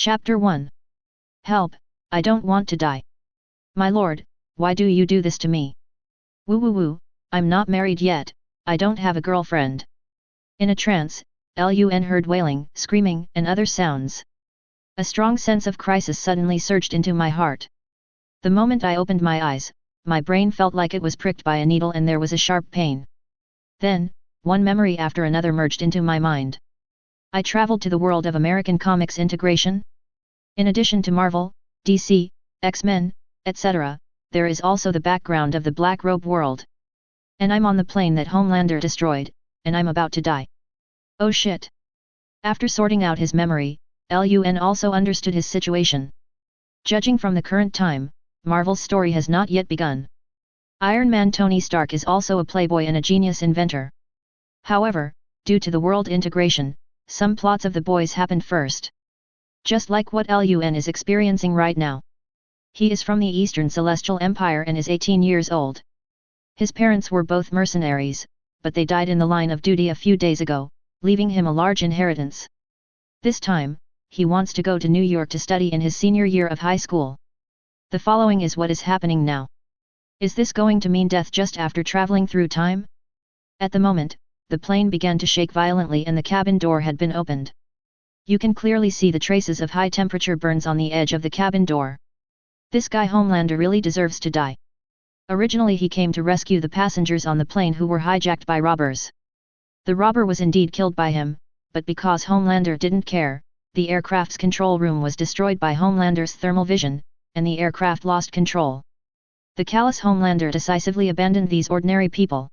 Chapter 1. Help, I don't want to die. My lord, why do you do this to me? Woo woo woo, I'm not married yet, I don't have a girlfriend. In a trance, Lun heard wailing, screaming, and other sounds. A strong sense of crisis suddenly surged into my heart. The moment I opened my eyes, my brain felt like it was pricked by a needle and there was a sharp pain. Then, one memory after another merged into my mind. I traveled to the world of American comics integration. In addition to Marvel, DC, X-Men, etc., there is also the background of the Black Robe world. And I'm on the plane that Homelander destroyed, and I'm about to die. Oh shit. After sorting out his memory, Lun also understood his situation. Judging from the current time, Marvel's story has not yet begun. Iron Man Tony Stark is also a playboy and a genius inventor. However, due to the world integration, some plots of the boys happened first. Just like what Lun is experiencing right now. He is from the Eastern Celestial Empire and is 18 years old. His parents were both mercenaries, but they died in the line of duty a few days ago, leaving him a large inheritance. This time, he wants to go to New York to study in his senior year of high school. The following is what is happening now. Is this going to mean death just after traveling through time? At the moment, the plane began to shake violently and the cabin door had been opened. You can clearly see the traces of high temperature burns on the edge of the cabin door. This guy Homelander really deserves to die. Originally he came to rescue the passengers on the plane who were hijacked by robbers. The robber was indeed killed by him, but because Homelander didn't care, the aircraft's control room was destroyed by Homelander's thermal vision, and the aircraft lost control. The callous Homelander decisively abandoned these ordinary people.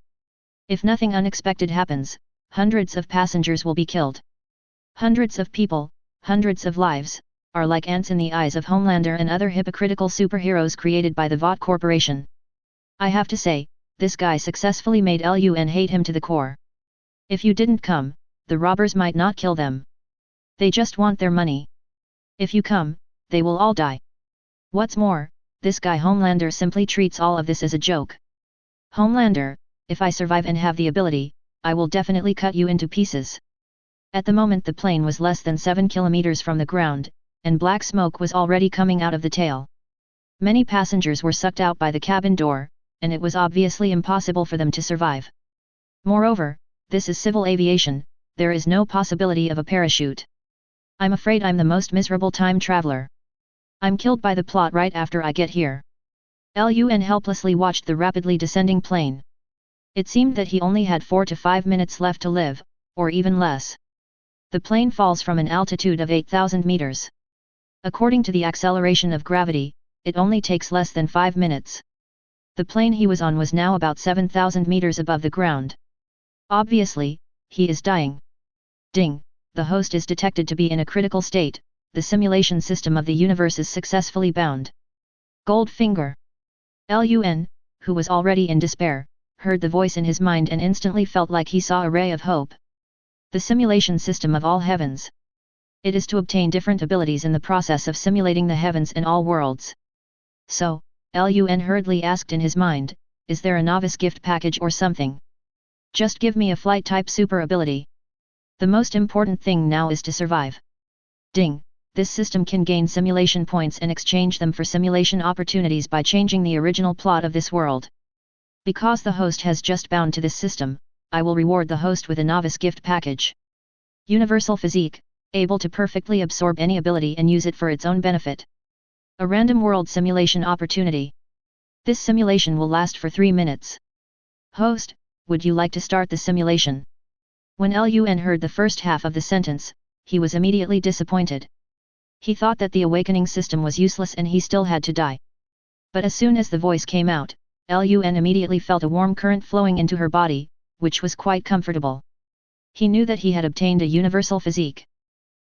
If nothing unexpected happens, hundreds of passengers will be killed. Hundreds of people, hundreds of lives, are like ants in the eyes of Homelander and other hypocritical superheroes created by the Vought Corporation. I have to say, this guy successfully made Lun hate him to the core. If you didn't come, the robbers might not kill them. They just want their money. If you come, they will all die. What's more, this guy Homelander simply treats all of this as a joke. Homelander, if I survive and have the ability, I will definitely cut you into pieces. At the moment the plane was less than 7 kilometers from the ground, and black smoke was already coming out of the tail. Many passengers were sucked out by the cabin door, and it was obviously impossible for them to survive. Moreover, this is civil aviation, there is no possibility of a parachute. I'm afraid I'm the most miserable time traveler. I'm killed by the plot right after I get here. Lun helplessly watched the rapidly descending plane. It seemed that he only had 4 to 5 minutes left to live, or even less. The plane falls from an altitude of 8,000 meters. According to the acceleration of gravity, it only takes less than 5 minutes. The plane he was on was now about 7,000 meters above the ground. Obviously, he is dying. Ding, the host is detected to be in a critical state, the simulation system of the universe is successfully bound. Goldfinger. Lun, who was already in despair, heard the voice in his mind and instantly felt like he saw a ray of hope. The simulation system of all heavens. It is to obtain different abilities in the process of simulating the heavens and all worlds. So, Lun hurriedly asked in his mind, is there a novice gift package or something? Just give me a flight type super ability. The most important thing now is to survive. Ding, this system can gain simulation points and exchange them for simulation opportunities by changing the original plot of this world. Because the host has just bound to this system, I will reward the host with a novice gift package. Universal physique, able to perfectly absorb any ability and use it for its own benefit. A random world simulation opportunity. This simulation will last for 3 minutes. Host, would you like to start the simulation? When Lun heard the first half of the sentence, he was immediately disappointed. He thought that the awakening system was useless and he still had to die. But as soon as the voice came out, Lun immediately felt a warm current flowing into her body, which was quite comfortable. He knew that he had obtained a universal physique.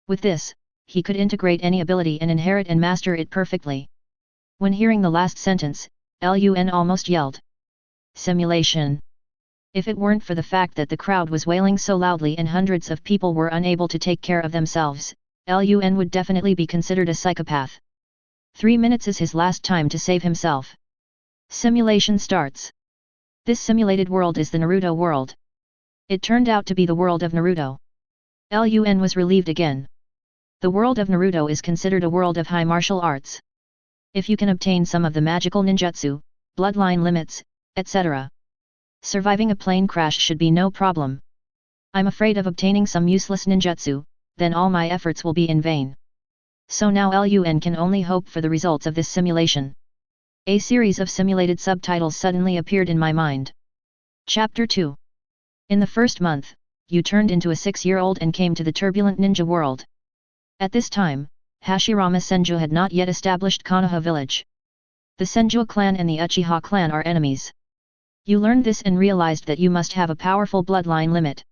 With this, he could integrate any ability and inherit and master it perfectly. When hearing the last sentence, Lun almost yelled. Simulation. If it weren't for the fact that the crowd was wailing so loudly and hundreds of people were unable to take care of themselves, Lun would definitely be considered a psychopath. 3 minutes is his last time to save himself. Simulation starts. This simulated world is the Naruto world. It turned out to be the world of Naruto. Lun was relieved again. The world of Naruto is considered a world of high martial arts. If you can obtain some of the magical ninjutsu, bloodline limits, etc., surviving a plane crash should be no problem. I'm afraid of obtaining some useless ninjutsu, then all my efforts will be in vain. So now Lun can only hope for the results of this simulation. A series of simulated subtitles suddenly appeared in my mind. Chapter 2. In the first month, you turned into a 6-year-old and came to the turbulent ninja world. At this time, Hashirama Senju had not yet established Konoha village. The Senju clan and the Uchiha clan are enemies. You learned this and realized that you must have a powerful bloodline limit.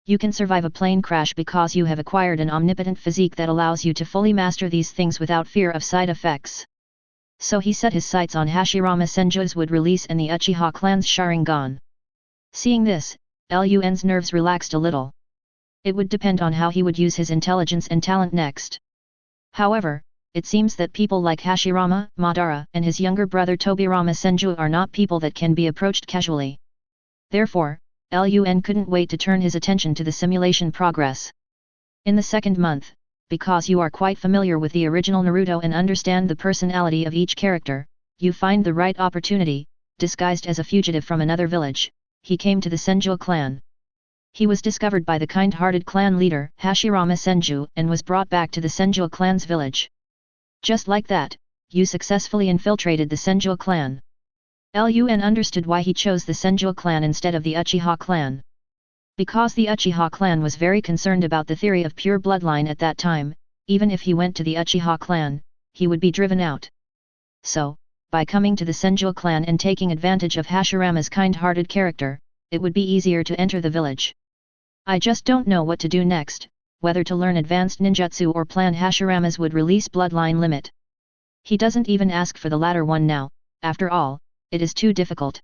You can survive a plane crash because you have acquired an omnipotent physique that allows you to fully master these things without fear of side effects. So he set his sights on Hashirama Senju's would release and the Uchiha clan's Sharingan. Seeing this, Lun's nerves relaxed a little. It would depend on how he would use his intelligence and talent next. However, it seems that people like Hashirama, Madara, and his younger brother Tobirama Senju are not people that can be approached casually. Therefore, Lun couldn't wait to turn his attention to the simulation progress. In the second month, because you are quite familiar with the original Naruto and understand the personality of each character, you find the right opportunity, disguised as a fugitive from another village, he came to the Senju clan. He was discovered by the kind-hearted clan leader, Hashirama Senju, and was brought back to the Senju clan's village. Just like that, you successfully infiltrated the Senju clan. Lun understood why he chose the Senju clan instead of the Uchiha clan. Because the Uchiha clan was very concerned about the theory of pure bloodline at that time, even if he went to the Uchiha clan, he would be driven out. So, by coming to the Senju clan and taking advantage of Hashirama's kind-hearted character, it would be easier to enter the village. I just don't know what to do next, whether to learn advanced ninjutsu or plan Hashirama's would release bloodline limit. He doesn't even ask for the latter one now, after all, it is too difficult.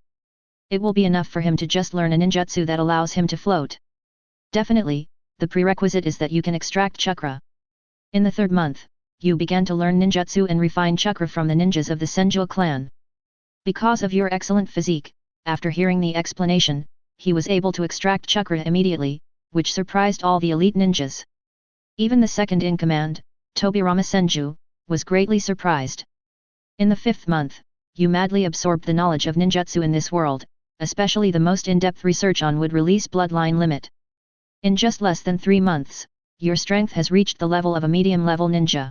It will be enough for him to just learn a ninjutsu that allows him to float. Definitely, the prerequisite is that you can extract chakra. In the third month, you began to learn ninjutsu and refine chakra from the ninjas of the Senju clan. Because of your excellent physique, after hearing the explanation, he was able to extract chakra immediately, which surprised all the elite ninjas. Even the second in command, Tobirama Senju, was greatly surprised. In the fifth month, you madly absorbed the knowledge of ninjutsu in this world, especially the most in-depth research on would release bloodline limit. In just less than 3 months, your strength has reached the level of a medium-level ninja.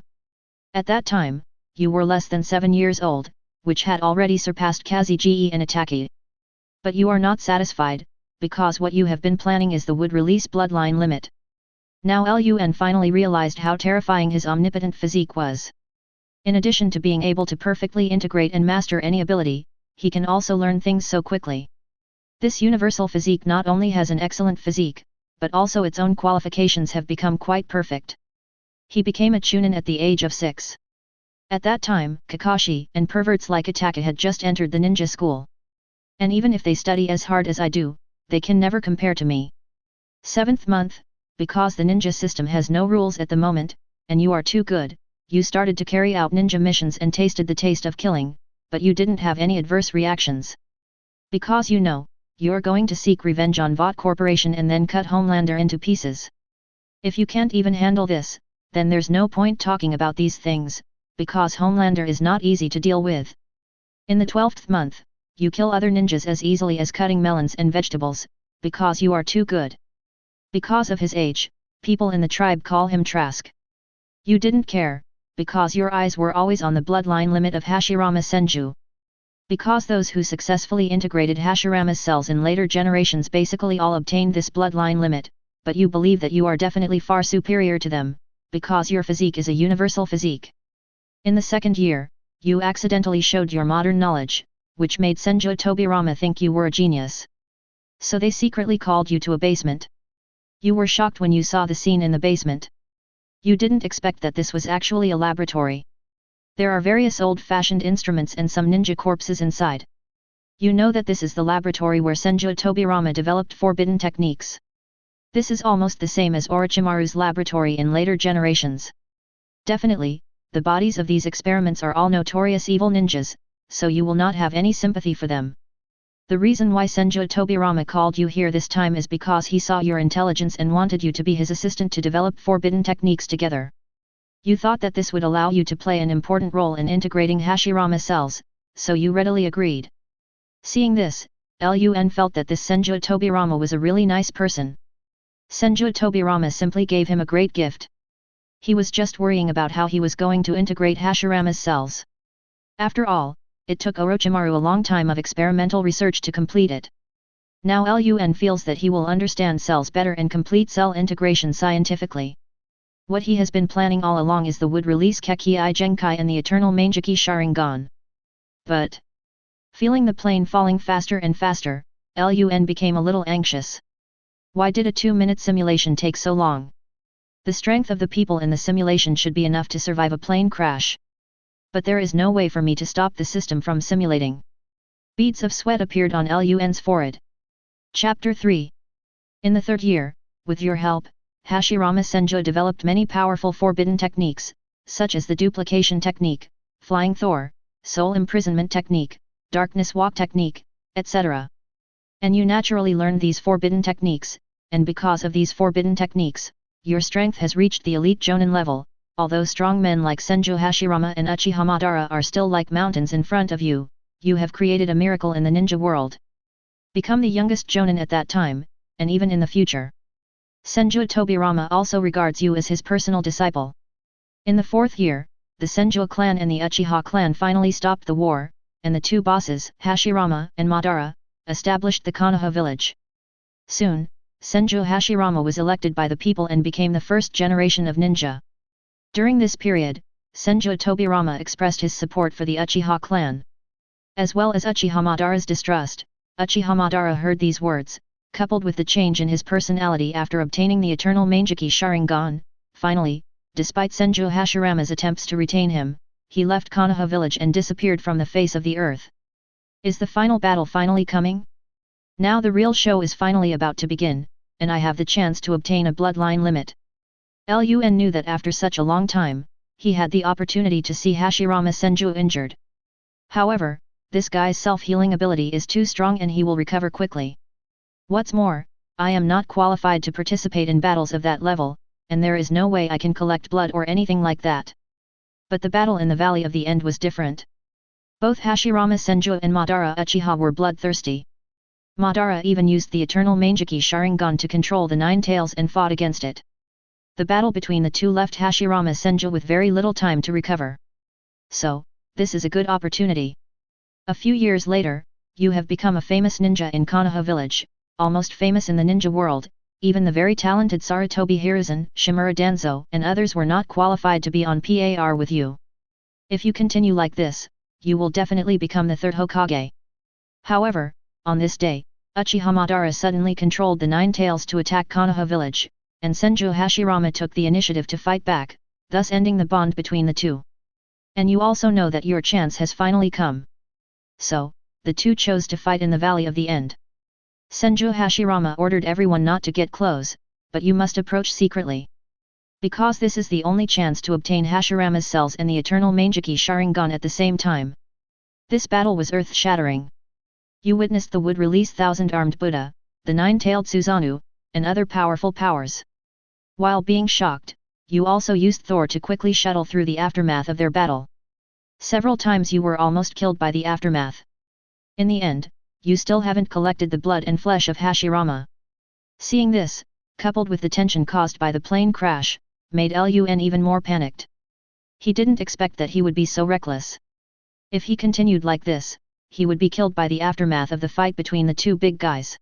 At that time, you were less than 7 years old, which had already surpassed Kazigi and Itaki. But you are not satisfied, because what you have been planning is the would release bloodline limit. Now Lun finally realized how terrifying his omnipotent physique was. In addition to being able to perfectly integrate and master any ability, he can also learn things so quickly. This universal physique not only has an excellent physique, but also its own qualifications have become quite perfect. He became a chunin at the age of 6. At that time, Kakashi and perverts like Itaka had just entered the ninja school. And even if they study as hard as I do, they can never compare to me. 7th month, because the ninja system has no rules at the moment, and you are too good, you started to carry out ninja missions and tasted the taste of killing, but you didn't have any adverse reactions. Because you know, you're going to seek revenge on Vought Corporation and then cut Homelander into pieces. If you can't even handle this, then there's no point talking about these things, because Homelander is not easy to deal with. In the 12th month, you kill other ninjas as easily as cutting melons and vegetables, because you are too good. Because of his age, people in the tribe call him Trask. You didn't care, because your eyes were always on the bloodline limit of Hashirama Senju. Because those who successfully integrated Hashirama's cells in later generations basically all obtained this bloodline limit, but you believe that you are definitely far superior to them, because your physique is a universal physique. In the second year, you accidentally showed your modern knowledge, which made Senju Tobirama think you were a genius. So they secretly called you to a basement. You were shocked when you saw the scene in the basement. You didn't expect that this was actually a laboratory. There are various old-fashioned instruments and some ninja corpses inside. You know that this is the laboratory where Senju Tobirama developed forbidden techniques. This is almost the same as Orochimaru's laboratory in later generations. Definitely, the bodies of these experiments are all notorious evil ninjas, so you will not have any sympathy for them. The reason why Senju Tobirama called you here this time is because he saw your intelligence and wanted you to be his assistant to develop forbidden techniques together. You thought that this would allow you to play an important role in integrating Hashirama cells, so you readily agreed. Seeing this, Lun felt that this Senju Tobirama was a really nice person. Senju Tobirama simply gave him a great gift. He was just worrying about how he was going to integrate Hashirama's cells. After all, it took Orochimaru a long time of experimental research to complete it. Now Lun feels that he will understand cells better and complete cell integration scientifically. What he has been planning all along is the would release Kekkei Genkai and the eternal Mangeki Sharingan. But, feeling the plane falling faster and faster, Lun became a little anxious. Why did a 2-minute simulation take so long? The strength of the people in the simulation should be enough to survive a plane crash. But there is no way for me to stop the system from simulating. Beads of sweat appeared on Lun's forehead. Chapter 3. In the third year, with your help, Hashirama Senju developed many powerful forbidden techniques, such as the duplication technique, flying Thor, soul imprisonment technique, darkness walk technique, etc. And you naturally learned these forbidden techniques, and because of these forbidden techniques, your strength has reached the elite Jonin level, although strong men like Senju Hashirama and Uchiha Madara are still like mountains in front of you, you have created a miracle in the ninja world. Become the youngest Jonin at that time, and even in the future. Senju Tobirama also regards you as his personal disciple. In the fourth year, the Senju clan and the Uchiha clan finally stopped the war, and the two bosses, Hashirama and Madara, established the Konoha village. Soon, Senju Hashirama was elected by the people and became the first generation of ninja. During this period, Senju Tobirama expressed his support for the Uchiha clan. As well as Uchiha Madara's distrust, Uchiha Madara heard these words, coupled with the change in his personality after obtaining the eternal Mangeki Sharingan. Finally, despite Senju Hashirama's attempts to retain him, he left Konoha village and disappeared from the face of the earth. Is the final battle finally coming? Now the real show is finally about to begin, and I have the chance to obtain a bloodline limit. Lun knew that after such a long time, he had the opportunity to see Hashirama Senju injured. However, this guy's self-healing ability is too strong and he will recover quickly. What's more, I am not qualified to participate in battles of that level, and there is no way I can collect blood or anything like that. But the battle in the Valley of the End was different. Both Hashirama Senju and Madara Uchiha were bloodthirsty. Madara even used the eternal Mangeki Sharingan to control the Nine Tails and fought against it. The battle between the two left Hashirama Senju with very little time to recover. So, this is a good opportunity. A few years later, you have become a famous ninja in Konoha village, almost famous in the ninja world. Even the very talented Sarutobi Hiruzen, Shimura Danzo and others were not qualified to be on par with you. If you continue like this, you will definitely become the third Hokage. However, on this day, Uchiha Madara suddenly controlled the Nine Tails to attack Konoha village, and Senju Hashirama took the initiative to fight back, thus ending the bond between the two. And you also know that your chance has finally come. So, the two chose to fight in the Valley of the End. Senju Hashirama ordered everyone not to get close, but you must approach secretly. Because this is the only chance to obtain Hashirama's cells and the eternal Mangeki Sharingan at the same time. This battle was earth-shattering. You witnessed the would-release thousand-armed Buddha, the nine-tailed Susanoo, and other powerful powers. While being shocked, you also used Thor to quickly shuttle through the aftermath of their battle. Several times you were almost killed by the aftermath. In the end, you still haven't collected the blood and flesh of Hashirama. Seeing this, coupled with the tension caused by the plane crash, made Lun even more panicked. He didn't expect that he would be so reckless. If he continued like this, he would be killed by the aftermath of the fight between the two big guys.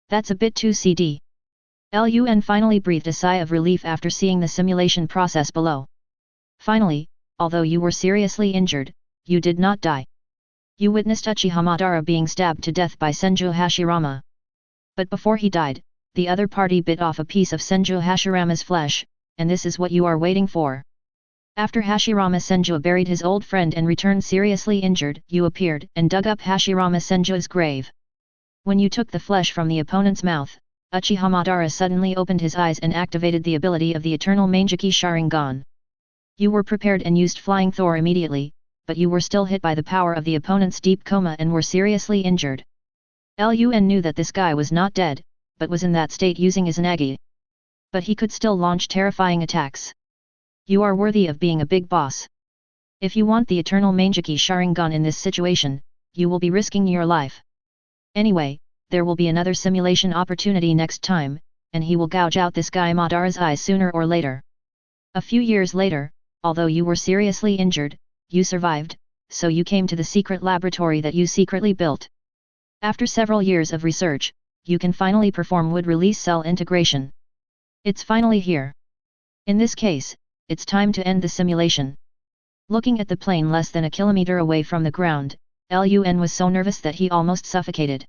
That's a bit too CD. Lun finally breathed a sigh of relief after seeing the simulation process below. Finally, although you were seriously injured, you did not die. You witnessed Uchiha Madara being stabbed to death by Senju Hashirama. But before he died, the other party bit off a piece of Senju Hashirama's flesh, and this is what you are waiting for. After Hashirama Senju buried his old friend and returned seriously injured, you appeared and dug up Hashirama Senju's grave. When you took the flesh from the opponent's mouth, Uchiha Madara suddenly opened his eyes and activated the ability of the eternal Mangeki Sharingan. You were prepared and used Flying Thor immediately, but you were still hit by the power of the opponent's deep coma and were seriously injured. Lun knew that this guy was not dead, but was in that state using his Izanagi. But he could still launch terrifying attacks. You are worthy of being a big boss. If you want the eternal Mangeki Sharingan in this situation, you will be risking your life. Anyway, there will be another simulation opportunity next time, and he will gouge out this guy Madara's eyes sooner or later. A few years later, although you were seriously injured, you survived, so you came to the secret laboratory that you secretly built. After several years of research, you can finally perform wood release cell integration. It's finally here. In this case, it's time to end the simulation. Looking at the plane less than a kilometer away from the ground, Lun was so nervous that he almost suffocated.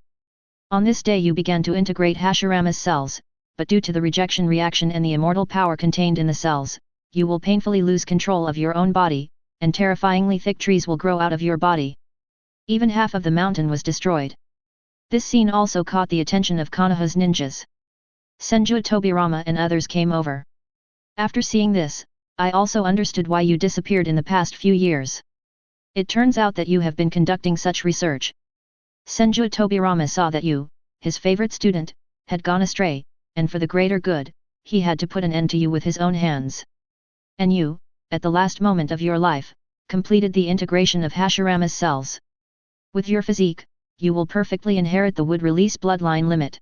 On this day you began to integrate Hashirama's cells, but due to the rejection reaction and the immortal power contained in the cells, you will painfully lose control of your own body, and terrifyingly thick trees will grow out of your body. Even half of the mountain was destroyed. This scene also caught the attention of Konoha's ninjas. Senju Tobirama and others came over. After seeing this, I also understood why you disappeared in the past few years. It turns out that you have been conducting such research. Senju Tobirama saw that you, his favorite student, had gone astray, and for the greater good, he had to put an end to you with his own hands. And you, at the last moment of your life, completed the integration of Hashirama's cells. With your physique, you will perfectly inherit the wood release bloodline limit.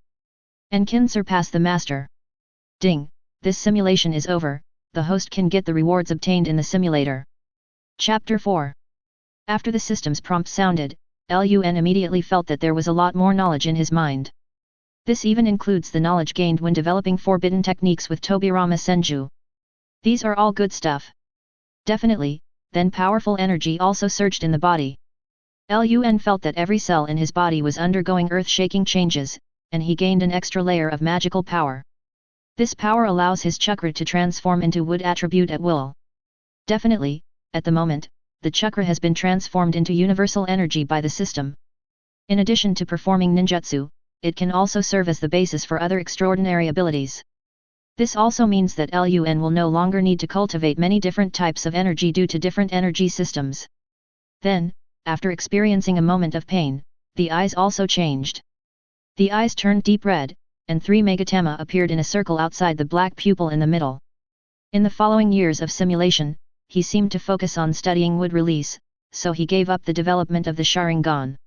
And can surpass the master. Ding, this simulation is over, the host can get the rewards obtained in the simulator. Chapter 4. After the system's prompt sounded, Lun immediately felt that there was a lot more knowledge in his mind. This even includes the knowledge gained when developing forbidden techniques with Tobirama Senju. These are all good stuff. Definitely, then powerful energy also surged in the body. Lun felt that every cell in his body was undergoing earth-shaking changes, and he gained an extra layer of magical power. This power allows his chakra to transform into wood attribute at will. Definitely, at the moment, the chakra has been transformed into universal energy by the system. In addition to performing ninjutsu, it can also serve as the basis for other extraordinary abilities. This also means that Lun will no longer need to cultivate many different types of energy due to different energy systems. Then, after experiencing a moment of pain, the eyes also changed. The eyes turned deep red, and 3 megatama appeared in a circle outside the black pupil in the middle. In the following years of simulation, he seemed to focus on studying wood release, so he gave up the development of the Sharingan.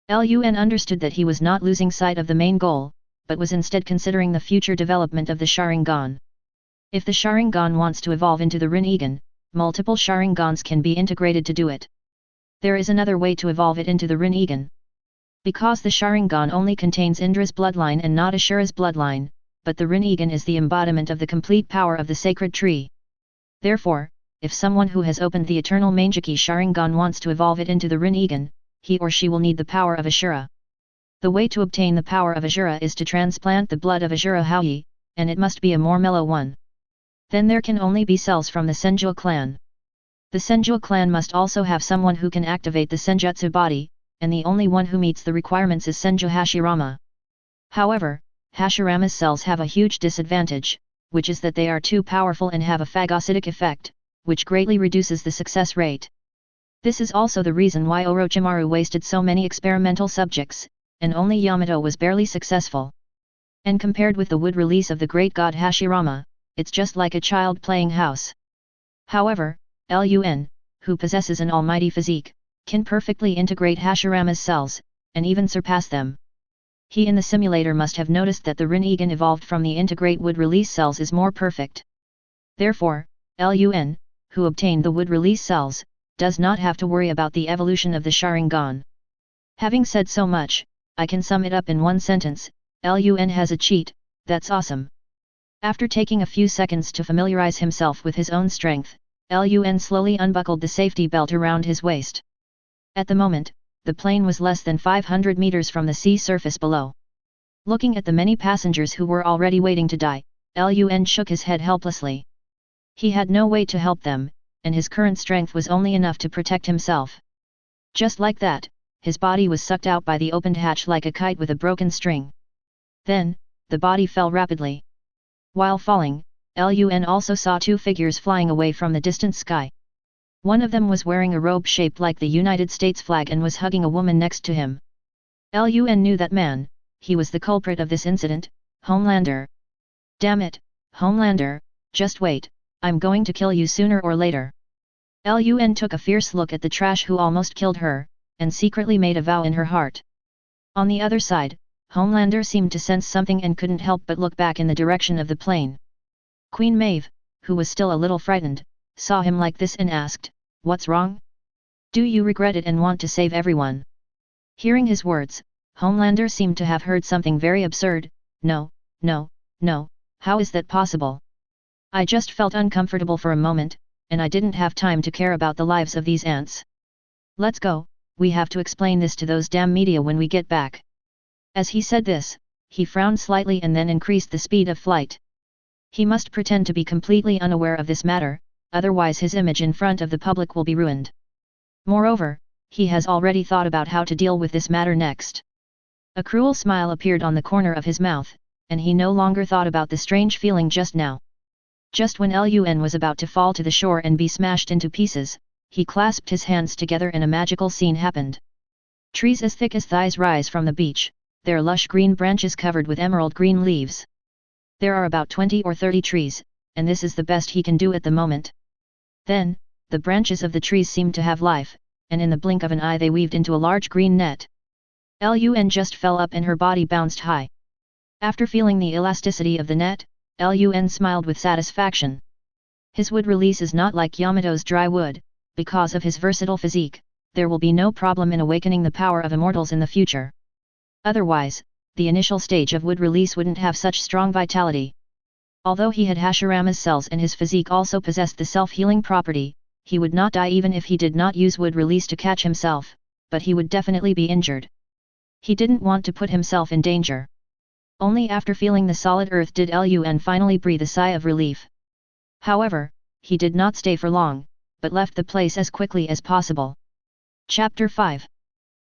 Lun understood that he was not losing sight of the main goal, but was instead considering the future development of the Sharingan. If the Sharingan wants to evolve into the Rinnegan, multiple Sharingans can be integrated to do it. There is another way to evolve it into the Rinnegan. Because the Sharingan only contains Indra's bloodline and not Ashura's bloodline, but the Rinnegan is the embodiment of the complete power of the sacred tree. Therefore, if someone who has opened the eternal Mangeki Sharingan wants to evolve it into the Rinnegan, he or she will need the power of Ashura. The way to obtain the power of Ashura is to transplant the blood of Ashura Haoyi, and it must be a more mellow one. Then there can only be cells from the Senju clan. The Senju clan must also have someone who can activate the Senjutsu body, and the only one who meets the requirements is Senju Hashirama. However, Hashirama's cells have a huge disadvantage, which is that they are too powerful and have a phagocytic effect, which greatly reduces the success rate. This is also the reason why Orochimaru wasted so many experimental subjects, and only Yamato was barely successful. And compared with the wood release of the great god Hashirama, it's just like a child playing house. However, Lun, who possesses an almighty physique, can perfectly integrate Hashirama's cells, and even surpass them. He in the simulator must have noticed that the Rinnegan evolved from the integrate wood release cells is more perfect. Therefore, Lun, who obtained the wood release cells, does not have to worry about the evolution of the Sharingan. Having said so much, I can sum it up in one sentence: Lun has a cheat, that's awesome. After taking a few seconds to familiarize himself with his own strength, Lun slowly unbuckled the safety belt around his waist. At the moment, the plane was less than 500 meters from the sea surface below. Looking at the many passengers who were already waiting to die, Lun shook his head helplessly. He had no way to help them, and his current strength was only enough to protect himself. Just like that, his body was sucked out by the opened hatch like a kite with a broken string. Then, the body fell rapidly. While falling, Lun also saw 2 figures flying away from the distant sky. One of them was wearing a robe shaped like the United States flag and was hugging a woman next to him. Lun knew that man, he was the culprit of this incident, Homelander. Damn it, Homelander, just wait, I'm going to kill you sooner or later. Lun took a fierce look at the trash who almost killed her, and secretly made a vow in her heart. On the other side, Homelander seemed to sense something and couldn't help but look back in the direction of the plane. Queen Maeve, who was still a little frightened, saw him like this and asked, "What's wrong? Do you regret it and want to save everyone?" Hearing his words, Homelander seemed to have heard something very absurd. No, no, no, how is that possible? I just felt uncomfortable for a moment, and I didn't have time to care about the lives of these ants. Let's go, we have to explain this to those damn media when we get back. As he said this, he frowned slightly and then increased the speed of flight. He must pretend to be completely unaware of this matter, otherwise his image in front of the public will be ruined. Moreover, he has already thought about how to deal with this matter next. A cruel smile appeared on the corner of his mouth, and he no longer thought about the strange feeling just now. Just when Lun was about to fall to the shore and be smashed into pieces, he clasped his hands together and a magical scene happened. Trees as thick as thighs rise from the beach, their lush green branches covered with emerald green leaves. There are about 20 or 30 trees, and this is the best he can do at the moment. Then, the branches of the trees seemed to have life, and in the blink of an eye they weaved into a large green net. Lun just fell up and her body bounced high. After feeling the elasticity of the net, Lun smiled with satisfaction. His wood release is not like Yamato's dry wood. Because of his versatile physique, there will be no problem in awakening the power of immortals in the future. Otherwise, the initial stage of wood release wouldn't have such strong vitality. Although he had Hashirama's cells and his physique also possessed the self-healing property, he would not die even if he did not use wood release to catch himself, but he would definitely be injured. He didn't want to put himself in danger. Only after feeling the solid earth did Lun finally breathe a sigh of relief. However, he did not stay for long, but left the place as quickly as possible. Chapter 5.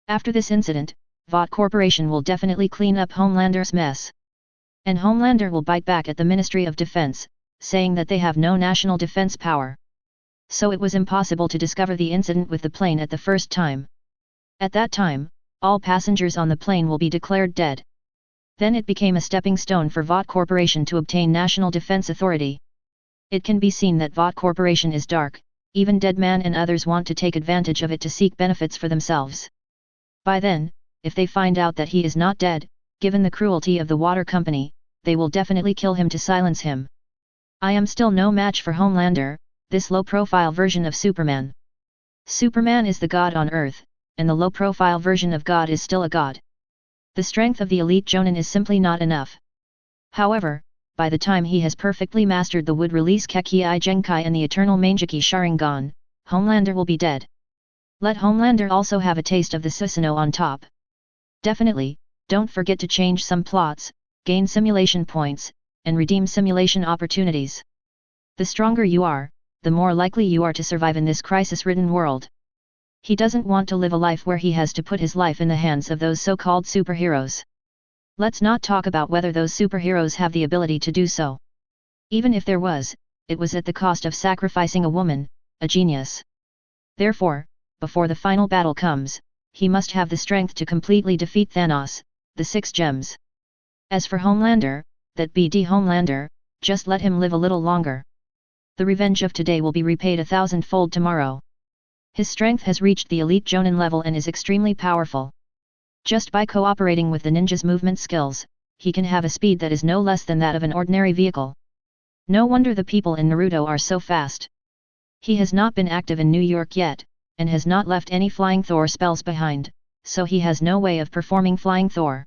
After this incident, Vought Corporation will definitely clean up Homelander's mess. And Homelander will bite back at the Ministry of Defense, saying that they have no national defense power. So it was impossible to discover the incident with the plane at the first time. At that time, all passengers on the plane will be declared dead. Then it became a stepping stone for Vought Corporation to obtain national defense authority. It can be seen that Vought Corporation is dark. Even Deadman and others want to take advantage of it to seek benefits for themselves. By then, if they find out that he is not dead, given the cruelty of the water company, they will definitely kill him to silence him. I am still no match for Homelander, this low-profile version of Superman. Superman is the god on Earth, and the low-profile version of God is still a god. The strength of the elite Jonin is simply not enough. However, by the time he has perfectly mastered the wood release Kekii Genkai and the eternal Mangeki Sharingan, Homelander will be dead. Let Homelander also have a taste of the Susanoo on top. Definitely, don't forget to change some plots, gain simulation points, and redeem simulation opportunities. The stronger you are, the more likely you are to survive in this crisis-ridden world. He doesn't want to live a life where he has to put his life in the hands of those so-called superheroes. Let's not talk about whether those superheroes have the ability to do so. Even if there was, it was at the cost of sacrificing a woman, a genius. Therefore, before the final battle comes, he must have the strength to completely defeat Thanos, the 6 gems. As for Homelander, that BD Homelander, just let him live a little longer. The revenge of today will be repaid 1,000-fold tomorrow. His strength has reached the elite Jonin level and is extremely powerful. Just by cooperating with the ninja's movement skills, he can have a speed that is no less than that of an ordinary vehicle. No wonder the people in Naruto are so fast. He has not been active in New York yet, and has not left any Flying Thor spells behind, so he has no way of performing Flying Thor.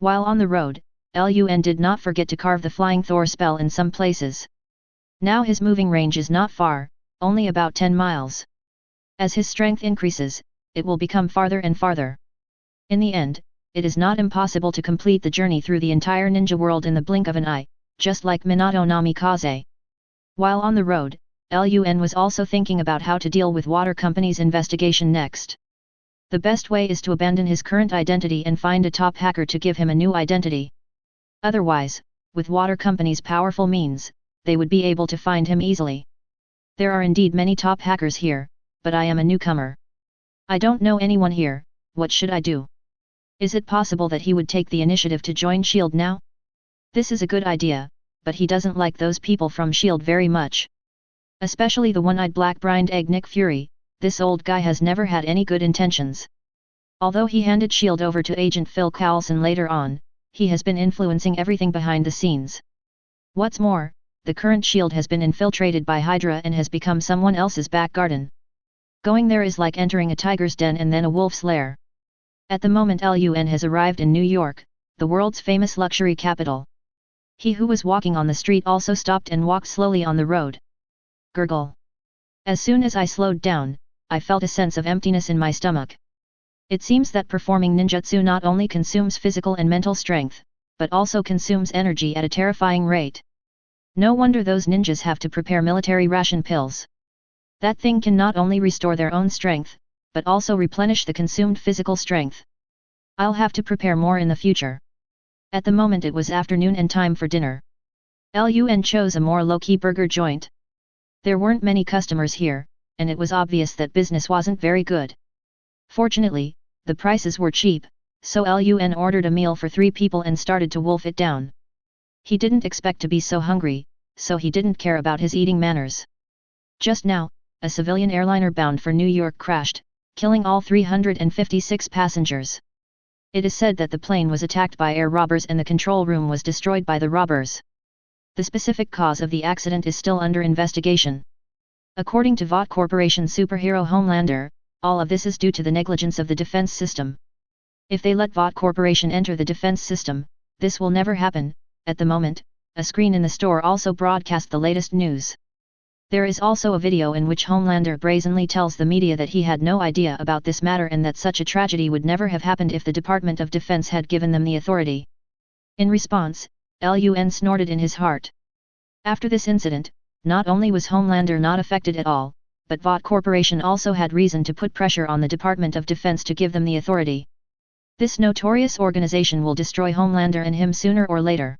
While on the road, Lun did not forget to carve the Flying Thor spell in some places. Now his moving range is not far, only about 10 miles. As his strength increases, it will become farther and farther. In the end, it is not impossible to complete the journey through the entire ninja world in the blink of an eye, just like Minato Namikaze. While on the road, Lun was also thinking about how to deal with Water Company's investigation next. The best way is to abandon his current identity and find a top hacker to give him a new identity. Otherwise, with Water Company's powerful means, they would be able to find him easily. There are indeed many top hackers here, but I am a newcomer. I don't know anyone here, what should I do? Is it possible that he would take the initiative to join S.H.I.E.L.D. now? This is a good idea, but he doesn't like those people from S.H.I.E.L.D. very much, Especially the one-eyed black-brined egg Nick Fury, this old guy has never had any good intentions. Although he handed S.H.I.E.L.D. over to Agent Phil Coulson later on, he has been influencing everything behind the scenes. What's more, the current S.H.I.E.L.D. has been infiltrated by Hydra and has become someone else's back garden. Going there is like entering a tiger's den and then a wolf's lair. At the moment Lun has arrived in New York, the world's famous luxury capital. He who was walking on the street also stopped and walked slowly on the road. Gurgle. As soon as I slowed down, I felt a sense of emptiness in my stomach. It seems that performing ninjutsu not only consumes physical and mental strength, but also consumes energy at a terrifying rate. No wonder those ninjas have to prepare military ration pills. That thing can not only restore their own strength, but also replenish the consumed physical strength. I'll have to prepare more in the future. At the moment it was afternoon and time for dinner. Lun chose a more low-key burger joint. There weren't many customers here, and it was obvious that business wasn't very good. Fortunately, the prices were cheap, so Lun ordered a meal for 3 people and started to wolf it down. He didn't expect to be so hungry, so he didn't care about his eating manners. Just now, a civilian airliner bound for New York crashed, killing all 356 passengers. It is said that the plane was attacked by air robbers and the control room was destroyed by the robbers. The specific cause of the accident is still under investigation. According to Vought Corporation superhero Homelander, all of this is due to the negligence of the defense system. If they let Vought Corporation enter the defense system, this will never happen. At the moment, a screen in the store also broadcast the latest news. There is also a video in which Homelander brazenly tells the media that he had no idea about this matter and that such a tragedy would never have happened if the Department of Defense had given them the authority. In response, Lun snorted in his heart. After this incident, not only was Homelander not affected at all, but Vought Corporation also had reason to put pressure on the Department of Defense to give them the authority. This notorious organization will destroy Homelander and him sooner or later.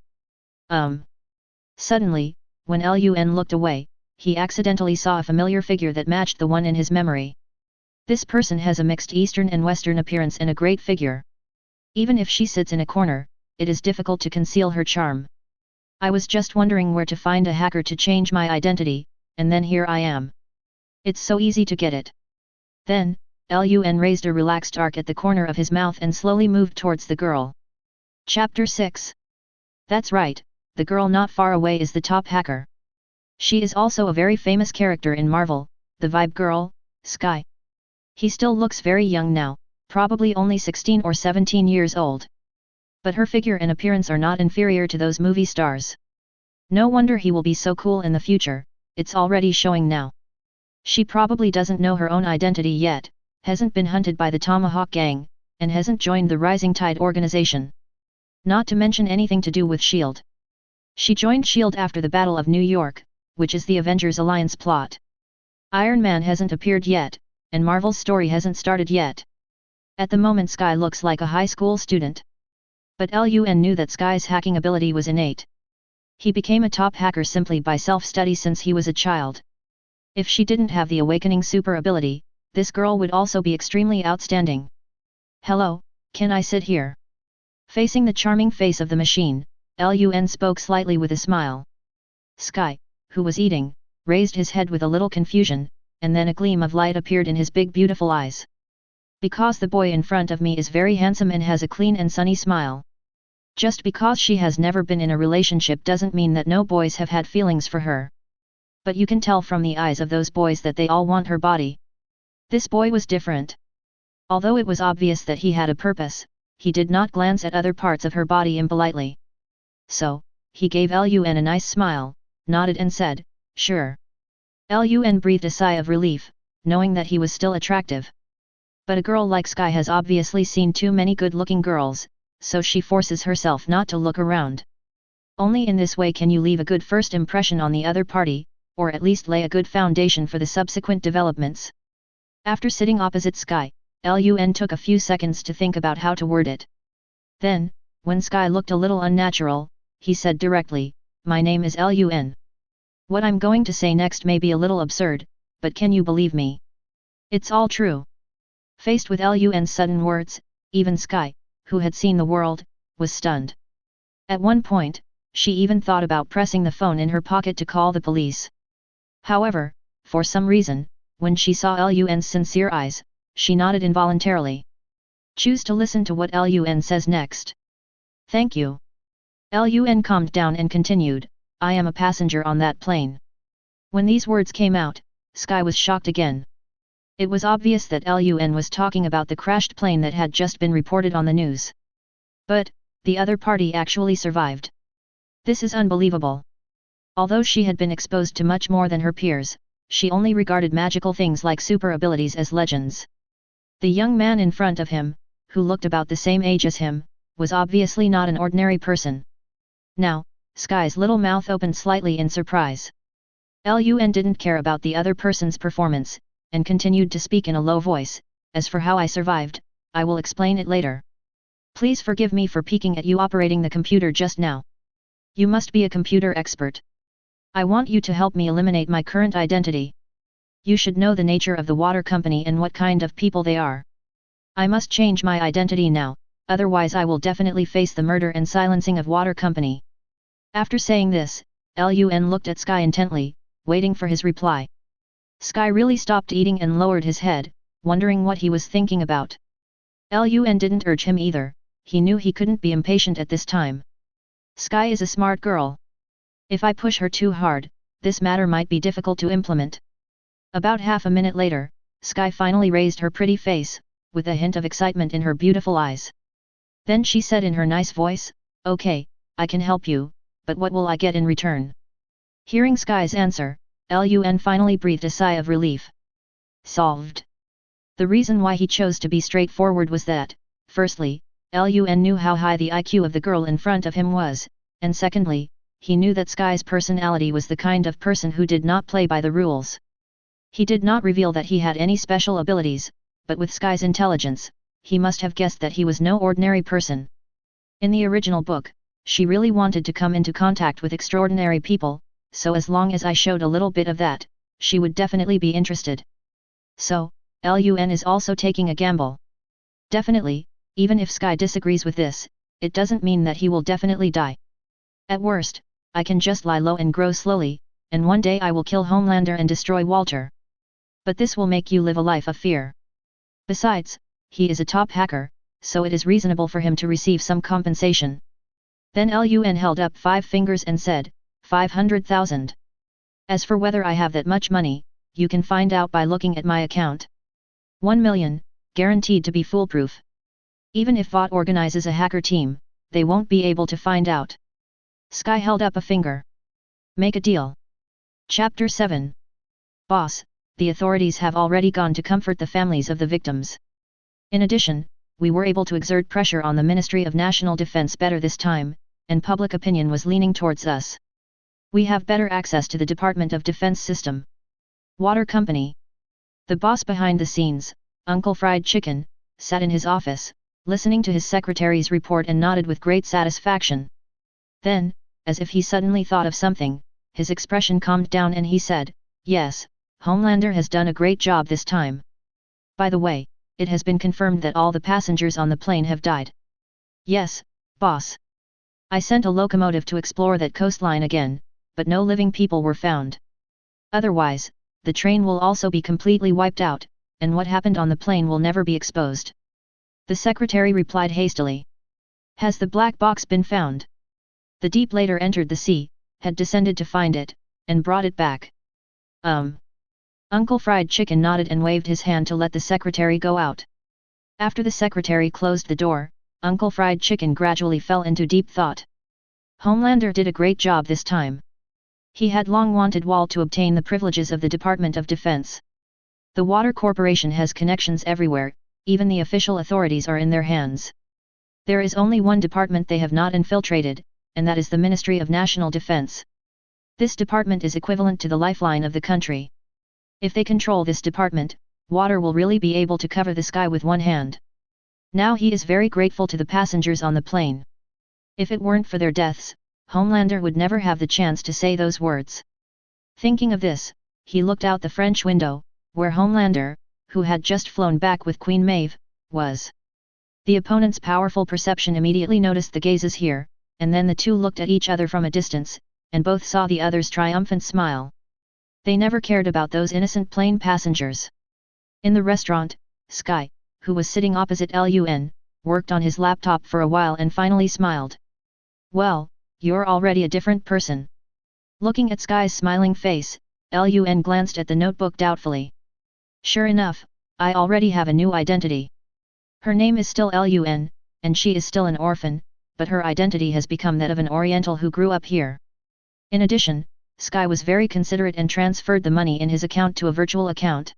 Suddenly, when Lun looked away, he accidentally saw a familiar figure that matched the one in his memory. This person has a mixed Eastern and Western appearance and a great figure. Even if she sits in a corner, it is difficult to conceal her charm. I was just wondering where to find a hacker to change my identity, and then here I am. It's so easy to get it. Then, Lun raised a relaxed arc at the corner of his mouth and slowly moved towards the girl. Chapter 6. That's right, the girl not far away is the top hacker. She is also a very famous character in Marvel, the Vibe Girl, Sky. He still looks very young now, probably only 16 or 17 years old. But her figure and appearance are not inferior to those movie stars. No wonder he will be so cool in the future, it's already showing now. She probably doesn't know her own identity yet, hasn't been hunted by the Tomahawk Gang, and hasn't joined the Rising Tide organization. Not to mention anything to do with S.H.I.E.L.D. She joined S.H.I.E.L.D. after the Battle of New York, which is the Avengers Alliance plot. Iron Man hasn't appeared yet, and Marvel's story hasn't started yet. At the moment Sky looks like a high school student. But Lun knew that Sky's hacking ability was innate. He became a top hacker simply by self-study since he was a child. If she didn't have the awakening super ability, this girl would also be extremely outstanding. Hello, can I sit here? Facing the charming face of the machine, Lun spoke slightly with a smile. Sky, who was eating, raised his head with a little confusion, and then a gleam of light appeared in his big beautiful eyes. Because the boy in front of me is very handsome and has a clean and sunny smile. Just because she has never been in a relationship doesn't mean that no boys have had feelings for her. But you can tell from the eyes of those boys that they all want her body. This boy was different. Although it was obvious that he had a purpose, he did not glance at other parts of her body impolitely. So, he gave Lun a nice smile, nodded and said, "Sure." Lun breathed a sigh of relief, knowing that he was still attractive. But a girl like Sky has obviously seen too many good-looking girls, so she forces herself not to look around. Only in this way can you leave a good first impression on the other party, or at least lay a good foundation for the subsequent developments. After sitting opposite Sky, Lun took a few seconds to think about how to word it. Then, when Sky looked a little unnatural, he said directly, "My name is Lun. What I'm going to say next may be a little absurd, but can you believe me? It's all true." Faced with Lun's sudden words, even Sky, who had seen the world, was stunned. At one point, she even thought about pressing the phone in her pocket to call the police. However, for some reason, when she saw Lun's sincere eyes, she nodded involuntarily. Choose to listen to what Lun says next. Thank you. Lun calmed down and continued, I am a passenger on that plane. When these words came out, Sky was shocked again. It was obvious that Lun was talking about the crashed plane that had just been reported on the news. But, the other party actually survived. This is unbelievable. Although she had been exposed to much more than her peers, she only regarded magical things like super abilities as legends. The young man in front of him, who looked about the same age as him, was obviously not an ordinary person. Now, Sky's little mouth opened slightly in surprise. Lun didn't care about the other person's performance, and continued to speak in a low voice, as for how I survived, I will explain it later. Please forgive me for peeking at you operating the computer just now. You must be a computer expert. I want you to help me eliminate my current identity. You should know the nature of the water company and what kind of people they are. I must change my identity now, otherwise I will definitely face the murder and silencing of water company. After saying this, Lun looked at Sky intently, waiting for his reply. Sky really stopped eating and lowered his head, wondering what he was thinking about. Lun didn't urge him either, he knew he couldn't be impatient at this time. Sky is a smart girl. If I push her too hard, this matter might be difficult to implement. About half a minute later, Sky finally raised her pretty face, with a hint of excitement in her beautiful eyes. Then she said in her nice voice, okay, I can help you, but what will I get in return? Hearing Sky's answer, Lun finally breathed a sigh of relief. Solved. The reason why he chose to be straightforward was that, firstly, Lun knew how high the IQ of the girl in front of him was, and secondly, he knew that Sky's personality was the kind of person who did not play by the rules. He did not reveal that he had any special abilities, but with Sky's intelligence, he must have guessed that he was no ordinary person. In the original book, she really wanted to come into contact with extraordinary people, so as long as I showed a little bit of that, she would definitely be interested. So, Lun is also taking a gamble. Definitely, even if Sky disagrees with this, it doesn't mean that he will definitely die. At worst, I can just lie low and grow slowly, and one day I will kill Homelander and destroy Walter. But this will make you live a life of fear. Besides, he is a top hacker, so it is reasonable for him to receive some compensation. Then Lun held up 5 fingers and said, 500,000. As for whether I have that much money, you can find out by looking at my account. 1 million, guaranteed to be foolproof. Even if VOT organizes a hacker team, they won't be able to find out. Sky held up a finger. Make a deal. Chapter 7. Boss, the authorities have already gone to comfort the families of the victims. In addition, we were able to exert pressure on the Ministry of National Defense better this time, and public opinion was leaning towards us. We have better access to the Department of Defense system. Water Company. The boss behind the scenes, Uncle Fried Chicken, sat in his office, listening to his secretary's report and nodded with great satisfaction. Then, as if he suddenly thought of something, his expression calmed down and he said, yes, Homelander has done a great job this time. By the way, it has been confirmed that all the passengers on the plane have died. Yes, boss. I sent a locomotive to explore that coastline again, but no living people were found. Otherwise, the train will also be completely wiped out, and what happened on the plane will never be exposed. The secretary replied hastily. Has the black box been found? The Deep later entered the sea, had descended to find it, and brought it back. Uncle Fried Chicken nodded and waved his hand to let the secretary go out. After the secretary closed the door, Uncle Fried Chicken gradually fell into deep thought. Homelander did a great job this time. He had long wanted Walt to obtain the privileges of the Department of Defense. The Water Corporation has connections everywhere, even the official authorities are in their hands. There is only one department they have not infiltrated, and that is the Ministry of National Defense. This department is equivalent to the lifeline of the country. If they control this department, water will really be able to cover the sky with one hand. Now he is very grateful to the passengers on the plane. If it weren't for their deaths, Homelander would never have the chance to say those words. Thinking of this, he looked out the French window, where Homelander, who had just flown back with Queen Maeve, was. The opponent's powerful perception immediately noticed the gazes here, and then the two looked at each other from a distance, and both saw the other's triumphant smile. They never cared about those innocent plane passengers. In the restaurant, Sky, who was sitting opposite Lun, worked on his laptop for a while and finally smiled. Well, you're already a different person. Looking at Sky's smiling face, Lun glanced at the notebook doubtfully. Sure enough, I already have a new identity. Her name is still Lun, and she is still an orphan, but her identity has become that of an Oriental who grew up here. In addition, Sky was very considerate and transferred the money in his account to a virtual account.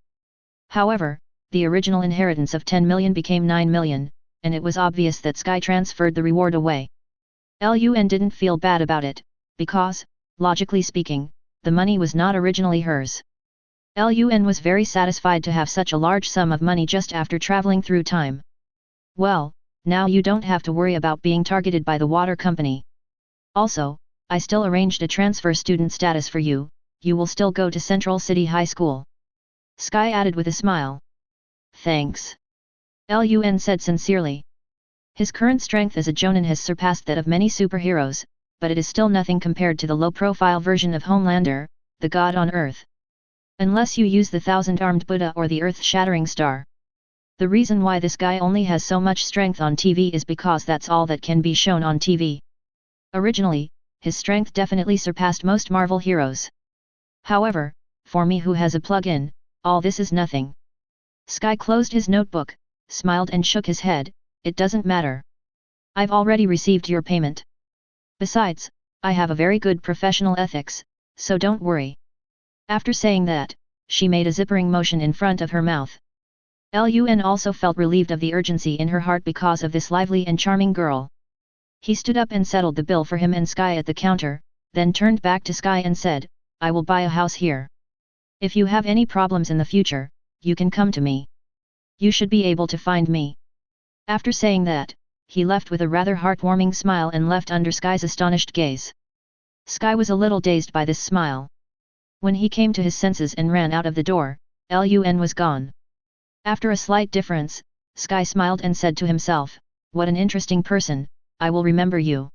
However, the original inheritance of 10 million became 9 million, and it was obvious that Sky transferred the reward away. Lun didn't feel bad about it, because, logically speaking, the money was not originally hers. Lun was very satisfied to have such a large sum of money just after traveling through time. Well, now you don't have to worry about being targeted by the water company. Also, I still arranged a transfer student status for you, you will still go to Central City High School. Sky added with a smile. Thanks. Lun said sincerely. His current strength as a Jonin has surpassed that of many superheroes, but it is still nothing compared to the low-profile version of Homelander, the god on Earth. Unless you use the thousand-armed Buddha or the earth-shattering star. The reason why this guy only has so much strength on TV is because that's all that can be shown on TV. Originally, his strength definitely surpassed most Marvel heroes. However, for me who has a plug-in, all this is nothing. Sky closed his notebook, smiled and shook his head. It doesn't matter. I've already received your payment. Besides, I have a very good professional ethics, so don't worry. After saying that, she made a zippering motion in front of her mouth. Lun also felt relieved of the urgency in her heart because of this lively and charming girl. He stood up and settled the bill for him and Sky at the counter, then turned back to Sky and said, I will buy a house here. If you have any problems in the future, you can come to me. You should be able to find me. After saying that, he left with a rather heartwarming smile and left under Sky's astonished gaze. Sky was a little dazed by this smile. When he came to his senses and ran out of the door, Lun was gone. After a slight difference, Sky smiled and said to himself, what an interesting person, I will remember you.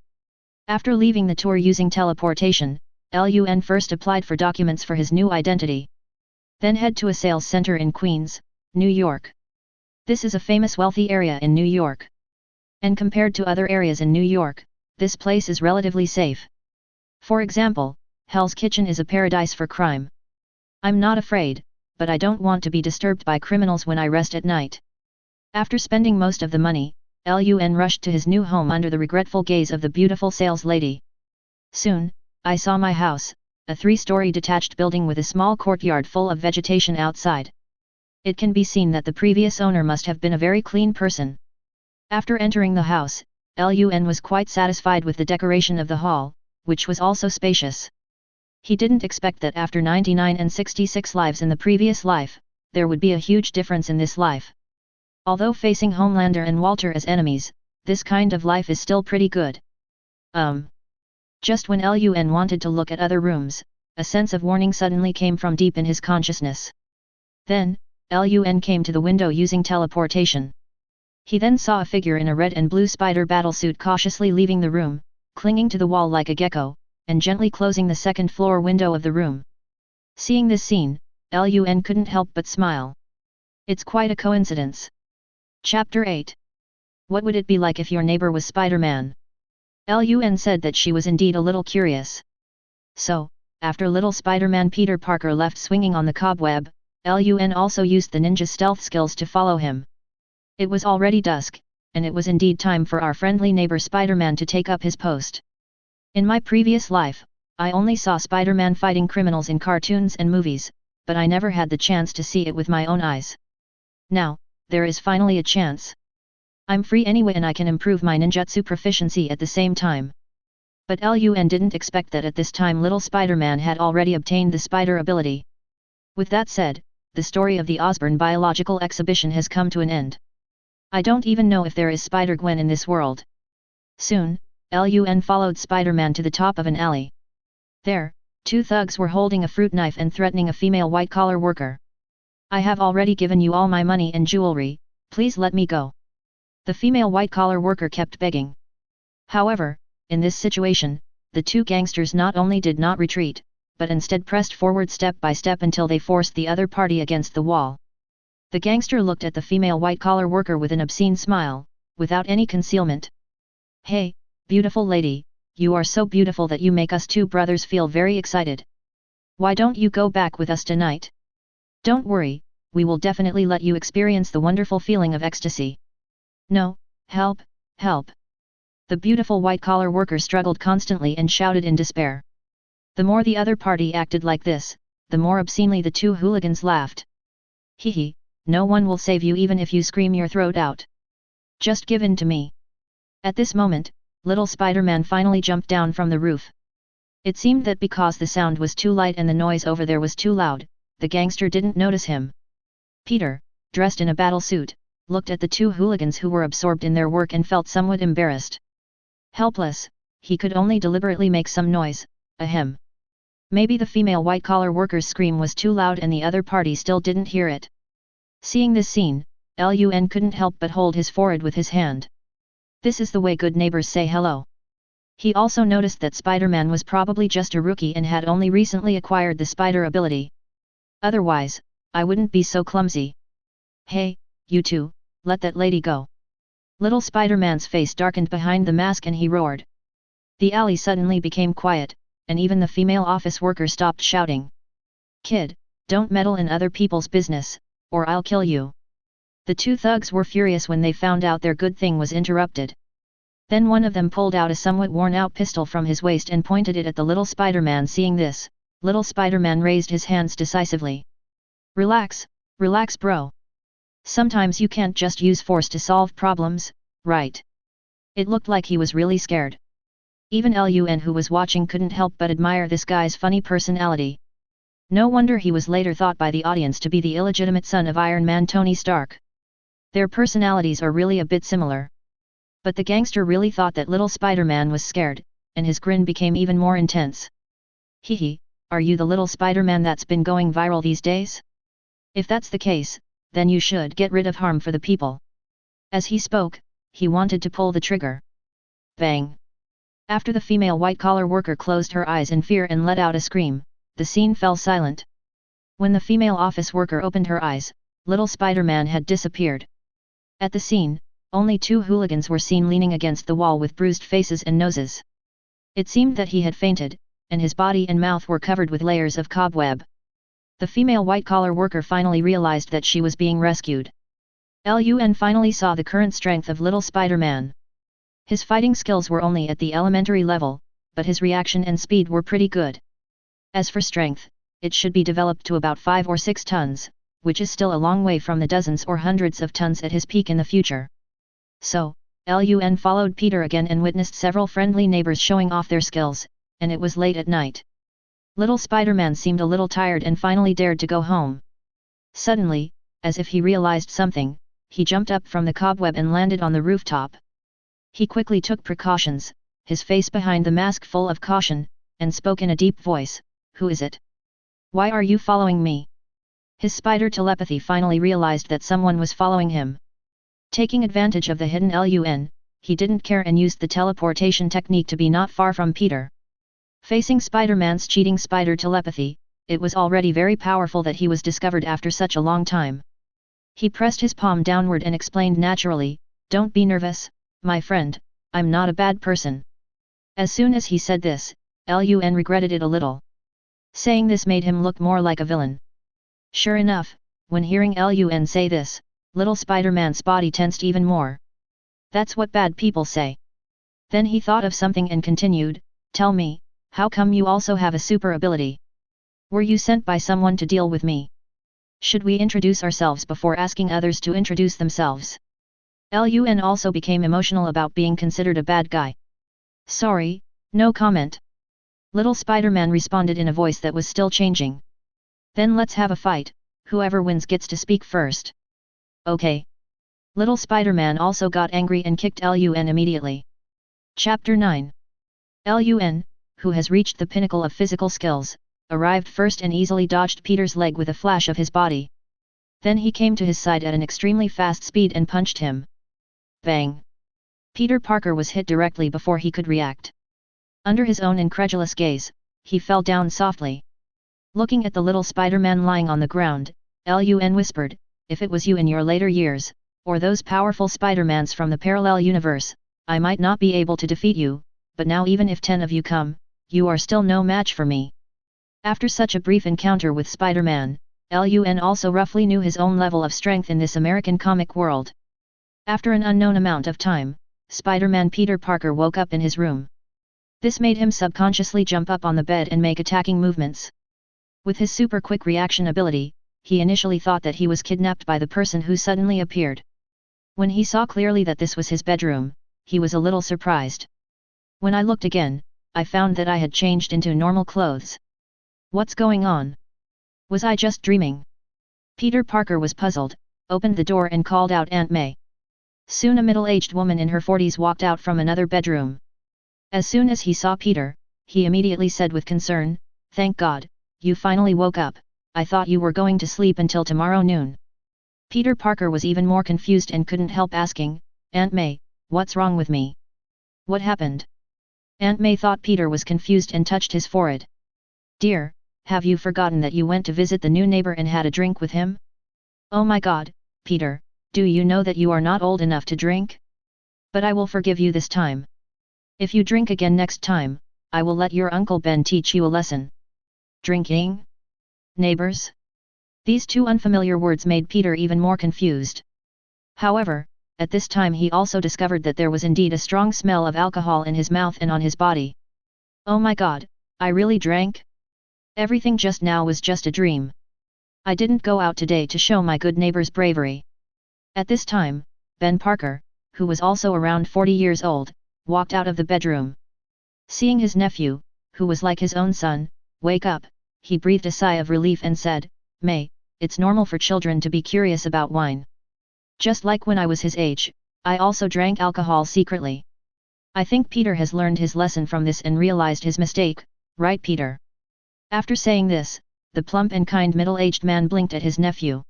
After leaving the tour using teleportation, Lun first applied for documents for his new identity. Then head to a sales center in Queens, New York. This is a famous wealthy area in New York. And compared to other areas in New York, this place is relatively safe. For example, Hell's Kitchen is a paradise for crime. I'm not afraid, but I don't want to be disturbed by criminals when I rest at night. After spending most of the money, Lun rushed to his new home under the regretful gaze of the beautiful sales lady. Soon, I saw my house, a 3-story detached building with a small courtyard full of vegetation outside. It can be seen that the previous owner must have been a very clean person. After entering the house, Lun was quite satisfied with the decoration of the hall, which was also spacious. He didn't expect that after 99 and 66 lives in the previous life, there would be a huge difference in this life. Although facing Homelander and Walter as enemies, this kind of life is still pretty good. Just when Lun wanted to look at other rooms, a sense of warning suddenly came from deep in his consciousness. Then, Lun came to the window using teleportation. He then saw a figure in a red and blue spider battlesuit cautiously leaving the room, clinging to the wall like a gecko, and gently closing the second-floor window of the room. Seeing this scene, Lun couldn't help but smile. It's quite a coincidence. Chapter 8. What would it be like if your neighbor was Spider-Man? Lun said that she was indeed a little curious. So, after little Spider-Man Peter Parker left swinging on the cobweb, Lun also used the ninja stealth skills to follow him. It was already dusk, and it was indeed time for our friendly neighbor Spider-Man to take up his post. In my previous life, I only saw Spider-Man fighting criminals in cartoons and movies, but I never had the chance to see it with my own eyes. Now, there is finally a chance. I'm free anyway and I can improve my ninjutsu proficiency at the same time. But Lun didn't expect that at this time little Spider-Man had already obtained the spider ability. With that said, the story of the Osborn Biological Exhibition has come to an end. I don't even know if there is Spider-Gwen in this world. Soon, Lun followed Spider-Man to the top of an alley. There, 2 thugs were holding a fruit knife and threatening a female white-collar worker. I have already given you all my money and jewelry, please let me go. The female white-collar worker kept begging. However, in this situation, the 2 gangsters not only did not retreat, but instead pressed forward step by step until they forced the other party against the wall. The gangster looked at the female white-collar worker with an obscene smile, without any concealment. "Hey, beautiful lady, you are so beautiful that you make us two brothers feel very excited. Why don't you go back with us tonight? Don't worry, we will definitely let you experience the wonderful feeling of ecstasy." "No, help, help." The beautiful white-collar worker struggled constantly and shouted in despair. The more the other party acted like this, the more obscenely the two hooligans laughed. "Hee, no one will save you even if you scream your throat out. Just give in to me." At this moment, little Spider-Man finally jumped down from the roof. It seemed that because the sound was too light and the noise over there was too loud, the gangster didn't notice him. Peter, dressed in a battle suit, looked at the two hooligans who were absorbed in their work and felt somewhat embarrassed. Helpless, he could only deliberately make some noise, ahem. Maybe the female white-collar worker's scream was too loud and the other party still didn't hear it. Seeing this scene, Lun couldn't help but hold his forehead with his hand. This is the way good neighbors say hello. He also noticed that Spider-Man was probably just a rookie and had only recently acquired the spider ability. Otherwise, I wouldn't be so clumsy. "Hey, you two, let that lady go." Little Spider-Man's face darkened behind the mask and he roared. The alley suddenly became quiet, and even the female office worker stopped shouting. "Kid, don't meddle in other people's business, or I'll kill you." The two thugs were furious when they found out their good thing was interrupted. Then one of them pulled out a somewhat worn-out pistol from his waist and pointed it at the little Spider-Man. Seeing this, little Spider-Man raised his hands decisively. Relax, relax bro. Sometimes you can't just use force to solve problems, right?" It looked like he was really scared. Even Lun, who was watching, couldn't help but admire this guy's funny personality. No wonder he was later thought by the audience to be the illegitimate son of Iron Man Tony Stark. Their personalities are really a bit similar. But the gangster really thought that little Spider-Man was scared, and his grin became even more intense. "Hee, are you the little Spider-Man that's been going viral these days? If that's the case, then you should get rid of harm for the people." As he spoke, he wanted to pull the trigger. Bang! After the female white-collar worker closed her eyes in fear and let out a scream, the scene fell silent. When the female office worker opened her eyes, little Spider-Man had disappeared. At the scene, only two hooligans were seen leaning against the wall with bruised faces and noses. It seemed that he had fainted, and his body and mouth were covered with layers of cobweb. The female white-collar worker finally realized that she was being rescued. Lun finally saw the current strength of little Spider-Man. His fighting skills were only at the elementary level, but his reaction and speed were pretty good. As for strength, it should be developed to about 5 or 6 tons, which is still a long way from the dozens or hundreds of tons at his peak in the future. So, Lun followed Peter again and witnessed several friendly neighbors showing off their skills, and it was late at night. Little Spider-Man seemed a little tired and finally dared to go home. Suddenly, as if he realized something, he jumped up from the cobweb and landed on the rooftop. He quickly took precautions, his face behind the mask full of caution, and spoke in a deep voice, "Who is it? Why are you following me?" His spider telepathy finally realized that someone was following him. Taking advantage of the hidden Lun, he didn't care and used the teleportation technique to be not far from Peter. Facing Spider-Man's cheating spider telepathy, it was already very powerful that he was discovered after such a long time. He pressed his palm downward and explained naturally, "Don't be nervous, my friend, I'm not a bad person." As soon as he said this, Lun regretted it a little. Saying this made him look more like a villain. Sure enough, when hearing Lun say this, little Spider-Man's body tensed even more. That's what bad people say. Then he thought of something and continued, "Tell me, how come you also have a super ability? Were you sent by someone to deal with me? Should we introduce ourselves before asking others to introduce themselves?" Lun also became emotional about being considered a bad guy. "Sorry, no comment." Little Spider-Man responded in a voice that was still changing. "Then let's have a fight, whoever wins gets to speak first." "Okay." Little Spider-Man also got angry and kicked Lun immediately. Chapter 9. Lun, who has reached the pinnacle of physical skills, arrived first and easily dodged Peter's leg with a flash of his body. Then he came to his side at an extremely fast speed and punched him. Bang! Peter Parker was hit directly before he could react. Under his own incredulous gaze, he fell down softly. Looking at the little Spider-Man lying on the ground, Lun whispered, if it was you in your later years, or those powerful Spider-Mans from the parallel universe, I might not be able to defeat you, but now even if 10 of you come, you are still no match for me. After such a brief encounter with Spider-Man, Lun also roughly knew his own level of strength in this American comic world. After an unknown amount of time, Spider-Man Peter Parker woke up in his room. This made him subconsciously jump up on the bed and make attacking movements. With his super quick reaction ability, he initially thought that he was kidnapped by the person who suddenly appeared. When he saw clearly that this was his bedroom, he was a little surprised. When I looked again, I found that I had changed into normal clothes. What's going on? Was I just dreaming? Peter Parker was puzzled, opened the door and called out Aunt May. Soon a middle-aged woman in her 40s walked out from another bedroom. As soon as he saw Peter, he immediately said with concern, "Thank God, you finally woke up, I thought you were going to sleep until tomorrow noon." Peter Parker was even more confused and couldn't help asking, "Aunt May, what's wrong with me? What happened?" Aunt May thought Peter was confused and touched his forehead. "Dear, have you forgotten that you went to visit the new neighbor and had a drink with him? Oh my God, Peter, do you know that you are not old enough to drink? But I will forgive you this time. If you drink again next time, I will let your Uncle Ben teach you a lesson." Drinking? Neighbors? These two unfamiliar words made Peter even more confused. However, at this time he also discovered that there was indeed a strong smell of alcohol in his mouth and on his body. Oh my God, I really drank? Everything just now was just a dream. I didn't go out today to show my good neighbor's bravery. At this time, Ben Parker, who was also around 40 years old, walked out of the bedroom. Seeing his nephew, who was like his own son, wake up, he breathed a sigh of relief and said, "May, it's normal for children to be curious about wine. Just like when I was his age, I also drank alcohol secretly. I think Peter has learned his lesson from this and realized his mistake, right Peter?" After saying this, the plump and kind middle-aged man blinked at his nephew.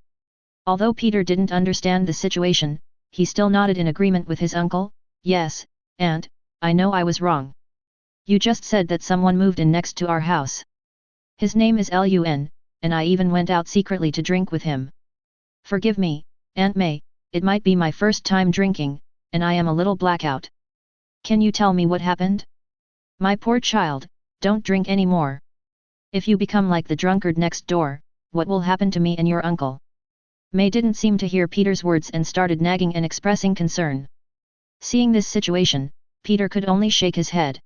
Although Peter didn't understand the situation, he still nodded in agreement with his uncle. "Yes, Aunt, I know I was wrong. You just said that someone moved in next to our house. His name is Lun, and I even went out secretly to drink with him. Forgive me, Aunt May, it might be my first time drinking, and I am a little blackout. Can you tell me what happened? My poor child, don't drink anymore. If you become like the drunkard next door, what will happen to me and your uncle?" May didn't seem to hear Peter's words and started nagging and expressing concern. Seeing this situation, Peter could only shake his head.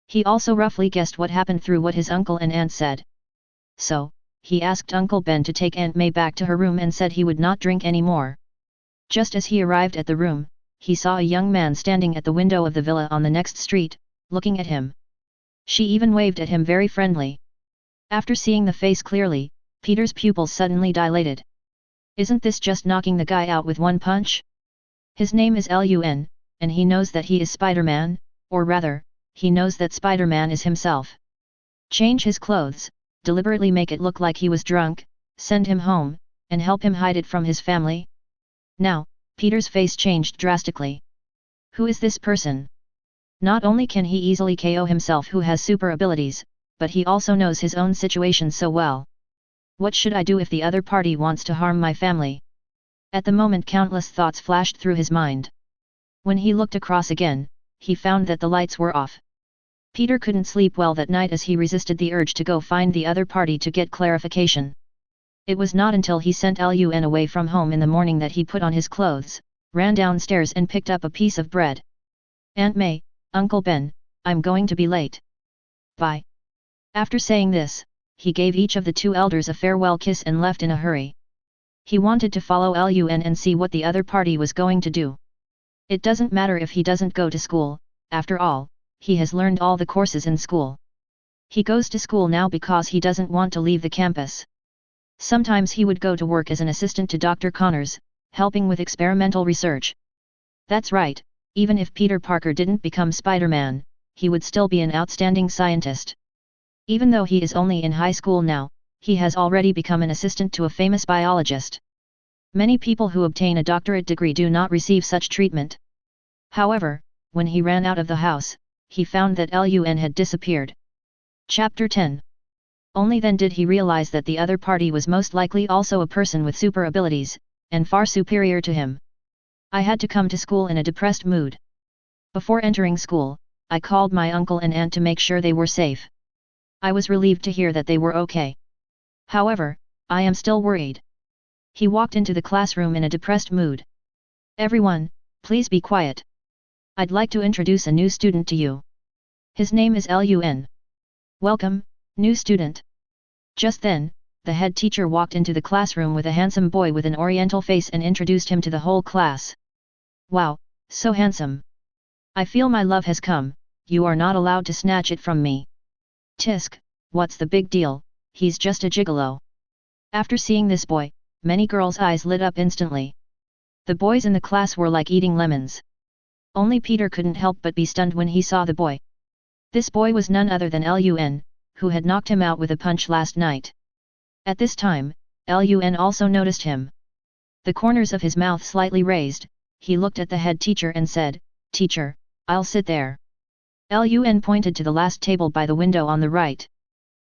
He also roughly guessed what happened through what his uncle and aunt said. So, he asked Uncle Ben to take Aunt May back to her room and said he would not drink anymore. Just as he arrived at the room, he saw a young man standing at the window of the villa on the next street, looking at him. She even waved at him very friendly. After seeing the face clearly, Peter's pupils suddenly dilated. Isn't this just knocking the guy out with one punch? His name is Lun, and he knows that he is Spider-Man, or rather, he knows that Spider-Man is himself. Change his clothes, deliberately make it look like he was drunk, send him home, and help him hide it from his family? Now, Peter's face changed drastically. Who is this person? Not only can he easily KO himself who has super abilities, but he also knows his own situation so well. What should I do if the other party wants to harm my family? At the moment countless thoughts flashed through his mind. When he looked across again, he found that the lights were off. Peter couldn't sleep well that night as he resisted the urge to go find the other party to get clarification. It was not until he sent Lun away from home in the morning that he put on his clothes, ran downstairs and picked up a piece of bread. "Aunt May, Uncle Ben, I'm going to be late. Bye." After saying this, he gave each of the two elders a farewell kiss and left in a hurry. He wanted to follow Lun and see what the other party was going to do. It doesn't matter if he doesn't go to school, after all, he has learned all the courses in school. He goes to school now because he doesn't want to leave the campus. Sometimes he would go to work as an assistant to Dr. Connors, helping with experimental research. That's right, even if Peter Parker didn't become Spider-Man, he would still be an outstanding scientist. Even though he is only in high school now, he has already become an assistant to a famous biologist. Many people who obtain a doctorate degree do not receive such treatment. However, when he ran out of the house, he found that Lun had disappeared. Chapter 10. Only then did he realize that the other party was most likely also a person with super abilities, and far superior to him. I had to come to school in a depressed mood. Before entering school, I called my uncle and aunt to make sure they were safe. I was relieved to hear that they were okay. However, I am still worried. He walked into the classroom in a depressed mood. Everyone, please be quiet. I'd like to introduce a new student to you. His name is Lun. Welcome, new student. Just then, the head teacher walked into the classroom with a handsome boy with an oriental face and introduced him to the whole class. Wow, so handsome. I feel my love has come, you are not allowed to snatch it from me. Tisk, what's the big deal, he's just a gigolo. After seeing this boy, many girls' eyes lit up instantly. The boys in the class were like eating lemons. Only Peter couldn't help but be stunned when he saw the boy. This boy was none other than Lun, who had knocked him out with a punch last night. At this time, Lun also noticed him. The corners of his mouth slightly raised, he looked at the head teacher and said, "Teacher, I'll sit there." Lun pointed to the last table by the window on the right.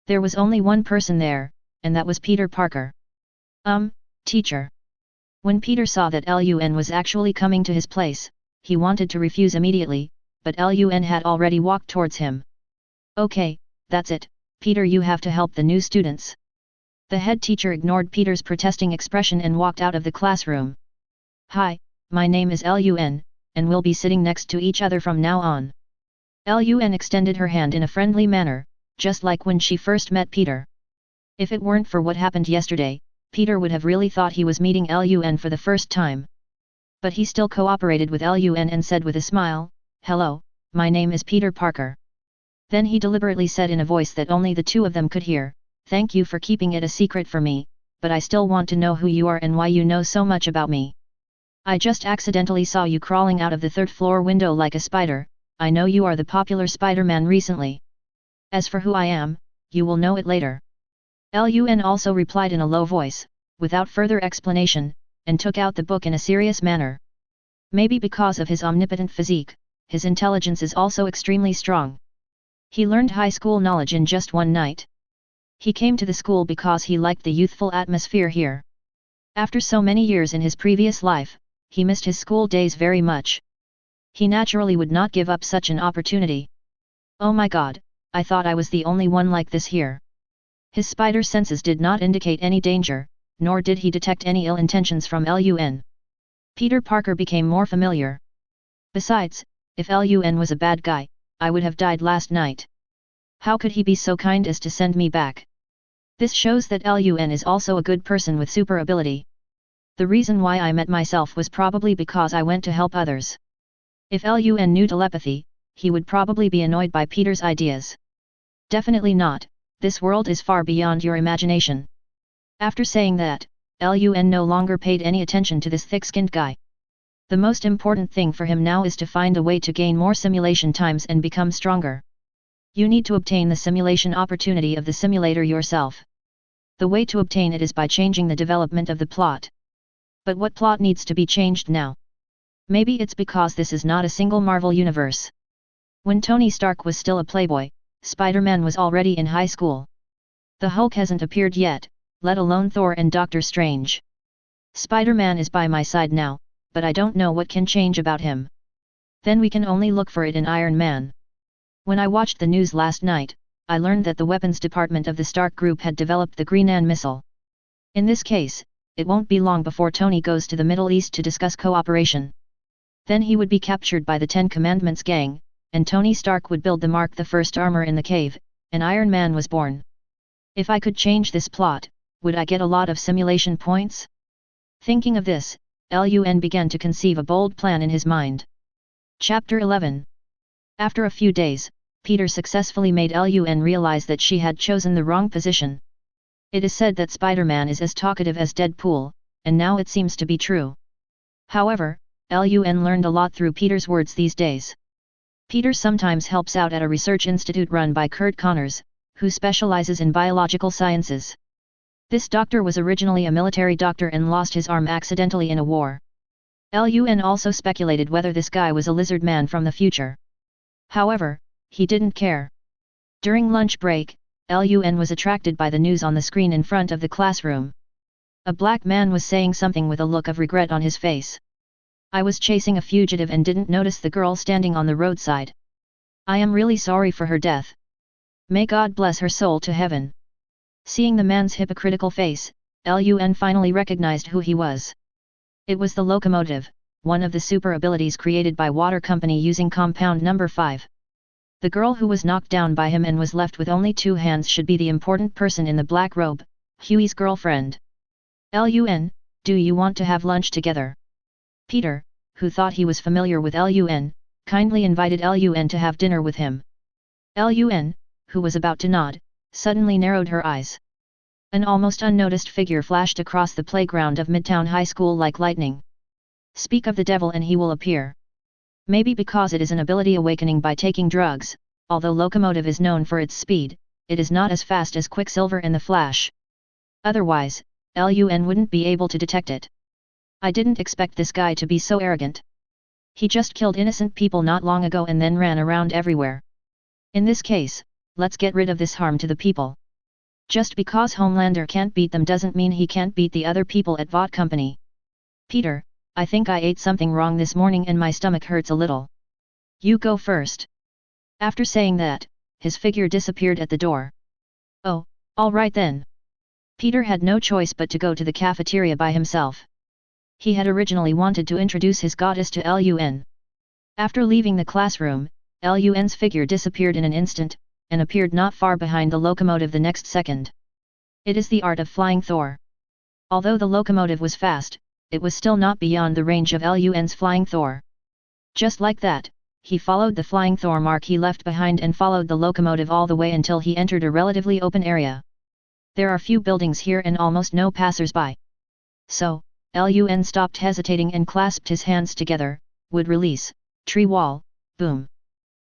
There was only one person there, and that was Peter Parker. Teacher. When Peter saw that Lun was actually coming to his place, he wanted to refuse immediately, but Lun had already walked towards him. "Okay, that's it, Peter, you have to help the new students." The head teacher ignored Peter's protesting expression and walked out of the classroom. "Hi, my name is Lun, and we'll be sitting next to each other from now on." Lun extended her hand in a friendly manner, just like when she first met Peter. If it weren't for what happened yesterday, Peter would have really thought he was meeting Lun for the first time. But he still cooperated with Lun and said with a smile, "Hello, my name is Peter Parker." Then he deliberately said in a voice that only the two of them could hear, "Thank you for keeping it a secret for me, but I still want to know who you are and why you know so much about me. I just accidentally saw you crawling out of the third-floor window like a spider. I know you are the popular Spider-Man recently. As for who I am, you will know it later." Lun also replied in a low voice, without further explanation, and took out the book in a serious manner. Maybe because of his omnipotent physique, his intelligence is also extremely strong. He learned high school knowledge in just one night. He came to the school because he liked the youthful atmosphere here. After so many years in his previous life, he missed his school days very much. He naturally would not give up such an opportunity. "Oh my god, I thought I was the only one like this here." His spider senses did not indicate any danger, nor did he detect any ill intentions from Lun. Peter Parker became more familiar. Besides, if Lun was a bad guy, I would have died last night. How could he be so kind as to send me back? This shows that Lun is also a good person with super ability. The reason why I met myself was probably because I went to help others. If Lun knew telepathy, he would probably be annoyed by Peter's ideas. Definitely not, this world is far beyond your imagination. After saying that, Lun no longer paid any attention to this thick-skinned guy. The most important thing for him now is to find a way to gain more simulation times and become stronger. You need to obtain the simulation opportunity of the simulator yourself. The way to obtain it is by changing the development of the plot. But what plot needs to be changed now? Maybe it's because this is not a single Marvel universe. When Tony Stark was still a playboy, Spider-Man was already in high school. The Hulk hasn't appeared yet, let alone Thor and Doctor Strange. Spider-Man is by my side now, but I don't know what can change about him. Then we can only look for it in Iron Man. When I watched the news last night, I learned that the weapons department of the Stark Group had developed the Green missile. In this case, it won't be long before Tony goes to the Middle East to discuss cooperation. Then he would be captured by the Ten Commandments gang, and Tony Stark would build the Mark I armor in the cave, and Iron Man was born. If I could change this plot, would I get a lot of simulation points? Thinking of this, Lun began to conceive a bold plan in his mind. Chapter 11. After a few days, Peter successfully made Lun realize that she had chosen the wrong position. It is said that Spider-Man is as talkative as Deadpool, and now it seems to be true. However, Lun learned a lot through Peter's words these days. Peter sometimes helps out at a research institute run by Kurt Connors, who specializes in biological sciences. This doctor was originally a military doctor and lost his arm accidentally in a war. Lun also speculated whether this guy was a lizard man from the future. However, he didn't care. During lunch break, Lun was attracted by the news on the screen in front of the classroom. A black man was saying something with a look of regret on his face. I was chasing a fugitive and didn't notice the girl standing on the roadside. I am really sorry for her death. May God bless her soul to heaven. Seeing the man's hypocritical face, Lun finally recognized who he was. It was the locomotive, one of the super abilities created by Water Company using compound number 5. The girl who was knocked down by him and was left with only 2 hands should be the important person in the black robe, Huey's girlfriend. Lun, do you want to have lunch together? Peter, who thought he was familiar with Lun, kindly invited Lun to have dinner with him. Lun, who was about to nod, suddenly narrowed her eyes. An almost unnoticed figure flashed across the playground of Midtown High School like lightning. Speak of the devil and he will appear. Maybe because it is an ability awakening by taking drugs, although locomotive is known for its speed, it is not as fast as Quicksilver and the Flash. Otherwise, Lun wouldn't be able to detect it. I didn't expect this guy to be so arrogant. He just killed innocent people not long ago and then ran around everywhere. In this case, let's get rid of this harm to the people. Just because Homelander can't beat them doesn't mean he can't beat the other people at Vought Company. Peter, I think I ate something wrong this morning and my stomach hurts a little. You go first. After saying that, his figure disappeared at the door. Oh, all right then. Peter had no choice but to go to the cafeteria by himself. He had originally wanted to introduce his goddess to Lun. After leaving the classroom, Lun's figure disappeared in an instant, and appeared not far behind the locomotive the next second. It is the art of flying Thor. Although the locomotive was fast, it was still not beyond the range of Lun's flying Thor. Just like that, he followed the flying Thor mark he left behind and followed the locomotive all the way until he entered a relatively open area. There are few buildings here and almost no passers-by. So, Lun stopped hesitating and clasped his hands together, wood release, tree wall, boom.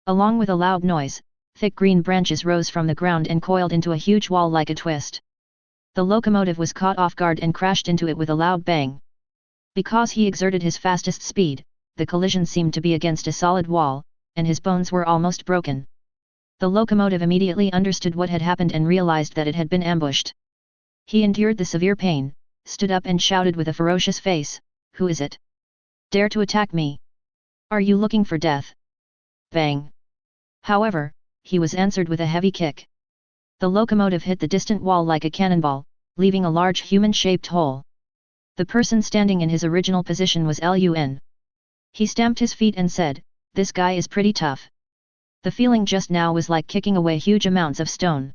Along with a loud noise, thick green branches rose from the ground and coiled into a huge wall like a twist. The locomotive was caught off guard and crashed into it with a loud bang. Because he exerted his fastest speed, the collision seemed to be against a solid wall, and his bones were almost broken. The locomotive immediately understood what had happened and realized that it had been ambushed. He endured the severe pain, stood up and shouted with a ferocious face, "Who is it? Dare to attack me? Are you looking for death?" Bang! However, he was answered with a heavy kick. The locomotive hit the distant wall like a cannonball, leaving a large human-shaped hole. The person standing in his original position was Lun. He stamped his feet and said, "This guy is pretty tough." The feeling just now was like kicking away huge amounts of stone.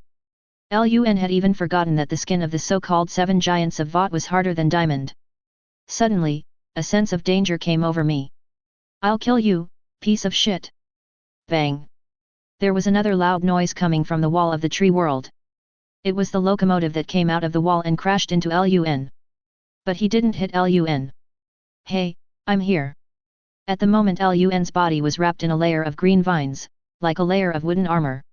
Lun had even forgotten that the skin of the so-called 7 giants of Vought was harder than diamond. Suddenly, a sense of danger came over me. "I'll kill you, piece of shit!" Bang! There was another loud noise coming from the wall of the tree world. It was the locomotive that came out of the wall and crashed into Lun. But he didn't hit Lun. "Hey, I'm here." At the moment Lun's body was wrapped in a layer of green vines, like a layer of wooden armor.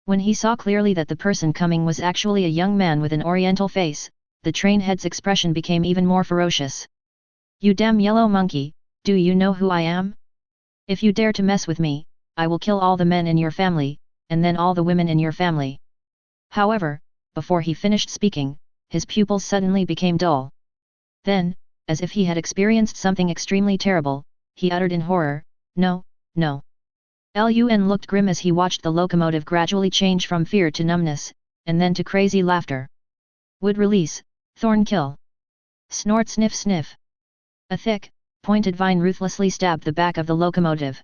When he saw clearly that the person coming was actually a young man with an oriental face, the train head's expression became even more ferocious. "You damn yellow monkey, do you know who I am? If you dare to mess with me, I will kill all the men in your family, and then all the women in your family." However, before he finished speaking, his pupils suddenly became dull. Then, as if he had experienced something extremely terrible, he uttered in horror, "No, no." Lun looked grim as he watched the locomotive gradually change from fear to numbness, and then to crazy laughter. "Wood release, thorn kill." Snort sniff sniff. A thick, pointed vine ruthlessly stabbed the back of the locomotive.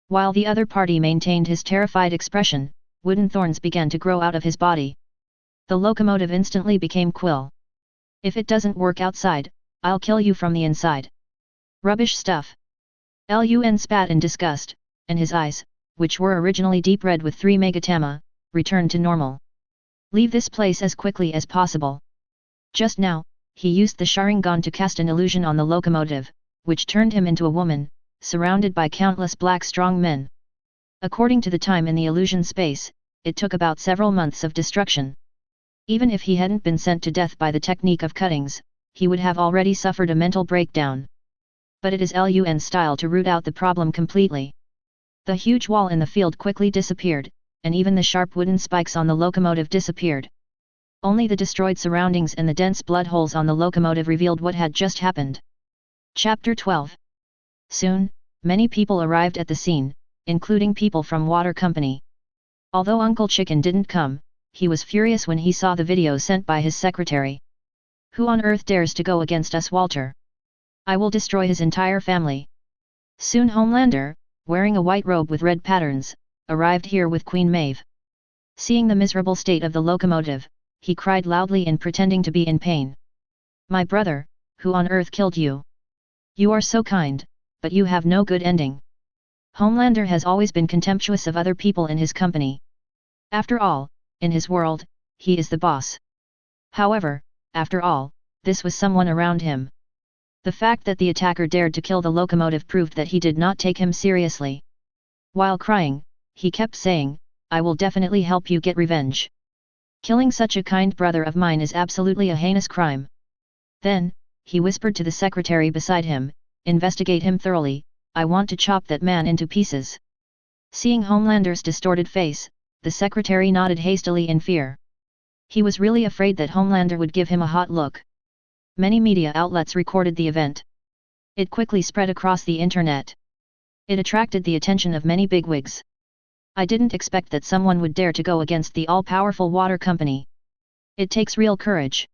While the other party maintained his terrified expression, wooden thorns began to grow out of his body. The locomotive instantly became Quill. "If it doesn't work outside, I'll kill you from the inside." "Rubbish stuff." Lun spat in disgust, and his eyes, which were originally deep red with 3 megatama, returned to normal. "Leave this place as quickly as possible." Just now, he used the Sharingan to cast an illusion on the locomotive, which turned him into a woman, surrounded by countless black strong men. According to the time in the illusion space, it took about several months of destruction. Even if he hadn't been sent to death by the technique of cuttings, he would have already suffered a mental breakdown. But it is Lun's style to root out the problem completely. The huge wall in the field quickly disappeared, and even the sharp wooden spikes on the locomotive disappeared. Only the destroyed surroundings and the dense blood holes on the locomotive revealed what had just happened. Chapter 12. Soon, many people arrived at the scene, including people from Water Company. Although Uncle Chicken didn't come, he was furious when he saw the video sent by his secretary. Who on earth dares to go against us, Walter? I will destroy his entire family. Soon Homelander, wearing a white robe with red patterns, arrived here with Queen Maeve. Seeing the miserable state of the locomotive, he cried loudly and pretending to be in pain. My brother, who on earth killed you? You are so kind, but you have no good ending. Homelander has always been contemptuous of other people in his company. After all, in his world, he is the boss. However, after all, this was someone around him. The fact that the attacker dared to kill the locomotive proved that he did not take him seriously. While crying, he kept saying, I will definitely help you get revenge. Killing such a kind brother of mine is absolutely a heinous crime. Then, he whispered to the secretary beside him, investigate him thoroughly, I want to chop that man into pieces. Seeing Homelander's distorted face, the secretary nodded hastily in fear. He was really afraid that Homelander would give him a hot look. Many media outlets recorded the event. It quickly spread across the internet. It attracted the attention of many bigwigs. I didn't expect that someone would dare to go against the all-powerful Water Company. It takes real courage.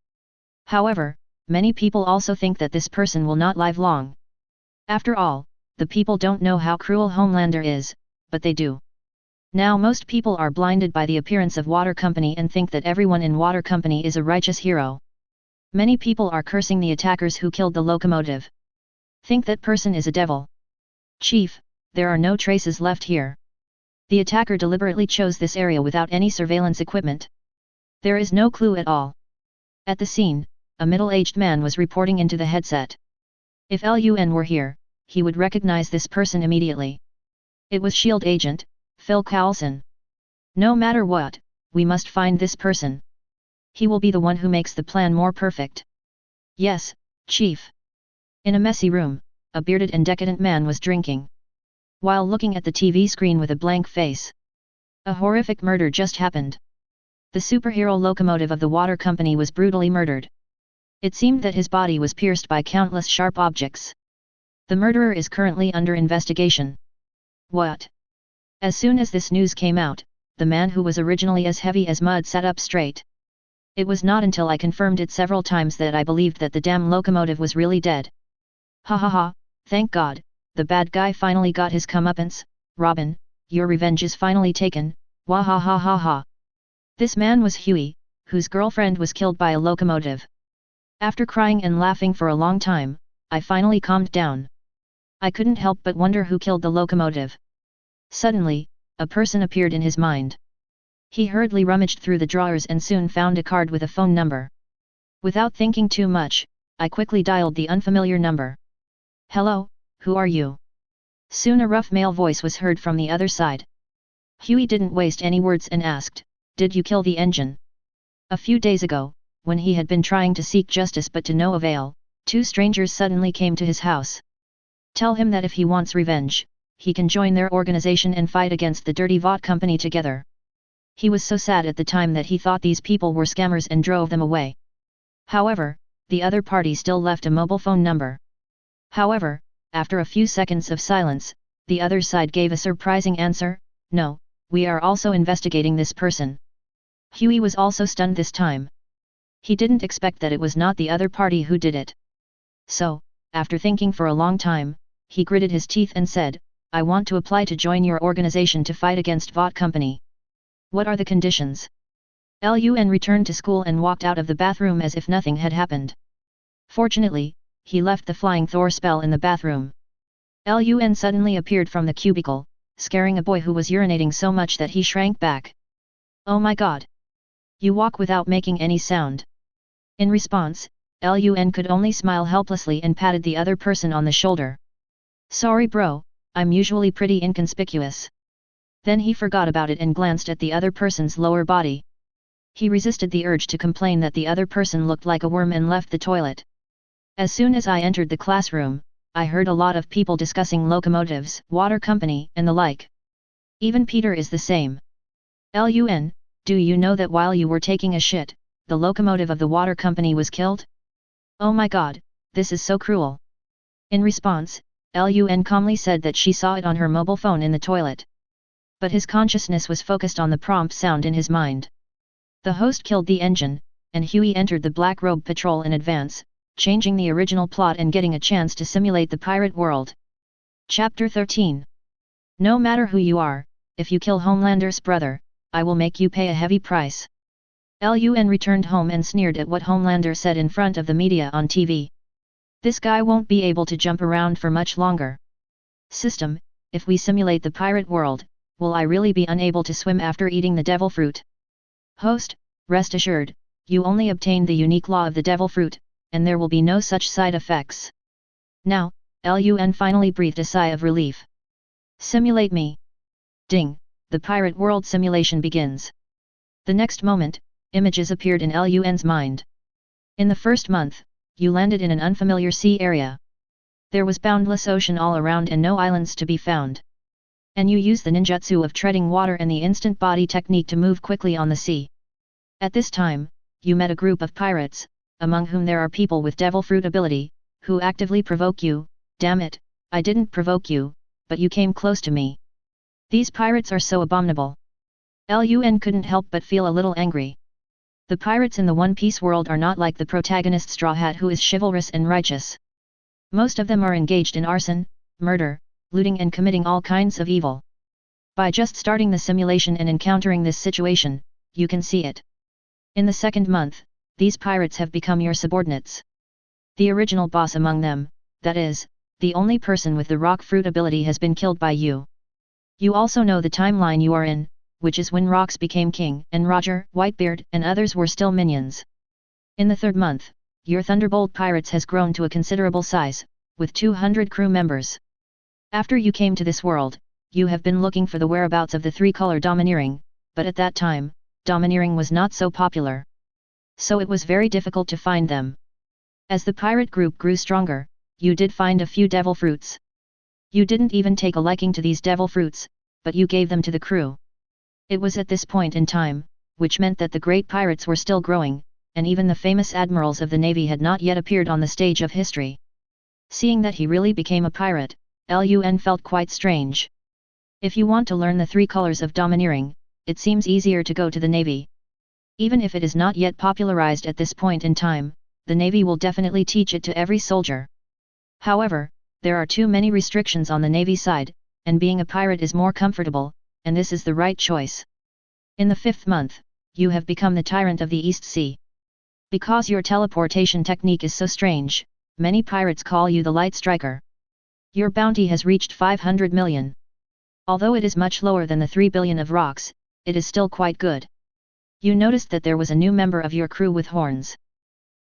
However, many people also think that this person will not live long. After all, the people don't know how cruel Homelander is, but they do. Now most people are blinded by the appearance of Water Company and think that everyone in Water Company is a righteous hero. Many people are cursing the attackers who killed the locomotive. Think that person is a devil. Chief, there are no traces left here. The attacker deliberately chose this area without any surveillance equipment. There is no clue at all. At the scene, a middle-aged man was reporting into the headset. If Lun were here, he would recognize this person immediately. It was S.H.I.E.L.D. agent, Phil Coulson. No matter what, we must find this person. He will be the one who makes the plan more perfect. Yes, Chief. In a messy room, a bearded and decadent man was drinking. While looking at the TV screen with a blank face. A horrific murder just happened. The superhero locomotive of the Water Company was brutally murdered. It seemed that his body was pierced by countless sharp objects. The murderer is currently under investigation. What? As soon as this news came out, the man who was originally as heavy as mud sat up straight. It was not until I confirmed it several times that I believed that the damn locomotive was really dead. Ha ha ha, thank God, the bad guy finally got his comeuppance. Robin, your revenge is finally taken, wah ha ha ha ha. This man was Huey, whose girlfriend was killed by a locomotive. After crying and laughing for a long time, I finally calmed down. I couldn't help but wonder who killed the locomotive. Suddenly, a person appeared in his mind. He hurriedly rummaged through the drawers and soon found a card with a phone number. Without thinking too much, I quickly dialed the unfamiliar number. Hello, who are you? Soon a rough male voice was heard from the other side. Huey didn't waste any words and asked, did you kill the engine? A few days ago, when he had been trying to seek justice but to no avail, two strangers suddenly came to his house. Tell him that if he wants revenge, he can join their organization and fight against the dirty Vought Company together. He was so sad at the time that he thought these people were scammers and drove them away. However, the other party still left a mobile phone number. However, after a few seconds of silence, the other side gave a surprising answer, no, we are also investigating this person. Huey was also stunned this time. He didn't expect that it was not the other party who did it. So, after thinking for a long time, he gritted his teeth and said, I want to apply to join your organization to fight against Vought Company. What are the conditions? Lun returned to school and walked out of the bathroom as if nothing had happened. Fortunately, he left the flying Thor spell in the bathroom. Lun suddenly appeared from the cubicle, scaring a boy who was urinating so much that he shrank back. Oh my God! You walk without making any sound. In response, Lun could only smile helplessly and patted the other person on the shoulder. Sorry bro, I'm usually pretty inconspicuous. Then he forgot about it and glanced at the other person's lower body. He resisted the urge to complain that the other person looked like a worm and left the toilet. As soon as I entered the classroom, I heard a lot of people discussing locomotives, Water Company, and the like. Even Peter is the same. Lun, do you know that while you were taking a shit, the locomotive of the water company was killed? Oh my god, this is so cruel. In response, Lun calmly said that she saw it on her mobile phone in the toilet. But his consciousness was focused on the prompt sound in his mind. The host killed the engine, and Huey entered the Black Robe Patrol in advance, changing the original plot and getting a chance to simulate the pirate world. Chapter 13. No matter who you are, if you kill Homelander's brother, I will make you pay a heavy price. Lun returned home and sneered at what Homelander said in front of the media on TV. This guy won't be able to jump around for much longer. System, if we simulate the pirate world, will I really be unable to swim after eating the devil fruit? Host, rest assured, you only obtained the unique law of the devil fruit, and there will be no such side effects. Now, Lun finally breathed a sigh of relief. Simulate me. Ding, the pirate world simulation begins. The next moment, images appeared in Lun's mind. In the first month, you landed in an unfamiliar sea area. There was boundless ocean all around and no islands to be found. And you used the ninjutsu of treading water and the instant body technique to move quickly on the sea. At this time, you met a group of pirates, among whom there are people with devil fruit ability, who actively provoke you. Damn it, I didn't provoke you, but you came close to me. These pirates are so abominable. Lun couldn't help but feel a little angry. The pirates in the One Piece world are not like the protagonist Straw Hat, who is chivalrous and righteous. Most of them are engaged in arson, murder, looting and committing all kinds of evil. By just starting the simulation and encountering this situation, you can see it. In the second month, these pirates have become your subordinates. The original boss among them, that is, the only person with the rock fruit ability, has been killed by you. You also know the timeline you are in, which is when Rox became king and Roger, Whitebeard and others were still minions. In the third month, your Thunderbolt Pirates has grown to a considerable size, with 200 crew members. After you came to this world, you have been looking for the whereabouts of the three-color domineering, but at that time, domineering was not so popular. So it was very difficult to find them. As the pirate group grew stronger, you did find a few devil fruits. You didn't even take a liking to these devil fruits, but you gave them to the crew. It was at this point in time, which meant that the great pirates were still growing, and even the famous admirals of the navy had not yet appeared on the stage of history. Seeing that he really became a pirate, Lun felt quite strange. If you want to learn the three colors of domineering, it seems easier to go to the navy. Even if it is not yet popularized at this point in time, the navy will definitely teach it to every soldier. However, there are too many restrictions on the navy side, and being a pirate is more comfortable, and this is the right choice. In the fifth month, you have become the tyrant of the East Sea. Because your teleportation technique is so strange, many pirates call you the Light Striker. Your bounty has reached 500 million. Although it is much lower than the 3 billion of Rox, it is still quite good. You noticed that there was a new member of your crew with horns.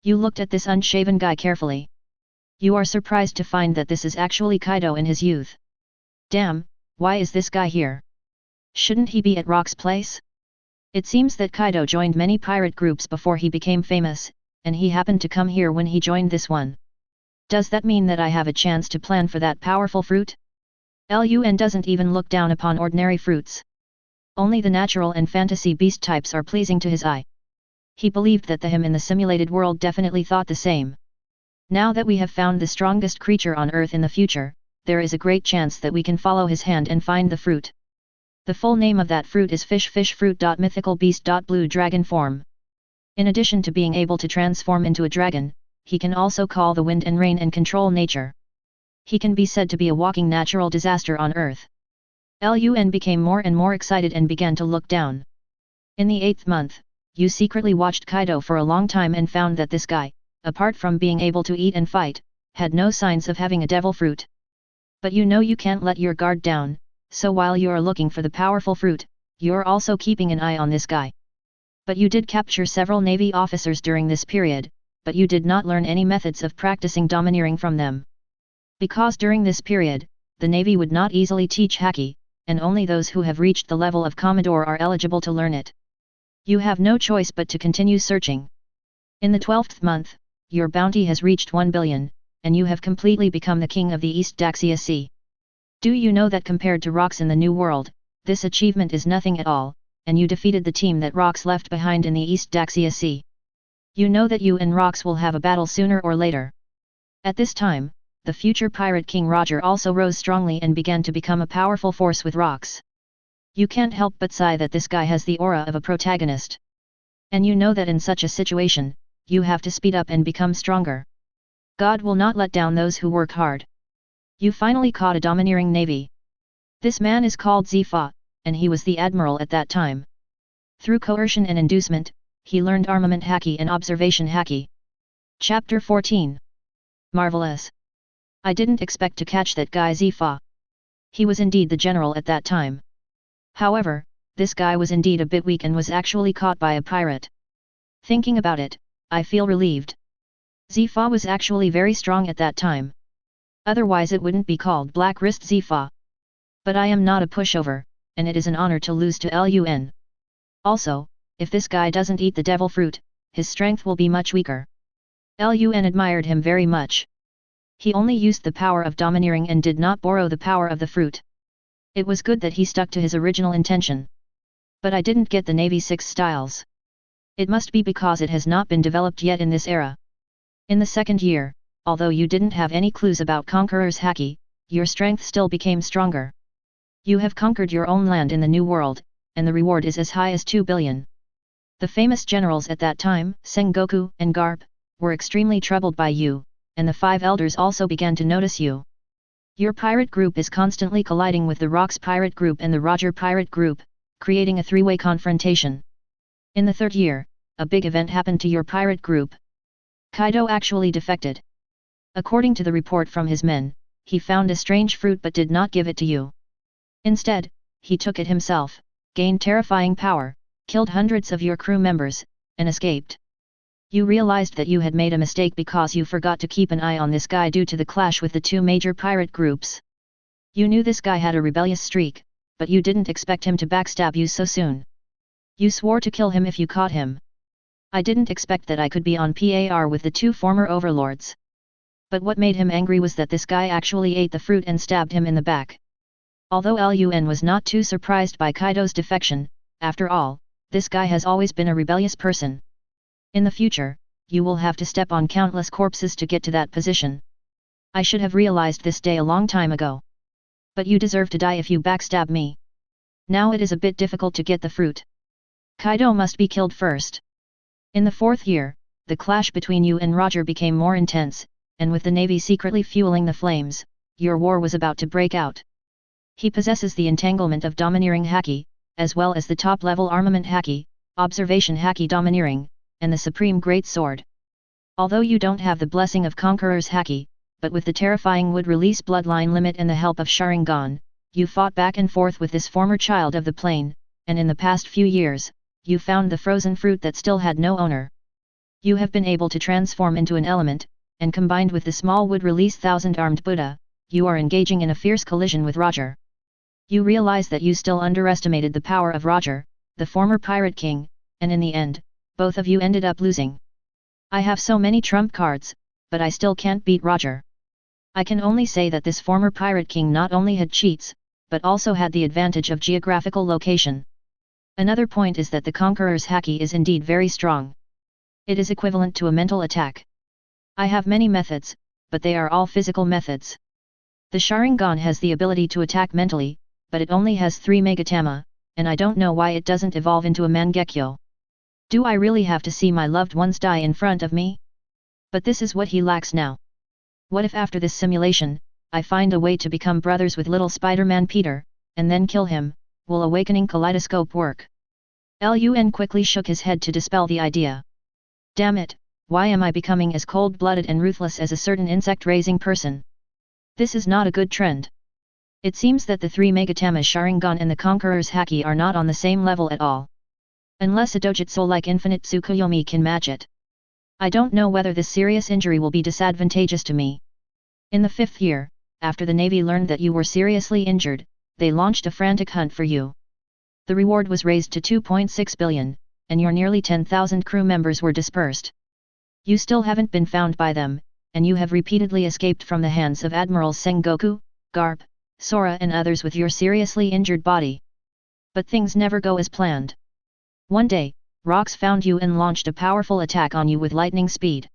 You looked at this unshaven guy carefully. You are surprised to find that this is actually Kaido in his youth. Damn, why is this guy here? Shouldn't he be at Rock's place? It seems that Kaido joined many pirate groups before he became famous, and he happened to come here when he joined this one. Does that mean that I have a chance to plan for that powerful fruit? Lun doesn't even look down upon ordinary fruits. Only the natural and fantasy beast types are pleasing to his eye. He believed that the him in the simulated world definitely thought the same. Now that we have found the strongest creature on Earth in the future, there is a great chance that we can follow his hand and find the fruit. The full name of that fruit is fish fruit. Mythical beast. Blue dragon form. In addition to being able to transform into a dragon, he can also call the wind and rain and control nature. He can be said to be a walking natural disaster on Earth. Lun became more and more excited and began to look down. In the 8th month, you secretly watched Kaido for a long time and found that this guy, apart from being able to eat and fight, had no signs of having a devil fruit. But you know you can't let your guard down, so while you're looking for the powerful fruit, you're also keeping an eye on this guy. But you did capture several Navy officers during this period, but you did not learn any methods of practicing domineering from them. Because during this period, the Navy would not easily teach Haki, and only those who have reached the level of Commodore are eligible to learn it. You have no choice but to continue searching. In the 12th month, your bounty has reached 1 billion, and you have completely become the king of the East Daxia Sea. Do you know that compared to Rox in the New World, this achievement is nothing at all, and you defeated the team that Rox left behind in the East Daxia Sea. You know that you and Rox will have a battle sooner or later. At this time, the future Pirate King Roger also rose strongly and began to become a powerful force with Rox. You can't help but sigh that this guy has the aura of a protagonist. And you know that in such a situation, you have to speed up and become stronger. God will not let down those who work hard. You finally caught a domineering navy. This man is called Zifa, and he was the admiral at that time. Through coercion and inducement, he learned armament hacking and observation hacking. Chapter 14. Marvelous. I didn't expect to catch that guy Zifa. He was indeed the general at that time. However, this guy was indeed a bit weak and was actually caught by a pirate. Thinking about it, I feel relieved. Zifa was actually very strong at that time. Otherwise it wouldn't be called Black Wrist Zifa. But I am not a pushover, and it is an honor to lose to Lun. Also, if this guy doesn't eat the devil fruit, his strength will be much weaker. Lun admired him very much. He only used the power of domineering and did not borrow the power of the fruit. It was good that he stuck to his original intention. But I didn't get the Navy 6 styles. It must be because it has not been developed yet in this era. In the second year, although you didn't have any clues about Conqueror's haki, your strength still became stronger. You have conquered your own land in the New World, and the reward is as high as 2 billion. The famous generals at that time, Sengoku and Garp, were extremely troubled by you, and the 5 elders also began to notice you. Your pirate group is constantly colliding with the Rox pirate group and the Roger pirate group, creating a three-way confrontation. In the third year, a big event happened to your pirate group. Kaido actually defected. According to the report from his men, he found a strange fruit but did not give it to you. Instead, he took it himself, gained terrifying power, killed hundreds of your crew members, and escaped. You realized that you had made a mistake because you forgot to keep an eye on this guy due to the clash with the 2 major pirate groups. You knew this guy had a rebellious streak, but you didn't expect him to backstab you so soon. You swore to kill him if you caught him. I didn't expect that I could be on par with the 2 former overlords. But what made him angry was that this guy actually ate the fruit and stabbed him in the back. Although Lun was not too surprised by Kaido's defection, after all, this guy has always been a rebellious person. In the future, you will have to step on countless corpses to get to that position. I should have realized this day a long time ago. But you deserve to die if you backstab me. Now it is a bit difficult to get the fruit. Kaido must be killed first. In the 4th year, the clash between you and Roger became more intense, and with the navy secretly fueling the flames, your war was about to break out. He possesses the entanglement of domineering haki, as well as the top-level armament haki, observation haki domineering, and the supreme great sword. Although you don't have the blessing of Conqueror's haki, but with the terrifying would release bloodline limit and the help of Sharingan, you fought back and forth with this former child of the plane, and in the past few years, you found the frozen fruit that still had no owner. You have been able to transform into an element, and combined with the small wood release 1000-armed Buddha, you are engaging in a fierce collision with Roger. You realize that you still underestimated the power of Roger, the former pirate king, and in the end, both of you ended up losing. I have so many trump cards, but I still can't beat Roger. I can only say that this former pirate king not only had cheats, but also had the advantage of geographical location. Another point is that the Conqueror's haki is indeed very strong. It is equivalent to a mental attack. I have many methods, but they are all physical methods. The Sharingan has the ability to attack mentally, but it only has 3 Megatama, and I don't know why it doesn't evolve into a Mangekyo. Do I really have to see my loved ones die in front of me? But this is what he lacks now. What if after this simulation, I find a way to become brothers with little Spider-Man Peter, and then kill him? Will awakening kaleidoscope work? Lun quickly shook his head to dispel the idea. Damn it, why am I becoming as cold-blooded and ruthless as a certain insect-raising person? This is not a good trend. It seems that the 3 Megatama Sharingan and the Conqueror's haki are not on the same level at all. Unless a dojutsu like Infinite Tsukuyomi can match it. I don't know whether this serious injury will be disadvantageous to me. In the 5th year, after the Navy learned that you were seriously injured, they launched a frantic hunt for you. The reward was raised to 2.6 billion, and your nearly 10,000 crew members were dispersed. You still haven't been found by them, and you have repeatedly escaped from the hands of Admirals Sengoku, Garp, Sora and others with your seriously injured body. But things never go as planned. One day, Rox found you and launched a powerful attack on you with lightning speed.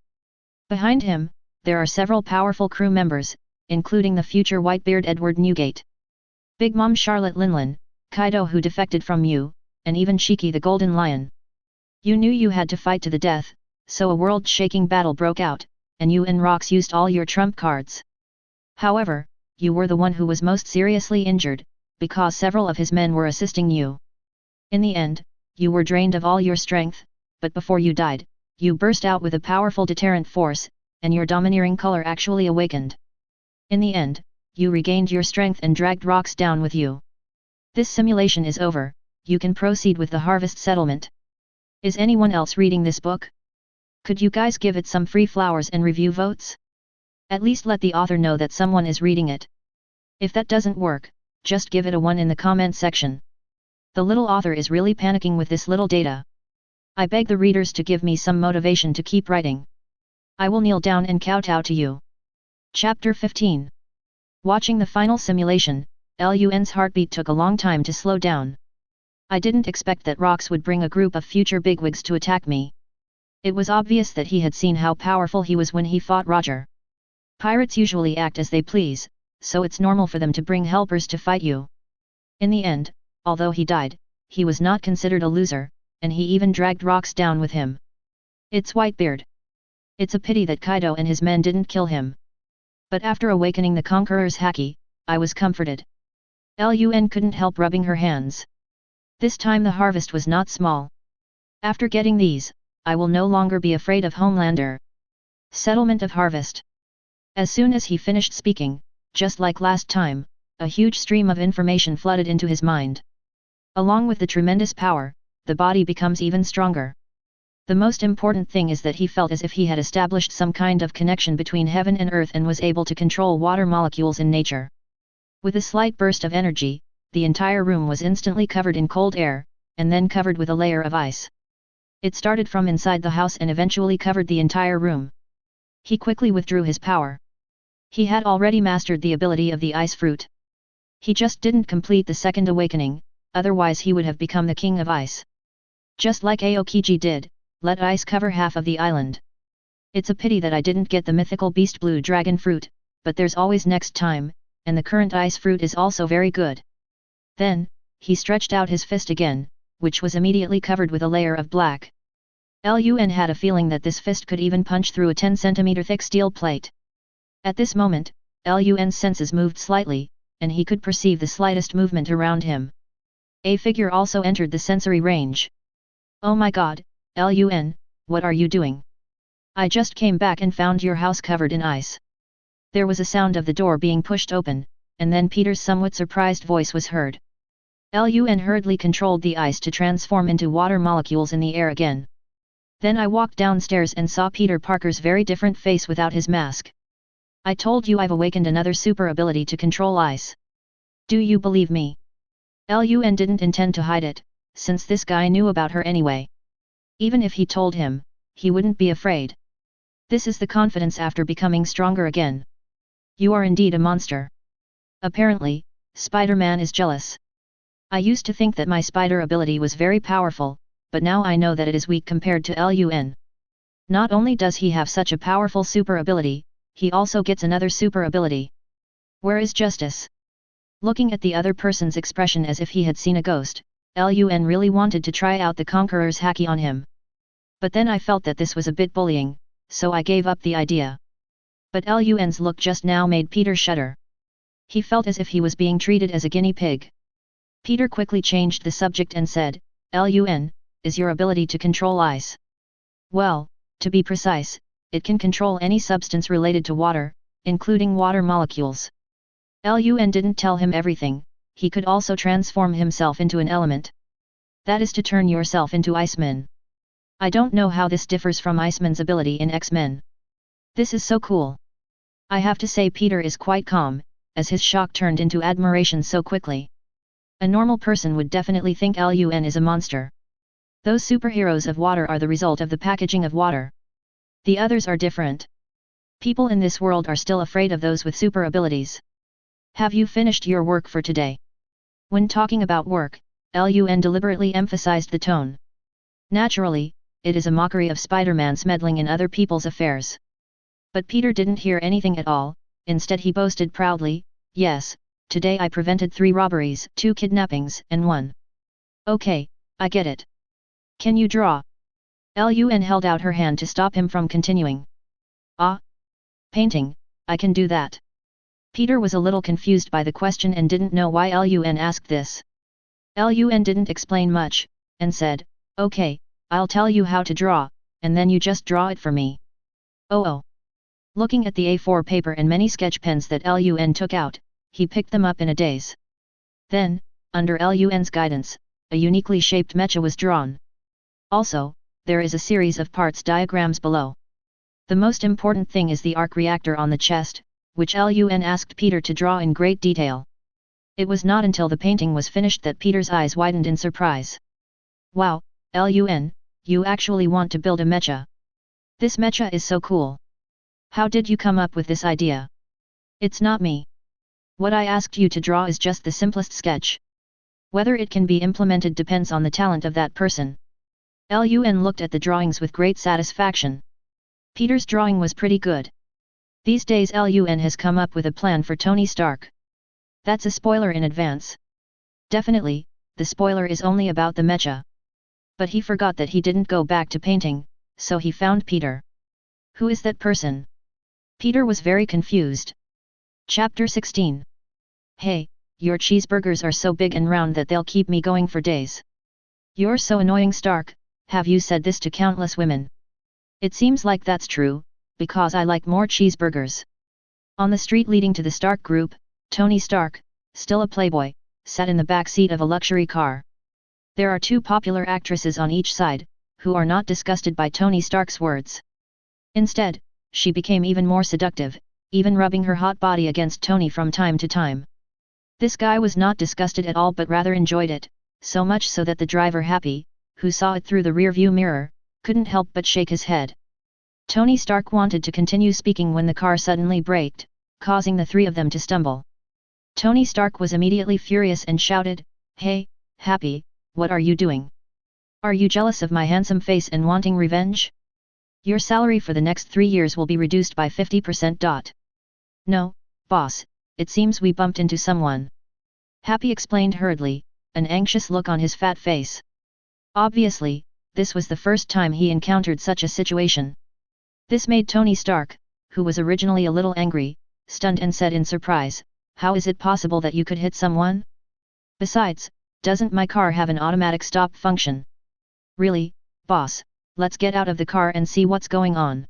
Behind him, there are several powerful crew members, including the future Whitebeard Edward Newgate, Big Mom Charlotte Linlin, Kaido who defected from you, and even Shiki the Golden Lion. You knew you had to fight to the death, so a world-shaking battle broke out, and you and Rox used all your trump cards. However, you were the one who was most seriously injured, because several of his men were assisting you. In the end, you were drained of all your strength, but before you died, you burst out with a powerful deterrent force, and your domineering color actually awakened. In the end, you regained your strength and dragged Rox down with you. This simulation is over, you can proceed with the harvest settlement. Is anyone else reading this book? Could you guys give it some free flowers and review votes? At least let the author know that someone is reading it. If that doesn't work, just give it a 1 in the comment section. The little author is really panicking with this little data. I beg the readers to give me some motivation to keep writing. I will kneel down and kowtow to you. Chapter 15. Watching the final simulation, Lun's heartbeat took a long time to slow down. I didn't expect that Rox would bring a group of future bigwigs to attack me. It was obvious that he had seen how powerful he was when he fought Roger. Pirates usually act as they please, so it's normal for them to bring helpers to fight you. In the end, although he died, he was not considered a loser, and he even dragged Rox down with him. It's Whitebeard. It's a pity that Kaido and his men didn't kill him. But after awakening the Conqueror's haki, I was comforted. Lun couldn't help rubbing her hands. This time the harvest was not small. After getting these, I will no longer be afraid of Homelander. Settlement of harvest. As soon as he finished speaking, just like last time, a huge stream of information flooded into his mind. Along with the tremendous power, the body becomes even stronger. The most important thing is that he felt as if he had established some kind of connection between heaven and earth and was able to control water molecules in nature. With a slight burst of energy, the entire room was instantly covered in cold air, and then covered with a layer of ice. It started from inside the house and eventually covered the entire room. He quickly withdrew his power. He had already mastered the ability of the ice fruit. He just didn't complete the second awakening, otherwise he would have become the king of ice. Just like Aokiji did, let ice cover half of the island. It's a pity that I didn't get the mythical beast blue dragon fruit, but there's always next time, and the current ice fruit is also very good. Then, he stretched out his fist again, which was immediately covered with a layer of black. Lun had a feeling that this fist could even punch through a 10 cm thick steel plate. At this moment, Lun's senses moved slightly, and he could perceive the slightest movement around him. A figure also entered the sensory range. Oh my god, Lun, what are you doing? I just came back and found your house covered in ice. There was a sound of the door being pushed open, and then Peter's somewhat surprised voice was heard. Lun hurriedly controlled the ice to transform into water molecules in the air again. Then I walked downstairs and saw Peter Parker's very different face without his mask. I told you I've awakened another super ability to control ice. Do you believe me? Lun didn't intend to hide it, since this guy knew about her anyway. Even if he told him, he wouldn't be afraid. This is the confidence after becoming stronger again. You are indeed a monster. Apparently, Spider-Man is jealous. I used to think that my spider ability was very powerful, but now I know that it is weak compared to Lun. Not only does he have such a powerful super ability, he also gets another super ability. Where is justice? Looking at the other person's expression as if he had seen a ghost, Lun really wanted to try out the Conqueror's haki on him. But then I felt that this was a bit bullying, so I gave up the idea. But Lun's look just now made Peter shudder. He felt as if he was being treated as a guinea pig. Peter quickly changed the subject and said, Lun, is your ability to control ice? Well, to be precise, it can control any substance related to water, including water molecules. Lun didn't tell him everything, he could also transform himself into an element. That is to turn yourself into Iceman. I don't know how this differs from Iceman's ability in X-Men. This is so cool. I have to say Peter is quite calm, as his shock turned into admiration so quickly. A normal person would definitely think Lun is a monster. Those superheroes of water are the result of the packaging of water. The others are different. People in this world are still afraid of those with super abilities. Have you finished your work for today? When talking about work, Lun deliberately emphasized the tone. Naturally, it is a mockery of Spider-Man's meddling in other people's affairs. But Peter didn't hear anything at all, instead he boasted proudly, "Yes, today I prevented 3 robberies, 2 kidnappings and 1. Okay, I get it. Can you draw?" Lun held out her hand to stop him from continuing. "Ah? Painting, I can do that." Peter was a little confused by the question and didn't know why Lun asked this. Lun didn't explain much, and said, "Okay, I'll tell you how to draw, and then you just draw it for me." Oh. Looking at the A4 paper and many sketch pens that Lun took out, he picked them up in a daze. Then, under Lun's guidance, a uniquely shaped mecha was drawn. Also, there is a series of parts diagrams below. The most important thing is the arc reactor on the chest, which Lun asked Peter to draw in great detail. It was not until the painting was finished that Peter's eyes widened in surprise. "Wow, Lun, you actually want to build a mecha. This mecha is so cool. How did you come up with this idea?" "It's not me. What I asked you to draw is just the simplest sketch. Whether it can be implemented depends on the talent of that person." Lun looked at the drawings with great satisfaction. Peter's drawing was pretty good. These days Lun has come up with a plan for Tony Stark. That's a spoiler in advance. Definitely, the spoiler is only about the mecha. But he forgot that he didn't go back to painting, so he found Peter. Who is that person? Peter was very confused. Chapter 16. Hey, your cheeseburgers are so big and round that they'll keep me going for days. You're so annoying, Stark. Have you said this to countless women? It seems like that's true, because I like more cheeseburgers. On the street leading to the Stark group, Tony Stark, still a playboy, sat in the back seat of a luxury car. There are 2 popular actresses on each side, who are not disgusted by Tony Stark's words. Instead, she became even more seductive, even rubbing her hot body against Tony from time to time. This guy was not disgusted at all but rather enjoyed it, so much so that the driver Happy, who saw it through the rear-view mirror, couldn't help but shake his head. Tony Stark wanted to continue speaking when the car suddenly braked, causing the 3 of them to stumble. Tony Stark was immediately furious and shouted, "Hey, Happy, what are you doing? Are you jealous of my handsome face and wanting revenge? Your salary for the next 3 years will be reduced by 50%. No, boss, it seems we bumped into someone." Happy explained hurriedly, an anxious look on his fat face. Obviously, this was the first time he encountered such a situation. This made Tony Stark, who was originally a little angry, stunned and said in surprise, "How is it possible that you could hit someone? Besides, doesn't my car have an automatic stop function?" "Really, boss, let's get out of the car and see what's going on.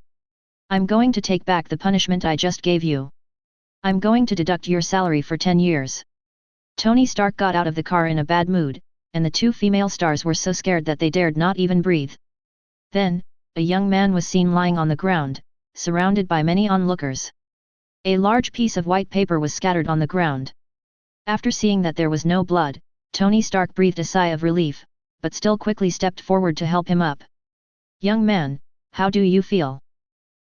I'm going to take back the punishment I just gave you. I'm going to deduct your salary for 10 years. Tony Stark got out of the car in a bad mood, and the 2 female stars were so scared that they dared not even breathe. Then, a young man was seen lying on the ground, surrounded by many onlookers. A large piece of white paper was scattered on the ground. After seeing that there was no blood, Tony Stark breathed a sigh of relief, but still quickly stepped forward to help him up. "Young man, how do you feel?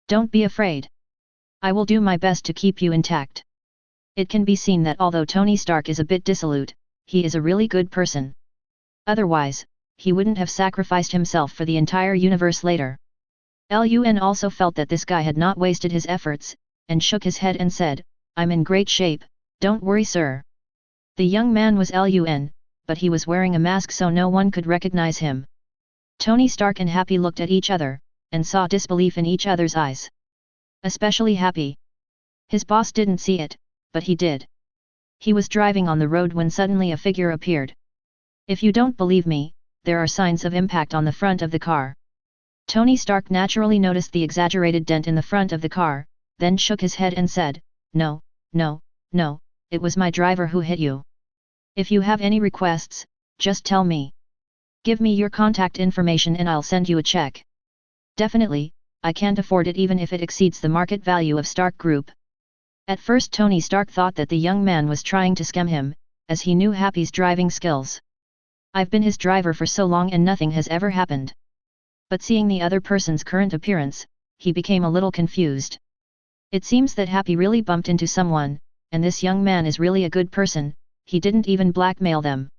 Don't be afraid. I will do my best to keep you intact." It can be seen that although Tony Stark is a bit dissolute, he is a really good person. Otherwise, he wouldn't have sacrificed himself for the entire universe later. Lun also felt that this guy had not wasted his efforts, and shook his head and said, "I'm in great shape, don't worry sir." The young man was Lun, but he was wearing a mask so no one could recognize him. Tony Stark and Happy looked at each other, and saw disbelief in each other's eyes. Especially Happy. His boss didn't see it, but he did. He was driving on the road when suddenly a figure appeared. "If you don't believe me, there are signs of impact on the front of the car." Tony Stark naturally noticed the exaggerated dent in the front of the car, then shook his head and said, No, it was my driver who hit you. If you have any requests, just tell me. Give me your contact information and I'll send you a check." "Definitely, I can't afford it even if it exceeds the market value of Stark Group." At first Tony Stark thought that the young man was trying to scam him, as he knew Happy's driving skills. "I've been his driver for so long and nothing has ever happened." But seeing the other person's current appearance, he became a little confused. It seems that Happy really bumped into someone, and this young man is really a good person, he didn't even blackmail them.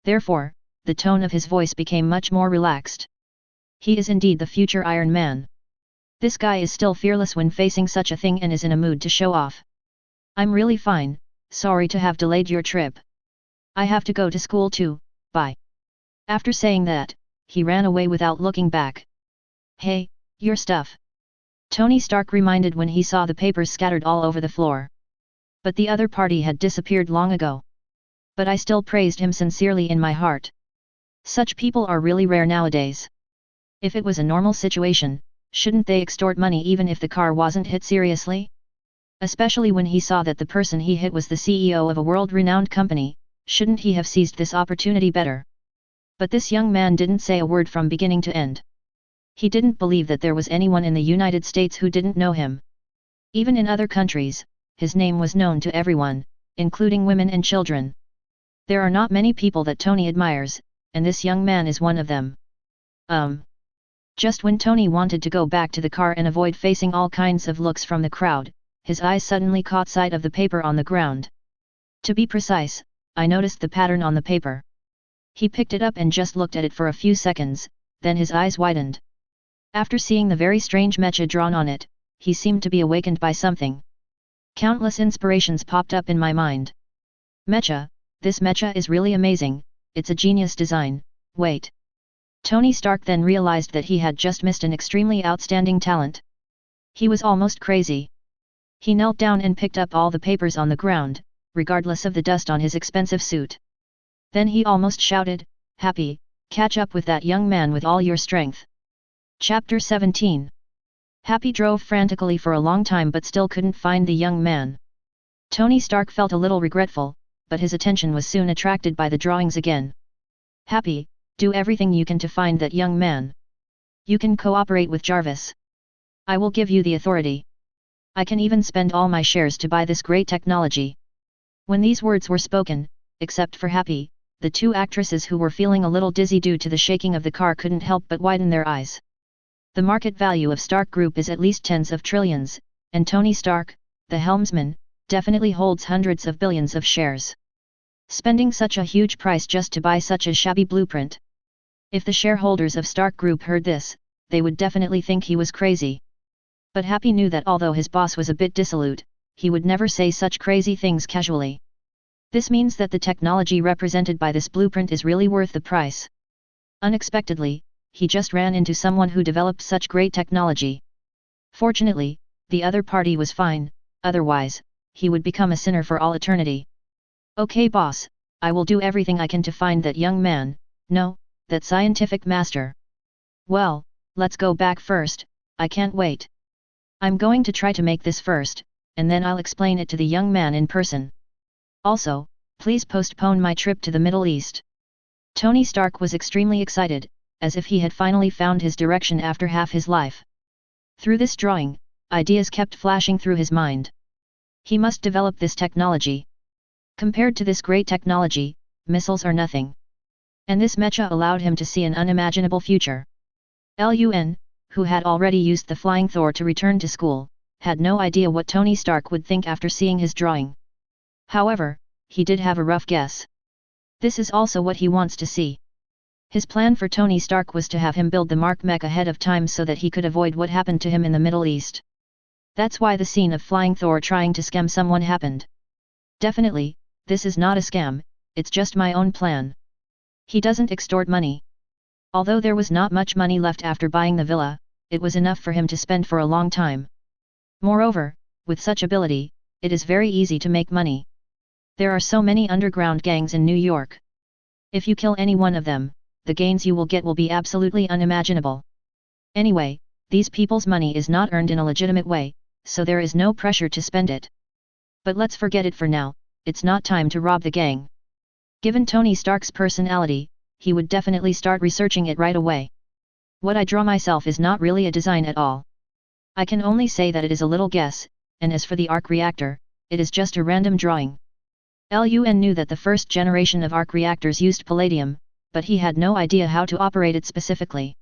Therefore, the tone of his voice became much more relaxed. He is indeed the future Iron Man. This guy is still fearless when facing such a thing and is in a mood to show off. I'm really fine, sorry to have delayed your trip. I have to go to school too, bye. After saying that, he ran away without looking back. Hey, your stuff. Tony Stark reminded when he saw the papers scattered all over the floor. But the other party had disappeared long ago. But I still praised him sincerely in my heart. Such people are really rare nowadays. If it was a normal situation, shouldn't they extort money even if the car wasn't hit seriously? Especially when he saw that the person he hit was the CEO of a world-renowned company, shouldn't he have seized this opportunity better? But this young man didn't say a word from beginning to end. He didn't believe that there was anyone in the United States who didn't know him. Even in other countries, his name was known to everyone, including women and children. There are not many people that Tony admires, and this young man is one of them. Just when Tony wanted to go back to the car and avoid facing all kinds of looks from the crowd, his eyes suddenly caught sight of the paper on the ground. To be precise, I noticed the pattern on the paper. He picked it up and just looked at it for a few seconds, then his eyes widened. After seeing the very strange mecha drawn on it, he seemed to be awakened by something. Countless inspirations popped up in my mind. Mecha, this mecha is really amazing, it's a genius design, wait. Tony Stark then realized that he had just missed an extremely outstanding talent. He was almost crazy. He knelt down and picked up all the papers on the ground, regardless of the dust on his expensive suit. Then he almost shouted, "Happy, catch up with that young man with all your strength." Chapter 17. Happy drove frantically for a long time but still couldn't find the young man. Tony Stark felt a little regretful, but his attention was soon attracted by the drawings again. Happy, do everything you can to find that young man. You can cooperate with Jarvis. I will give you the authority. I can even spend all my shares to buy this great technology. When these words were spoken, except for Happy, the two actresses who were feeling a little dizzy due to the shaking of the car couldn't help but widen their eyes. The market value of Stark Group is at least tens of trillions, and Tony Stark, the helmsman, definitely holds hundreds of billions of shares. Spending such a huge price just to buy such a shabby blueprint. If the shareholders of Stark Group heard this, they would definitely think he was crazy. But Happy knew that although his boss was a bit dissolute, he would never say such crazy things casually. This means that the technology represented by this blueprint is really worth the price. Unexpectedly, he just ran into someone who developed such great technology. Fortunately, the other party was fine, otherwise, he would become a sinner for all eternity. Okay boss, I will do everything I can to find that young man, no, that scientific master. Well, let's go back first, I can't wait. I'm going to try to make this first, and then I'll explain it to the young man in person. Also, please postpone my trip to the Middle East. Tony Stark was extremely excited, as if he had finally found his direction after half his life. Through this drawing, ideas kept flashing through his mind. He must develop this technology. Compared to this great technology, missiles are nothing. And this mecha allowed him to see an unimaginable future. Lun, who had already used the flying Thor to return to school, had no idea what Tony Stark would think after seeing his drawing. However, he did have a rough guess. This is also what he wants to see. His plan for Tony Stark was to have him build the Mark mech ahead of time so that he could avoid what happened to him in the Middle East. That's why the scene of Flying Thor trying to scam someone happened. Definitely, this is not a scam, it's just my own plan. He doesn't extort money. Although there was not much money left after buying the villa, it was enough for him to spend for a long time. Moreover, with such ability, it is very easy to make money. There are so many underground gangs in New York. If you kill any one of them, the gains you will get will be absolutely unimaginable. Anyway, these people's money is not earned in a legitimate way, so there is no pressure to spend it. But let's forget it for now, it's not time to rob the gang. Given Tony Stark's personality, he would definitely start researching it right away. What I draw myself is not really a design at all. I can only say that it is a little guess, and as for the arc reactor, it is just a random drawing. Lun knew that the first generation of arc reactors used palladium, but he had no idea how to operate it specifically.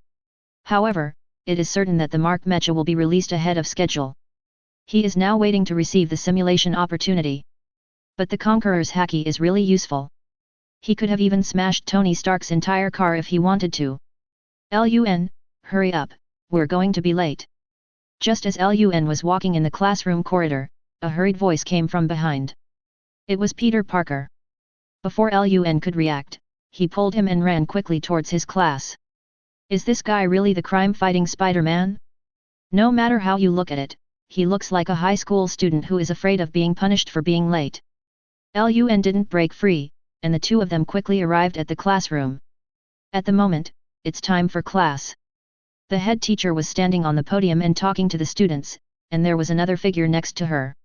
However, it is certain that the Mark mecha will be released ahead of schedule. He is now waiting to receive the simulation opportunity. But the Conqueror's haki is really useful. He could have even smashed Tony Stark's entire car if he wanted to. Lun, hurry up, we're going to be late. Just as Lun was walking in the classroom corridor, a hurried voice came from behind. It was Peter Parker. Before Lun could react, he pulled him and ran quickly towards his class. Is this guy really the crime-fighting Spider-Man? No matter how you look at it, he looks like a high school student who is afraid of being punished for being late. Lun didn't break free, and the two of them quickly arrived at the classroom. At the moment, it's time for class. The head teacher was standing on the podium and talking to the students, and there was another figure next to her.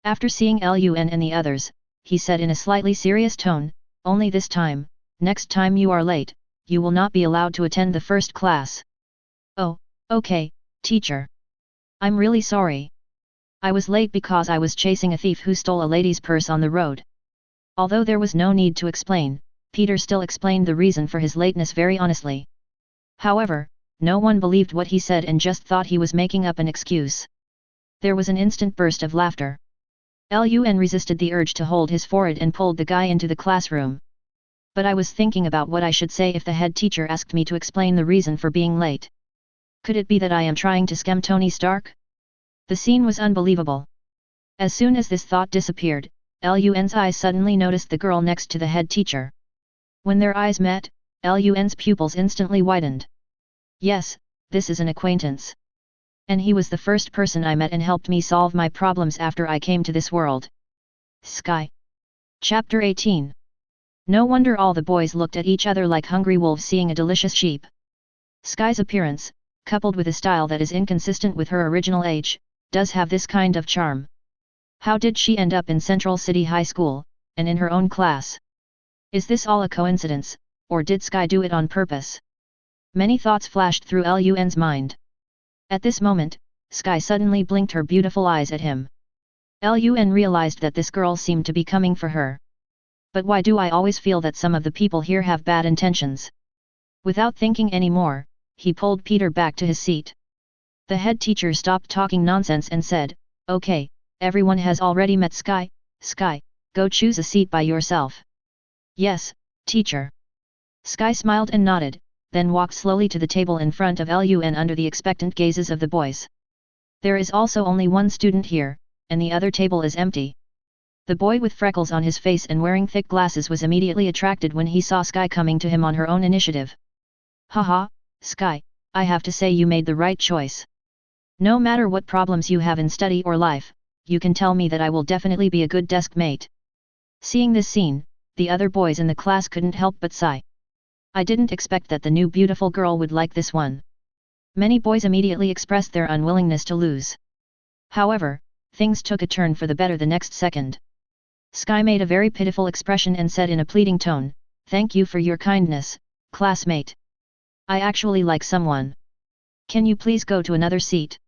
After seeing Lun and the others, he said in a slightly serious tone, only this time, next time you are late, you will not be allowed to attend the first class. Oh, okay, teacher. I'm really sorry. I was late because I was chasing a thief who stole a lady's purse on the road. Although there was no need to explain, Peter still explained the reason for his lateness very honestly. However, no one believed what he said and just thought he was making up an excuse. There was an instant burst of laughter. Lun resisted the urge to hold his forehead and pulled the guy into the classroom. But I was thinking about what I should say if the head teacher asked me to explain the reason for being late. Could it be that I am trying to scam Tony Stark? The scene was unbelievable. As soon as this thought disappeared, Lun's eyes suddenly noticed the girl next to the head teacher. When their eyes met, Lun's pupils instantly widened. Yes, this is an acquaintance. And he was the first person I met and helped me solve my problems after I came to this world. Sky. Chapter 18. No wonder all the boys looked at each other like hungry wolves seeing a delicious sheep. Sky's appearance, coupled with a style that is inconsistent with her original age, does have this kind of charm. How did she end up in Central City High School, and in her own class? Is this all a coincidence, or did Sky do it on purpose? Many thoughts flashed through Lun's mind. At this moment, Sky suddenly blinked her beautiful eyes at him. Lun realized that this girl seemed to be coming for her. But why do I always feel that some of the people here have bad intentions? Without thinking any more, he pulled Peter back to his seat. The head teacher stopped talking nonsense and said, okay, everyone has already met Sky. Sky, go choose a seat by yourself. Yes, teacher. Sky smiled and nodded, then walked slowly to the table in front of Lun under the expectant gazes of the boys. There is also only one student here, and the other table is empty. The boy with freckles on his face and wearing thick glasses was immediately attracted when he saw Sky coming to him on her own initiative. Haha, Sky, I have to say you made the right choice. No matter what problems you have in study or life, you can tell me that I will definitely be a good desk mate. Seeing this scene, the other boys in the class couldn't help but sigh. I didn't expect that the new beautiful girl would like this one. Many boys immediately expressed their unwillingness to lose. However, things took a turn for the better the next second. Sky made a very pitiful expression and said in a pleading tone, thank you for your kindness, classmate. I actually like someone. Can you please go to another seat?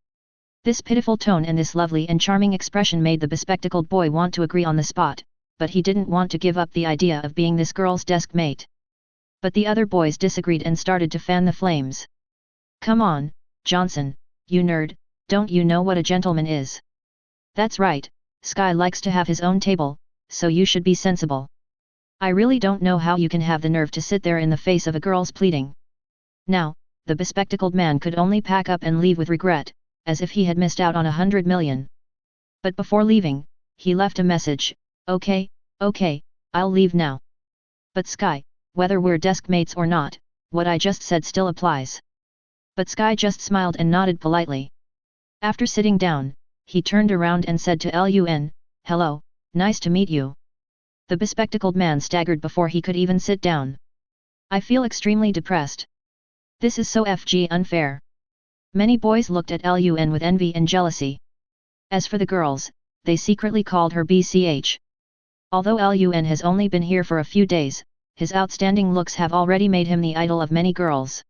This pitiful tone and this lovely and charming expression made the bespectacled boy want to agree on the spot, but he didn't want to give up the idea of being this girl's desk mate. But the other boys disagreed and started to fan the flames. Come on, Johnson, you nerd, don't you know what a gentleman is? That's right, Sky likes to have his own table, so you should be sensible. I really don't know how you can have the nerve to sit there in the face of a girl's pleading. Now, the bespectacled man could only pack up and leave with regret, as if he had missed out on 100 million. But before leaving, he left a message, okay, I'll leave now. But Sky, whether we're desk mates or not, what I just said still applies. But Sky just smiled and nodded politely. After sitting down, he turned around and said to Lun, hello, nice to meet you. The bespectacled man staggered before he could even sit down. I feel extremely depressed. This is so unfair. Many boys looked at Lun with envy and jealousy. As for the girls, they secretly called her BCH. Although Lun has only been here for a few days, his outstanding looks have already made him the idol of many girls.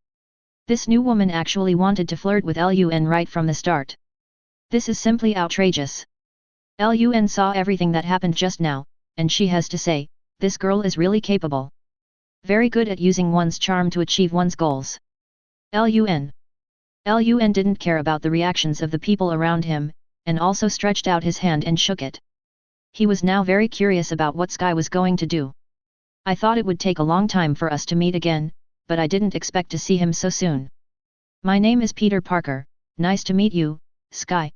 This new woman actually wanted to flirt with Lun right from the start. This is simply outrageous. Lun saw everything that happened just now, and she has to say, this girl is really capable. Very good at using one's charm to achieve one's goals. Lun didn't care about the reactions of the people around him, and also stretched out his hand and shook it. He was now very curious about what Sky was going to do. I thought it would take a long time for us to meet again, but I didn't expect to see him so soon. My name is Peter Parker, nice to meet you, Sky.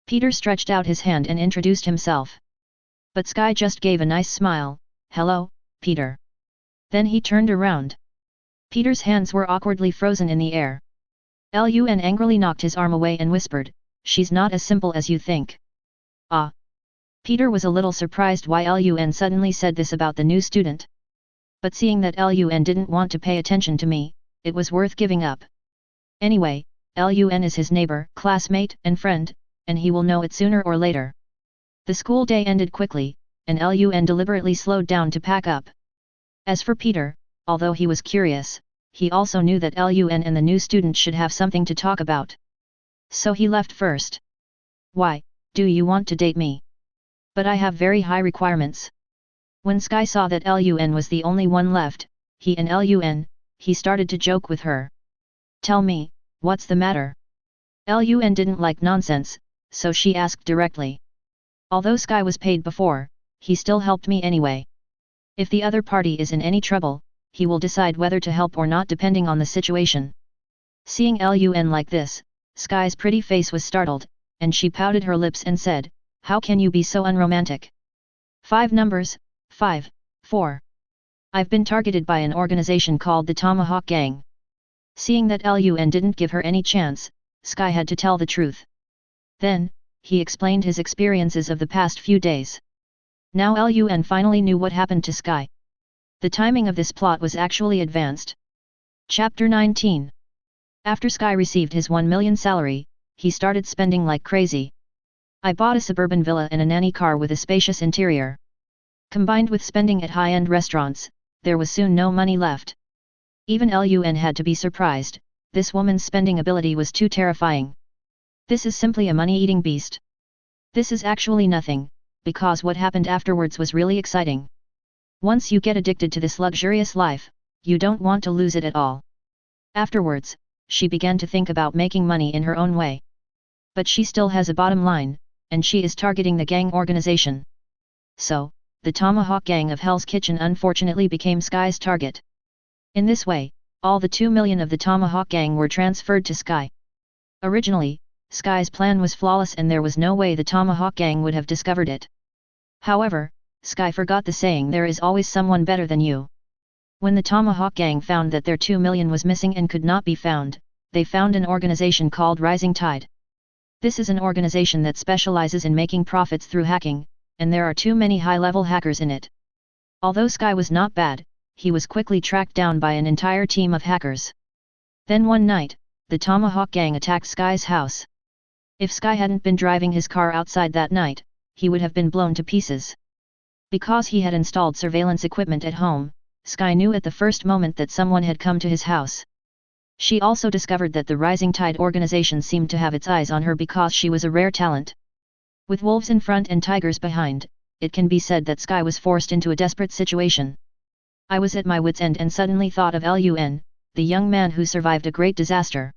Peter stretched out his hand and introduced himself. But Sky just gave a nice smile, hello, Peter. Then he turned around. Peter's hands were awkwardly frozen in the air. Lun angrily knocked his arm away and whispered, she's not as simple as you think. Ah. Peter was a little surprised why Lun suddenly said this about the new student. But seeing that Lun didn't want to pay attention to me, it was worth giving up. Anyway, Lun is his neighbor, classmate, and friend, and he will know it sooner or later. The school day ended quickly, and Lun deliberately slowed down to pack up. As for Peter, although he was curious, he also knew that Lun and the new student should have something to talk about. So he left first. Why, do you want to date me? But I have very high requirements. When Sky saw that Lun was the only one left, he started to joke with her. Tell me, what's the matter? Lun didn't like nonsense, so she asked directly. Although Sky was paid before, he still helped me anyway. If the other party is in any trouble, he will decide whether to help or not depending on the situation. Seeing Lun like this, Sky's pretty face was startled, and she pouted her lips and said, how can you be so unromantic? 5 numbers, 5, 4. I've been targeted by an organization called the Tomahawk Gang. Seeing that Lun didn't give her any chance, Sky had to tell the truth. Then, he explained his experiences of the past few days. Now Lun finally knew what happened to Sky. The timing of this plot was actually advanced. Chapter 19. After Sky received his 1 million salary, he started spending like crazy. I bought a suburban villa and a nanny car with a spacious interior. Combined with spending at high-end restaurants, there was soon no money left. Even Lun had to be surprised, this woman's spending ability was too terrifying. This is simply a money-eating beast. This is actually nothing, because what happened afterwards was really exciting. Once you get addicted to this luxurious life, you don't want to lose it at all. Afterwards, she began to think about making money in her own way. But she still has a bottom line, and she is targeting the gang organization. So, the Tomahawk Gang of Hell's Kitchen unfortunately became Sky's target. In this way, all the 2 million of the Tomahawk Gang were transferred to Sky. Originally, Sky's plan was flawless and there was no way the Tomahawk Gang would have discovered it. However, Sky forgot the saying there is always someone better than you. When the Tomahawk Gang found that their 2 million was missing and could not be found, they found an organization called Rising Tide. This is an organization that specializes in making profits through hacking, and there are too many high-level hackers in it. Although Sky was not bad, he was quickly tracked down by an entire team of hackers. Then one night, the Tomahawk Gang attacked Sky's house. If Sky hadn't been driving his car outside that night, he would have been blown to pieces. Because he had installed surveillance equipment at home, Sky knew at the first moment that someone had come to his house. She also discovered that the Rising Tide organization seemed to have its eyes on her because she was a rare talent. With wolves in front and tigers behind, it can be said that Sky was forced into a desperate situation. I was at my wit's end and suddenly thought of Lun, the young man who survived a great disaster.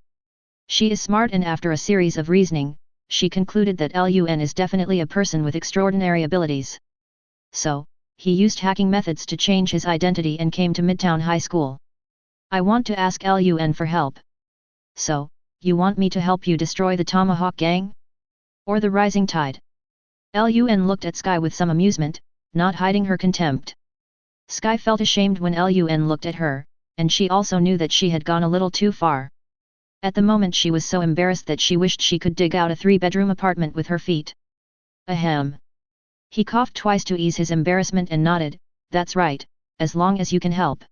She is smart and after a series of reasoning, she concluded that Lun is definitely a person with extraordinary abilities. So, he used hacking methods to change his identity and came to Midtown High School. I want to ask Lun for help. So, you want me to help you destroy the Tomahawk Gang? Or the Rising Tide? Lun looked at Sky with some amusement, not hiding her contempt. Sky felt ashamed when Lun looked at her, and she also knew that she had gone a little too far. At the moment she was so embarrassed that she wished she could dig out a 3-bedroom apartment with her feet. Ahem. He coughed twice to ease his embarrassment and nodded, that's right, as long as you can help.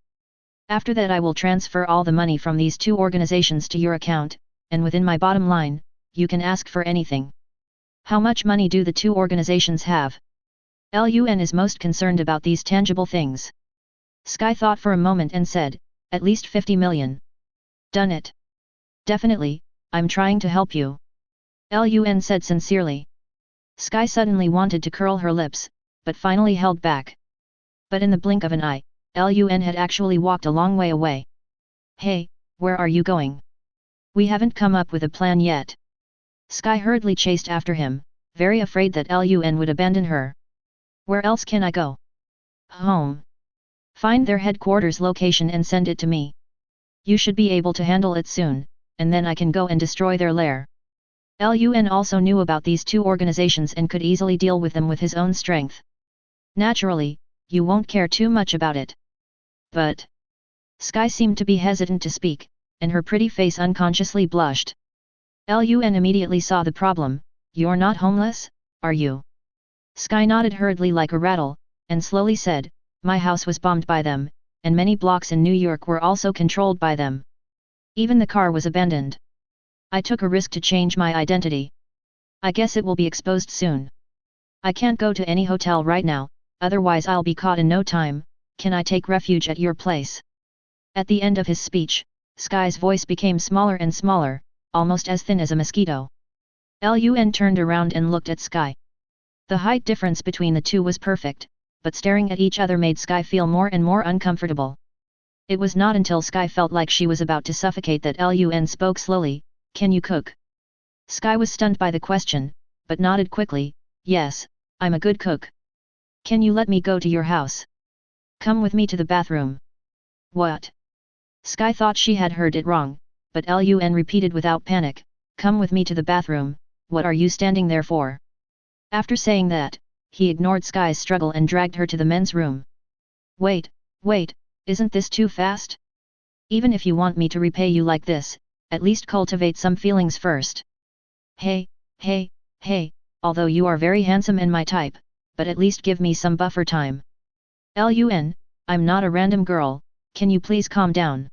After that I will transfer all the money from these 2 organizations to your account, and within my bottom line, you can ask for anything. How much money do the 2 organizations have? Lun is most concerned about these tangible things. Sky thought for a moment and said, at least 50 million. Done it. Definitely, I'm trying to help you. Lun said sincerely. Sky suddenly wanted to curl her lips, but finally held back. But in the blink of an eye, Lun had actually walked a long way away. Hey, where are you going? We haven't come up with a plan yet. Sky hurriedly chased after him, very afraid that Lun would abandon her. Where else can I go? Home. Find their headquarters location and send it to me. You should be able to handle it soon, and then I can go and destroy their lair. Lun also knew about these two organizations and could easily deal with them with his own strength. Naturally, you won't care too much about it. But Sky seemed to be hesitant to speak, and her pretty face unconsciously blushed. Lun immediately saw the problem. You're not homeless, are you? Sky nodded hurriedly like a rattle, and slowly said, my house was bombed by them, and many blocks in New York were also controlled by them. Even the car was abandoned. I took a risk to change my identity. I guess it will be exposed soon. I can't go to any hotel right now, otherwise I'll be caught in no time. Can I take refuge at your place? At the end of his speech, Sky's voice became smaller and smaller, almost as thin as a mosquito. Lun turned around and looked at Sky. The height difference between the two was perfect, but staring at each other made Sky feel more and more uncomfortable. It was not until Sky felt like she was about to suffocate that Lun spoke slowly, can you cook? Sky was stunned by the question, but nodded quickly, yes, I'm a good cook. Can you let me go to your house? Come with me to the bathroom. What? Sky thought she had heard it wrong, but Lun repeated without panic, come with me to the bathroom, what are you standing there for? After saying that, he ignored Sky's struggle and dragged her to the men's room. Wait, isn't this too fast? Even if you want me to repay you like this, at least cultivate some feelings first. Hey, although you are very handsome and my type, but at least give me some buffer time. Lun, I'm not a random girl, can you please calm down?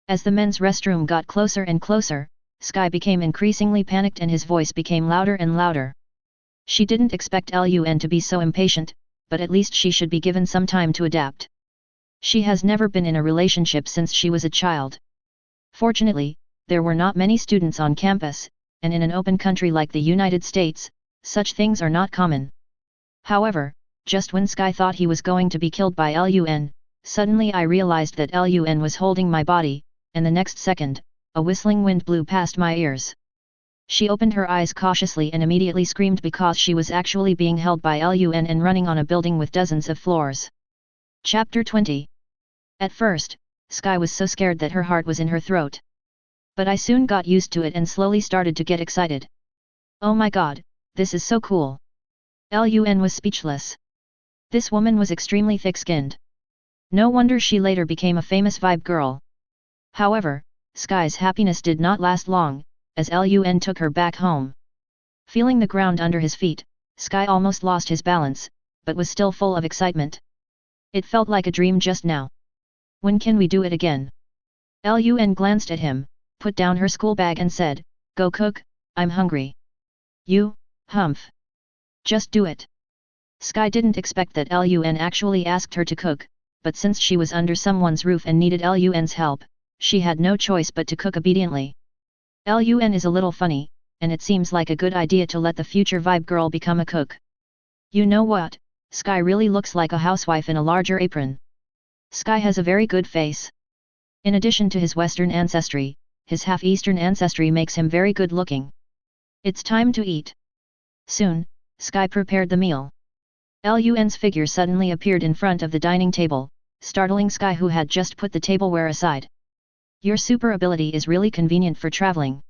As the men's restroom got closer and closer, Sky became increasingly panicked and his voice became louder and louder. She didn't expect Lun to be so impatient, but at least she should be given some time to adapt. She has never been in a relationship since she was a child. Fortunately, there were not many students on campus, and in an open country like the United States, such things are not common. However, just when Sky thought he was going to be killed by Lun, suddenly I realized that Lun was holding my body, and the next second, a whistling wind blew past my ears. She opened her eyes cautiously and immediately screamed because she was actually being held by Lun and running on a building with dozens of floors. Chapter 20. At first, Sky was so scared that her heart was in her throat. But I soon got used to it and slowly started to get excited. Oh my god, this is so cool. Lun was speechless. This woman was extremely thick-skinned. No wonder she later became a famous vibe girl. However, Sky's happiness did not last long, as Lun took her back home. Feeling the ground under his feet, Sky almost lost his balance, but was still full of excitement. It felt like a dream just now. When can we do it again? Lun glanced at him, put down her school bag and said, go cook, I'm hungry. You, Humph. Just do it. Sky didn't expect that Lun actually asked her to cook, but since she was under someone's roof and needed Lun's help, she had no choice but to cook obediently. Lun is a little funny, and it seems like a good idea to let the future vibe girl become a cook. You know what, Sky really looks like a housewife in a larger apron. Sky has a very good face. In addition to his Western ancestry, his half-Eastern ancestry makes him very good looking. It's time to eat. Soon, Sky prepared the meal. Lun's figure suddenly appeared in front of the dining table, startling Sky who had just put the tableware aside. Your super ability is really convenient for traveling.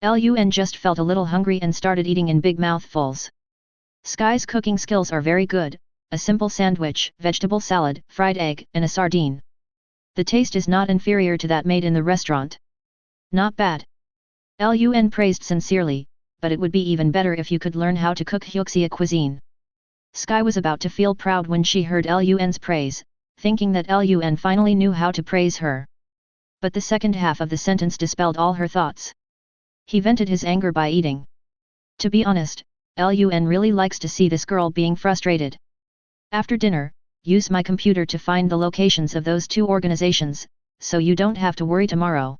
Lun just felt a little hungry and started eating in big mouthfuls. Sky's cooking skills are very good, a simple sandwich, vegetable salad, fried egg, and a sardine. The taste is not inferior to that made in the restaurant. Not bad. Lun praised sincerely, but it would be even better if you could learn how to cook Hyuxia cuisine. Sky was about to feel proud when she heard Lun's praise, thinking that Lun finally knew how to praise her. But the second half of the sentence dispelled all her thoughts. He vented his anger by eating. To be honest, Lun really likes to see this girl being frustrated. After dinner, use my computer to find the locations of those two organizations, so you don't have to worry tomorrow.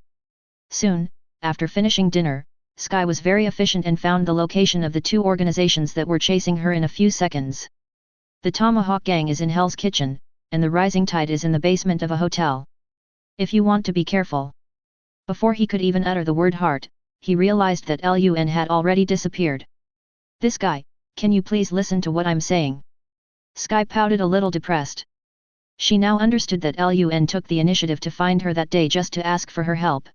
Soon, after finishing dinner, Sky was very efficient and found the location of the two organizations that were chasing her in a few seconds. The Tomahawk Gang is in Hell's Kitchen, and the Rising Tide is in the basement of a hotel. If you want to be careful. Before he could even utter the word heart, he realized that Lun had already disappeared. This guy, can you please listen to what I'm saying? Sky pouted a little depressed. She now understood that Lun took the initiative to find her that day just to ask for her help.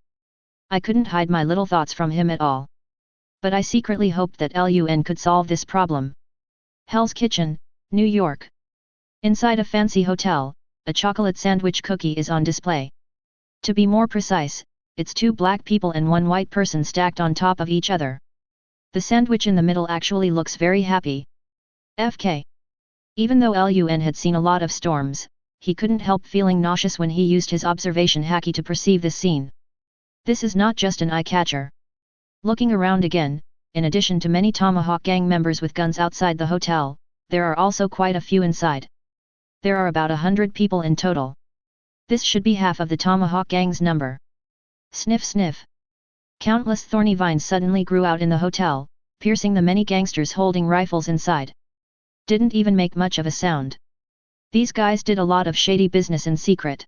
I couldn't hide my little thoughts from him at all. But I secretly hoped that Lun could solve this problem. Hell's Kitchen, New York. Inside a fancy hotel, a chocolate sandwich cookie is on display. To be more precise, it's 2 black people and 1 white person stacked on top of each other. The sandwich in the middle actually looks very happy. FK. Even though Lun had seen a lot of storms, he couldn't help feeling nauseous when he used his observation haki to perceive this scene. This is not just an eye-catcher. Looking around again, in addition to many Tomahawk Gang members with guns outside the hotel, there are also quite a few inside. There are about 100 people in total. This should be half of the Tomahawk Gang's number. Sniff sniff. Countless thorny vines suddenly grew out in the hotel, piercing the many gangsters holding rifles inside. Didn't even make much of a sound. These guys did a lot of shady business in secret.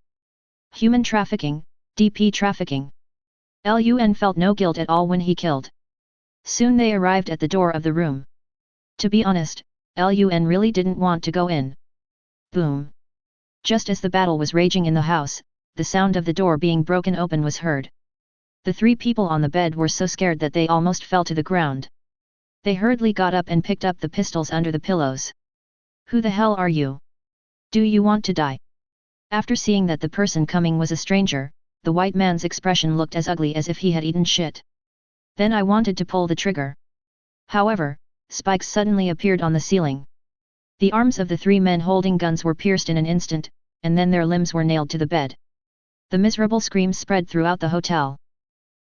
Human trafficking, DP trafficking. Lun felt no guilt at all when he killed. Soon they arrived at the door of the room. To be honest, Lun really didn't want to go in. Boom. Just as the battle was raging in the house, the sound of the door being broken open was heard. The 3 people on the bed were so scared that they almost fell to the ground. They hurriedly got up and picked up the pistols under the pillows. Who the hell are you? Do you want to die? After seeing that the person coming was a stranger, the white man's expression looked as ugly as if he had eaten shit. Then I wanted to pull the trigger. However, spikes suddenly appeared on the ceiling. The arms of the 3 men holding guns were pierced in an instant, and then their limbs were nailed to the bed. The miserable screams spread throughout the hotel.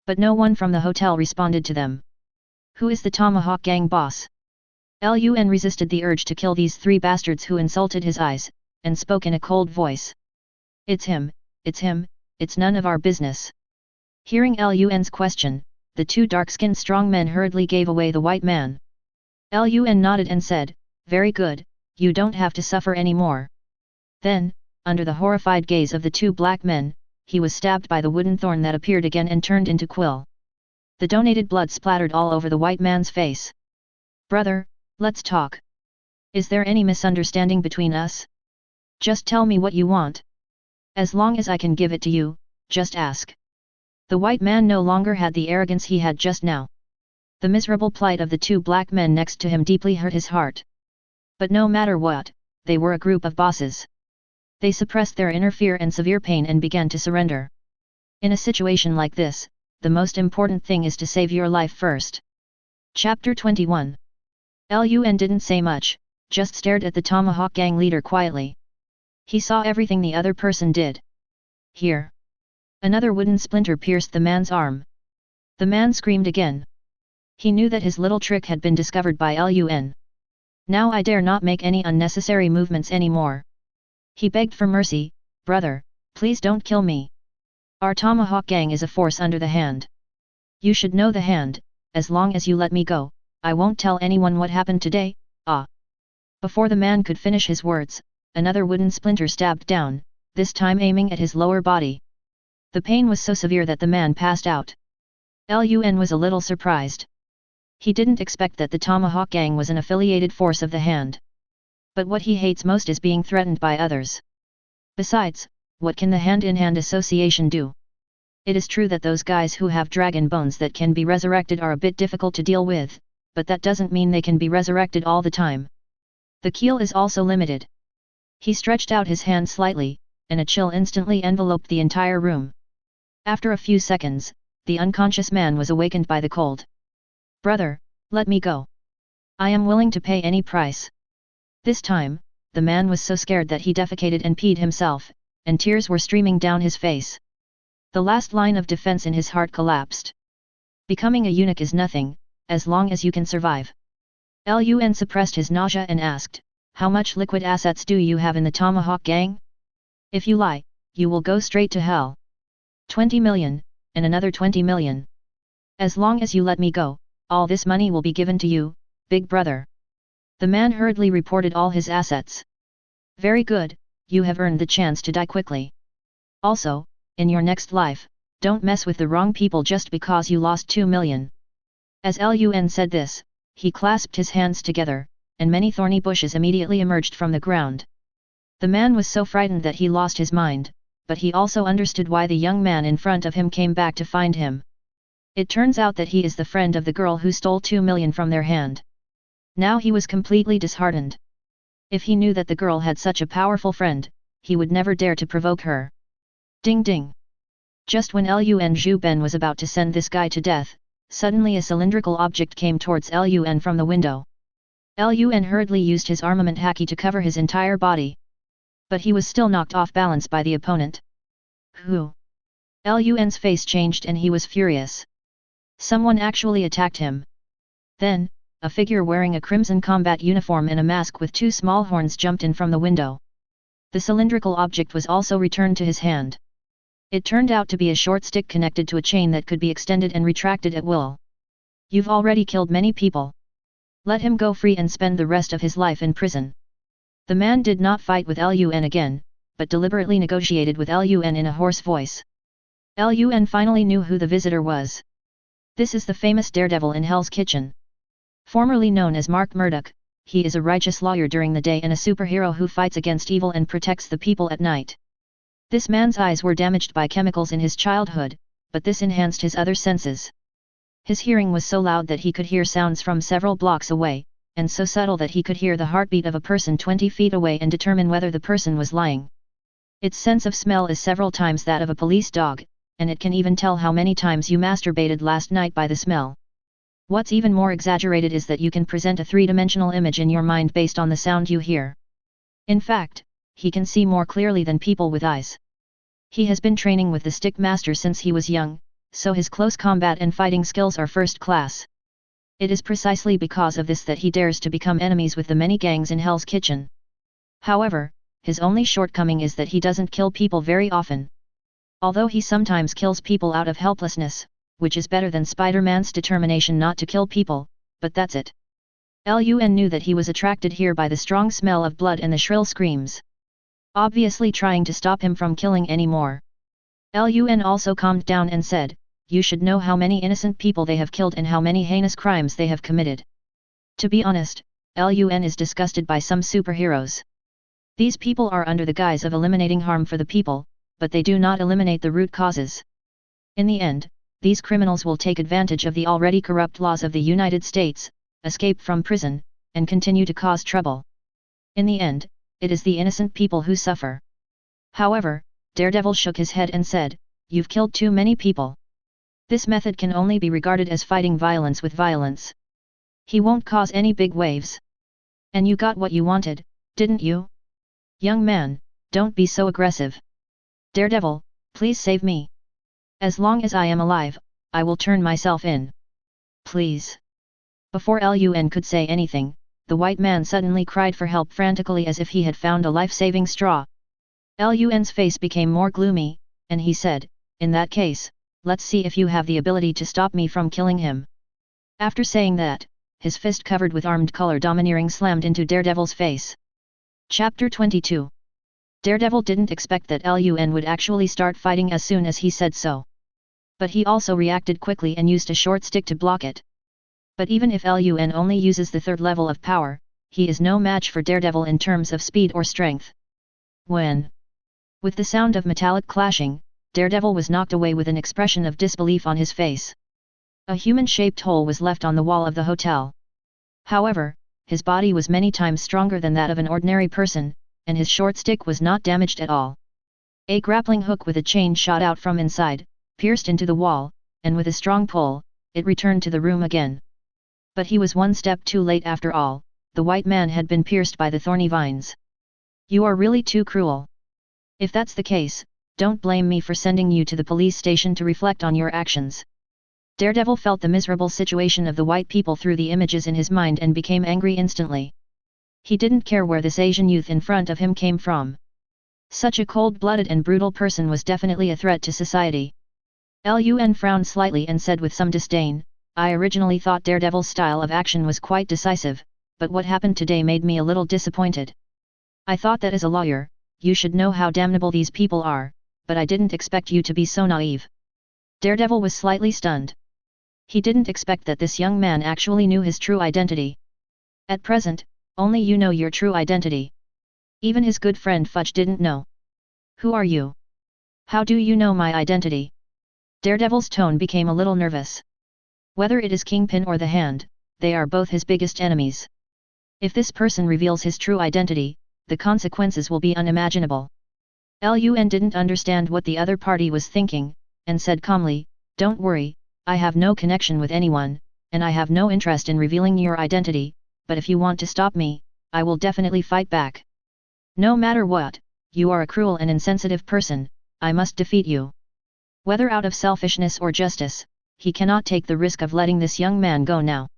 But no one from the hotel responded to them. Who is the Tomahawk Gang boss? Lun resisted the urge to kill these 3 bastards who insulted his eyes, and spoke in a cold voice. It's him, it's none of our business. Hearing Lun's question, the 2 dark-skinned strong men hurriedly gave away the white man. Lun nodded and said, very good, you don't have to suffer anymore. Then, under the horrified gaze of the 2 black men, he was stabbed by the wooden thorn that appeared again and turned into quill. The donated blood splattered all over the white man's face. Brother, let's talk. Is there any misunderstanding between us? Just tell me what you want. As long as I can give it to you, just ask. The white man no longer had the arrogance he had just now. The miserable plight of the 2 black men next to him deeply hurt his heart. But no matter what, they were a group of bosses. They suppressed their inner fear and severe pain and began to surrender. In a situation like this, the most important thing is to save your life first. Chapter 21. Lun didn't say much, just stared at the Tomahawk Gang leader quietly. He saw everything the other person did. Here. Another wooden splinter pierced the man's arm. The man screamed again. He knew that his little trick had been discovered by Lun. Now I dare not make any unnecessary movements anymore. He begged for mercy, brother, please don't kill me. Our Tomahawk Gang is a force under the hand. You should know the hand, as long as you let me go, I won't tell anyone what happened today, ah. Before the man could finish his words, another wooden splinter stabbed down, this time aiming at his lower body. The pain was so severe that the man passed out. Lun was a little surprised. He didn't expect that the Tomahawk Gang was an affiliated force of the hand. But what he hates most is being threatened by others. Besides, what can the hand-in-hand association do? It is true that those guys who have dragon bones that can be resurrected are a bit difficult to deal with, but that doesn't mean they can be resurrected all the time. The keel is also limited. He stretched out his hand slightly, and a chill instantly enveloped the entire room. After a few seconds, the unconscious man was awakened by the cold. Brother, let me go. I am willing to pay any price. This time, the man was so scared that he defecated and peed himself, and tears were streaming down his face. The last line of defense in his heart collapsed. Becoming a eunuch is nothing, as long as you can survive. Lun suppressed his nausea and asked, how much liquid assets do you have in the Tomahawk Gang? If you lie, you will go straight to hell. 20 million, and another 20 million. As long as you let me go, all this money will be given to you, big brother. The man hurriedly reported all his assets. Very good, you have earned the chance to die quickly. Also, in your next life, don't mess with the wrong people just because you lost 2 million. As Lun said this, he clasped his hands together, and many thorny bushes immediately emerged from the ground. The man was so frightened that he lost his mind, but he also understood why the young man in front of him came back to find him. It turns out that he is the friend of the girl who stole 2 million from their hand. Now he was completely disheartened. If he knew that the girl had such a powerful friend, he would never dare to provoke her. Ding ding! Just when Lun Zhuben was about to send this guy to death, suddenly a cylindrical object came towards Lun from the window. Lun hurriedly used his armament haki to cover his entire body. But he was still knocked off balance by the opponent. Who? Lun's face changed and he was furious. Someone actually attacked him. Then, a figure wearing a crimson combat uniform and a mask with 2 small horns jumped in from the window. The cylindrical object was also returned to his hand. It turned out to be a short stick connected to a chain that could be extended and retracted at will. You've already killed many people. Let him go free and spend the rest of his life in prison. The man did not fight with Lun again, but deliberately negotiated with Lun in a hoarse voice. Lun finally knew who the visitor was. This is the famous daredevil in Hell's Kitchen. Formerly known as Mark Murdoch, he is a righteous lawyer during the day and a superhero who fights against evil and protects the people at night. This man's eyes were damaged by chemicals in his childhood, but this enhanced his other senses. His hearing was so loud that he could hear sounds from several blocks away, and so subtle that he could hear the heartbeat of a person 20 feet away and determine whether the person was lying. Its sense of smell is several times that of a police dog, and it can even tell how many times you masturbated last night by the smell. What's even more exaggerated is that you can present a 3-dimensional image in your mind based on the sound you hear. In fact, he can see more clearly than people with eyes. He has been training with the stick master since he was young, so his close combat and fighting skills are first class. It is precisely because of this that he dares to become enemies with the many gangs in Hell's Kitchen. However, his only shortcoming is that he doesn't kill people very often. Although he sometimes kills people out of helplessness, which is better than Spider-Man's determination not to kill people, but that's it. Lun knew that he was attracted here by the strong smell of blood and the shrill screams. Obviously trying to stop him from killing any more. Lun also calmed down and said, "You should know how many innocent people they have killed and how many heinous crimes they have committed." To be honest, Lun is disgusted by some superheroes. These people are under the guise of eliminating harm for the people, but they do not eliminate the root causes. In the end, these criminals will take advantage of the already corrupt laws of the United States, escape from prison, and continue to cause trouble. In the end, it is the innocent people who suffer. However, Daredevil shook his head and said, "You've killed too many people. This method can only be regarded as fighting violence with violence. He won't cause any big waves. And you got what you wanted, didn't you? Young man, don't be so aggressive. Daredevil, please save me. As long as I am alive, I will turn myself in. Please." Before Lun could say anything, the white man suddenly cried for help frantically as if he had found a life-saving straw. Lun's face became more gloomy, and he said, "In that case, let's see if you have the ability to stop me from killing him." After saying that, his fist covered with armed color domineering slammed into Daredevil's face. Chapter 22. Daredevil didn't expect that Lun would actually start fighting as soon as he said so. But he also reacted quickly and used a short stick to block it. But even if Lun only uses the 3rd level of power, he is no match for Daredevil in terms of speed or strength. With the sound of metallic clashing, Daredevil was knocked away with an expression of disbelief on his face. A human-shaped hole was left on the wall of the hotel. However, his body was many times stronger than that of an ordinary person, and his short stick was not damaged at all. A grappling hook with a chain shot out from inside, pierced into the wall, and with a strong pull, it returned to the room again. But he was one step too late after all, the white man had been pierced by the thorny vines. "You are really too cruel. If that's the case, don't blame me for sending you to the police station to reflect on your actions." Daredevil felt the miserable situation of the white people through the images in his mind and became angry instantly. He didn't care where this Asian youth in front of him came from. Such a cold-blooded and brutal person was definitely a threat to society. Lun frowned slightly and said with some disdain, "I originally thought Daredevil's style of action was quite decisive, but what happened today made me a little disappointed. I thought that as a lawyer, you should know how damnable these people are, but I didn't expect you to be so naive." Daredevil was slightly stunned. He didn't expect that this young man actually knew his true identity. "At present, only you know your true identity. Even his good friend Fudge didn't know. Who are you? How do you know my identity? Daredevil's tone became a little nervous. Whether it is Kingpin or the Hand, they are both his biggest enemies. If this person reveals his true identity, the consequences will be unimaginable. Lun didn't understand what the other party was thinking, and said calmly, "Don't worry, I have no connection with anyone, and I have no interest in revealing your identity, but if you want to stop me, I will definitely fight back. No matter what, you are a cruel and insensitive person, I must defeat you." Whether out of selfishness or justice, he cannot take the risk of letting this young man go now.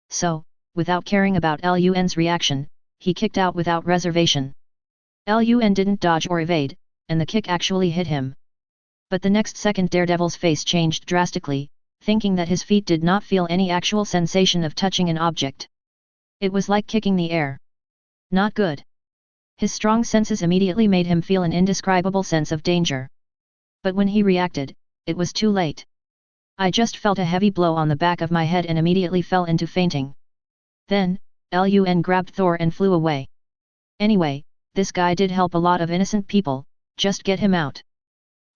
So, without caring about Lun's reaction, he kicked out without reservation. Lun didn't dodge or evade, and the kick actually hit him. But the next second Daredevil's face changed drastically, thinking that his feet did not feel any actual sensation of touching an object. It was like kicking the air. Not good. His strong senses immediately made him feel an indescribable sense of danger. But when he reacted, it was too late. I just felt a heavy blow on the back of my head and immediately fell into fainting. Then, Lun grabbed Thor and flew away. Anyway, this guy did help a lot of innocent people, just get him out.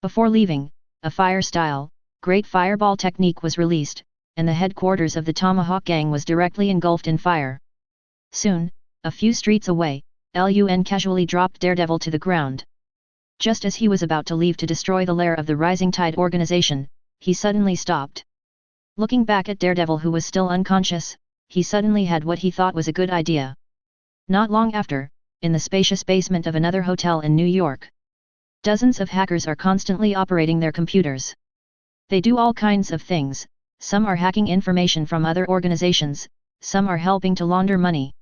Before leaving, a fire-style, great fireball technique was released, and the headquarters of the Tomahawk Gang was directly engulfed in fire. Soon, a few streets away, Lun casually dropped Daredevil to the ground. Just as he was about to leave to destroy the lair of the Rising Tide organization, he suddenly stopped. Looking back at Daredevil who was still unconscious, he suddenly had what he thought was a good idea. Not long after, in the spacious basement of another hotel in New York, dozens of hackers are constantly operating their computers. They do all kinds of things, some are hacking information from other organizations, some are helping to launder money.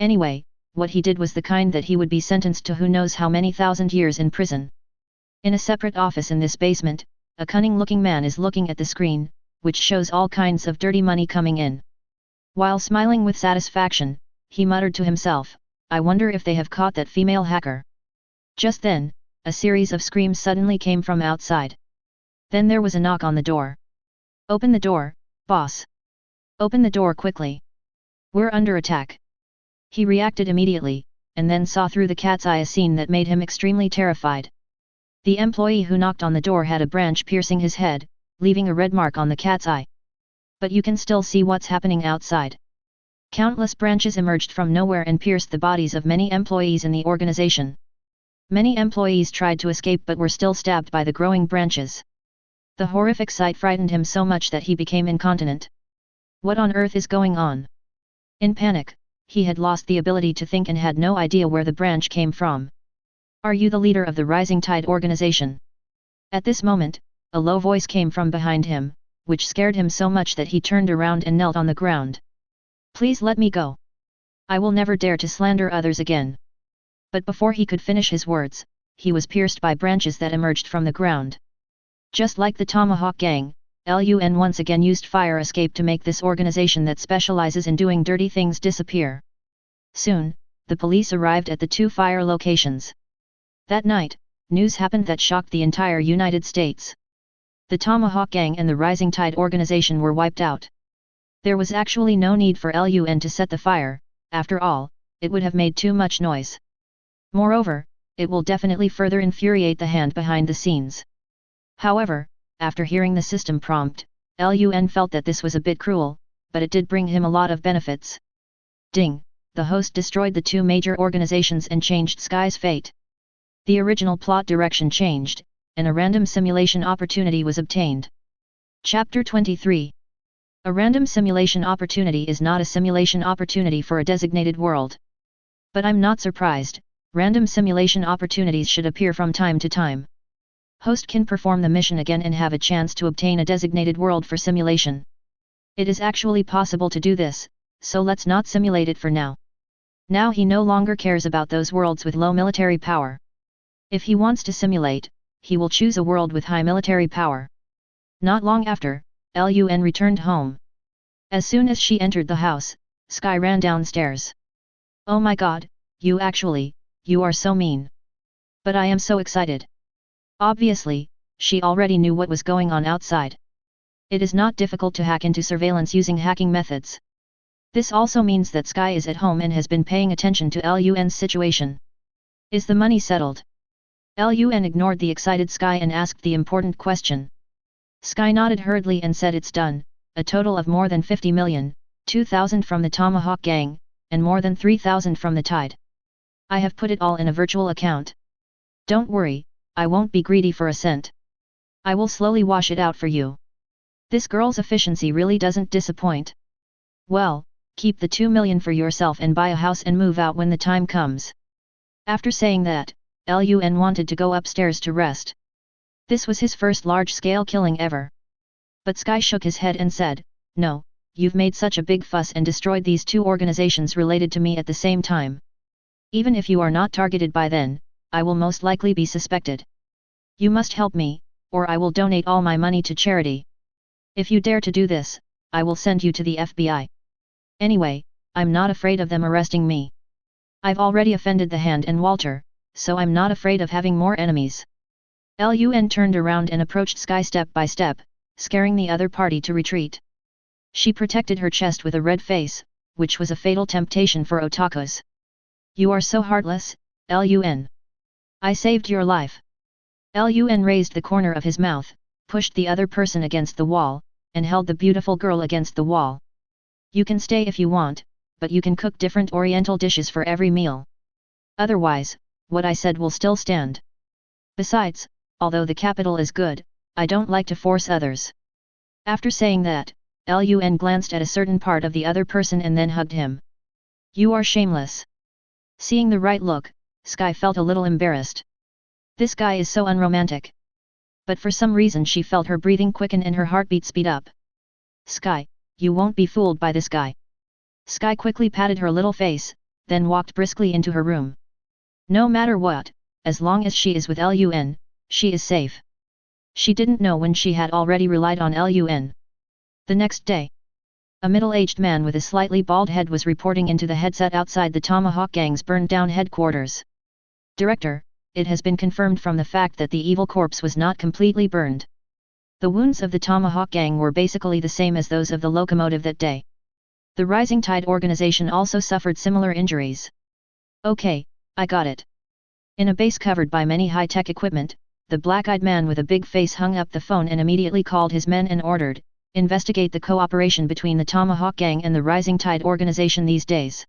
Anyway, what he did was the kind that he would be sentenced to who knows how many thousand years in prison. In a separate office in this basement, a cunning-looking man is looking at the screen, which shows all kinds of dirty money coming in. While smiling with satisfaction, he muttered to himself, "I wonder if they have caught that female hacker." Just then, a series of screams suddenly came from outside. Then there was a knock on the door. "Open the door, boss. Open the door quickly. We're under attack." He reacted immediately, and then saw through the cat's eye a scene that made him extremely terrified. The employee who knocked on the door had a branch piercing his head, leaving a red mark on the cat's eye. But you can still see what's happening outside. Countless branches emerged from nowhere and pierced the bodies of many employees in the organization. Many employees tried to escape but were still stabbed by the growing branches. The horrific sight frightened him so much that he became incontinent. What on earth is going on? In panic, he had lost the ability to think and had no idea where the branch came from. "Are you the leader of the Rising Tide organization?" At this moment, a low voice came from behind him, which scared him so much that he turned around and knelt on the ground. "Please let me go. I will never dare to slander others again." But before he could finish his words, he was pierced by branches that emerged from the ground. Just like the Tomahawk Gang, Lun once again used fire escape to make this organization that specializes in doing dirty things disappear. Soon, the police arrived at the two fire locations. That night, news happened that shocked the entire United States. The Tomahawk Gang and the Rising Tide organization were wiped out. There was actually no need for Lun to set the fire, after all, it would have made too much noise. Moreover, it will definitely further infuriate the Hand behind the scenes. However, after hearing the system prompt, Lun felt that this was a bit cruel, but it did bring him a lot of benefits. Ding! The host destroyed the two major organizations and changed Sky's fate. The original plot direction changed, and a random simulation opportunity was obtained. Chapter 23. A random simulation opportunity is not a simulation opportunity for a designated world. But I'm not surprised, random simulation opportunities should appear from time to time. Host can perform the mission again and have a chance to obtain a designated world for simulation. It is actually possible to do this, so let's not simulate it for now. Now he no longer cares about those worlds with low military power. If he wants to simulate, he will choose a world with high military power. Not long after, Lun returned home. As soon as she entered the house, Sky ran downstairs. "Oh my god, you are so mean. But I am so excited." Obviously, she already knew what was going on outside. It is not difficult to hack into surveillance using hacking methods. This also means that Sky is at home and has been paying attention to Lun's situation. Is the money settled? Lun ignored the excited Sky and asked the important question. Sky nodded hurriedly and said it's done, a total of more than 50 million, 2,000 from the Tomahawk Gang, and more than 3,000 from the Tide. I have put it all in a virtual account. Don't worry, I won't be greedy for a cent. I will slowly wash it out for you. This girl's efficiency really doesn't disappoint. Well, keep the 2 million for yourself and buy a house and move out when the time comes. After saying that, Lun wanted to go upstairs to rest. This was his first large-scale killing ever. But Sky shook his head and said, "No, you've made such a big fuss and destroyed these two organizations related to me at the same time. Even if you are not targeted by then, I will most likely be suspected. You must help me, or I will donate all my money to charity. If you dare to do this, I will send you to the FBI. Anyway, I'm not afraid of them arresting me. I've already offended the Hand and Walter, so I'm not afraid of having more enemies." Lun turned around and approached Sky step by step, scaring the other party to retreat. She protected her chest with a red face, which was a fatal temptation for otakus. "You are so heartless, Lun. I saved your life." Lun raised the corner of his mouth, pushed the other person against the wall, and held the beautiful girl against the wall. "You can stay if you want, but you can cook different oriental dishes for every meal. Otherwise, what I said will still stand. Besides, although the capital is good, I don't like to force others." After saying that, Lun glanced at a certain part of the other person and then hugged him. "You are shameless." Seeing the right look, Sky felt a little embarrassed. This guy is so unromantic. But for some reason she felt her breathing quicken and her heartbeat speed up. "Sky, you won't be fooled by this guy." Sky quickly patted her little face, then walked briskly into her room. No matter what, as long as she is with Lun, she is safe. She didn't know when she had already relied on Lun. The next day, a middle-aged man with a slightly bald head was reporting into the headset outside the Tomahawk Gang's burned-down headquarters. "Director, it has been confirmed from the fact that the evil corpse was not completely burned. The wounds of the Tomahawk Gang were basically the same as those of the locomotive that day. The Rising Tide organization also suffered similar injuries." "Okay, I got it." In a base covered by many high-tech equipment, the black-eyed man with a big face hung up the phone and immediately called his men and ordered, "Investigate the cooperation between the Tomahawk Gang and the Rising Tide organization these days.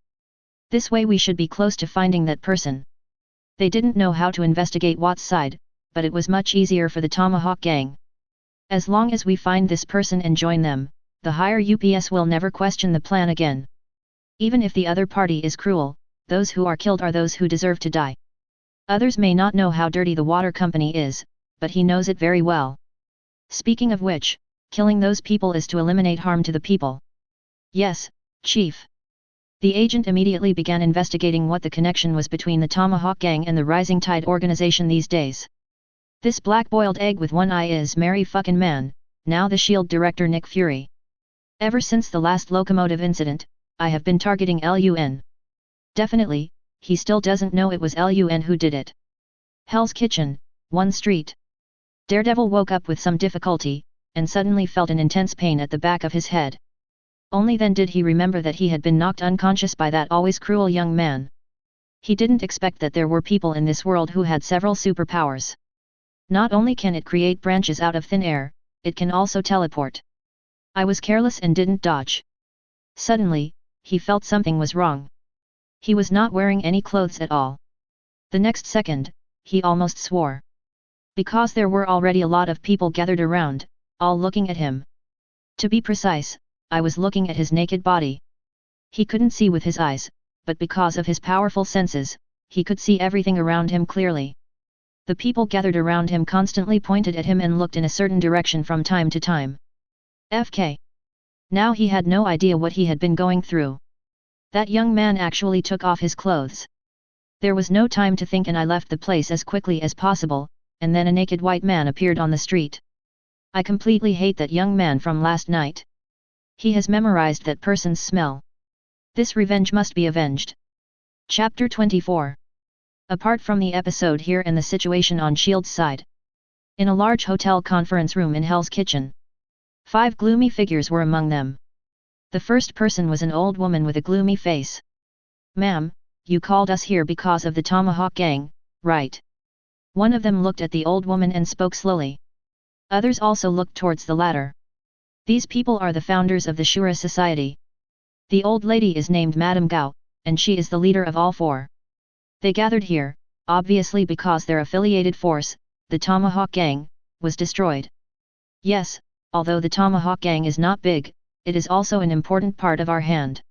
This way we should be close to finding that person." They didn't know how to investigate Watt's side, but it was much easier for the Tomahawk Gang. "As long as we find this person and join them, the higher UPS will never question the plan again. Even if the other party is cruel, those who are killed are those who deserve to die. Others may not know how dirty the water company is, but he knows it very well. Speaking of which, killing those people is to eliminate harm to the people." "Yes, Chief." The agent immediately began investigating what the connection was between the Tomahawk Gang and the Rising Tide organization these days. "This black-boiled egg with one eye is Mary fucking Man," now the SHIELD director Nick Fury. "Ever since the last locomotive incident, I have been targeting Lun. Definitely, he still doesn't know it was Lun who did it." Hell's Kitchen, 1 Street. Daredevil woke up with some difficulty, and suddenly felt an intense pain at the back of his head. Only then did he remember that he had been knocked unconscious by that always cruel young man. He didn't expect that there were people in this world who had several superpowers. Not only can it create branches out of thin air, it can also teleport. "I was careless and didn't dodge." Suddenly, he felt something was wrong. He was not wearing any clothes at all. The next second, he almost swore. Because there were already a lot of people gathered around, all looking at him. To be precise, I was looking at his naked body. He couldn't see with his eyes, but because of his powerful senses, he could see everything around him clearly. The people gathered around him constantly pointed at him and looked in a certain direction from time to time. FK. Now he had no idea what he had been going through. That young man actually took off his clothes. There was no time to think and I left the place as quickly as possible, and then a naked white man appeared on the street. I completely hate that young man from last night. He has memorized that person's smell. This revenge must be avenged. Chapter 24. Apart from the episode here and the situation on S.H.I.E.L.D.'s side. In a large hotel conference room in Hell's Kitchen. 5 gloomy figures were among them. The first person was an old woman with a gloomy face. "Ma'am, you called us here because of the Tomahawk Gang, right? One of them looked at the old woman and spoke slowly. Others also looked towards the latter. These people are the founders of the Shura Society. The old lady is named Madame Gao, and she is the leader of all four. They gathered here, obviously because their affiliated force, the Tomahawk Gang, was destroyed. Yes, although the Tomahawk Gang is not big, it is also an important part of our hand.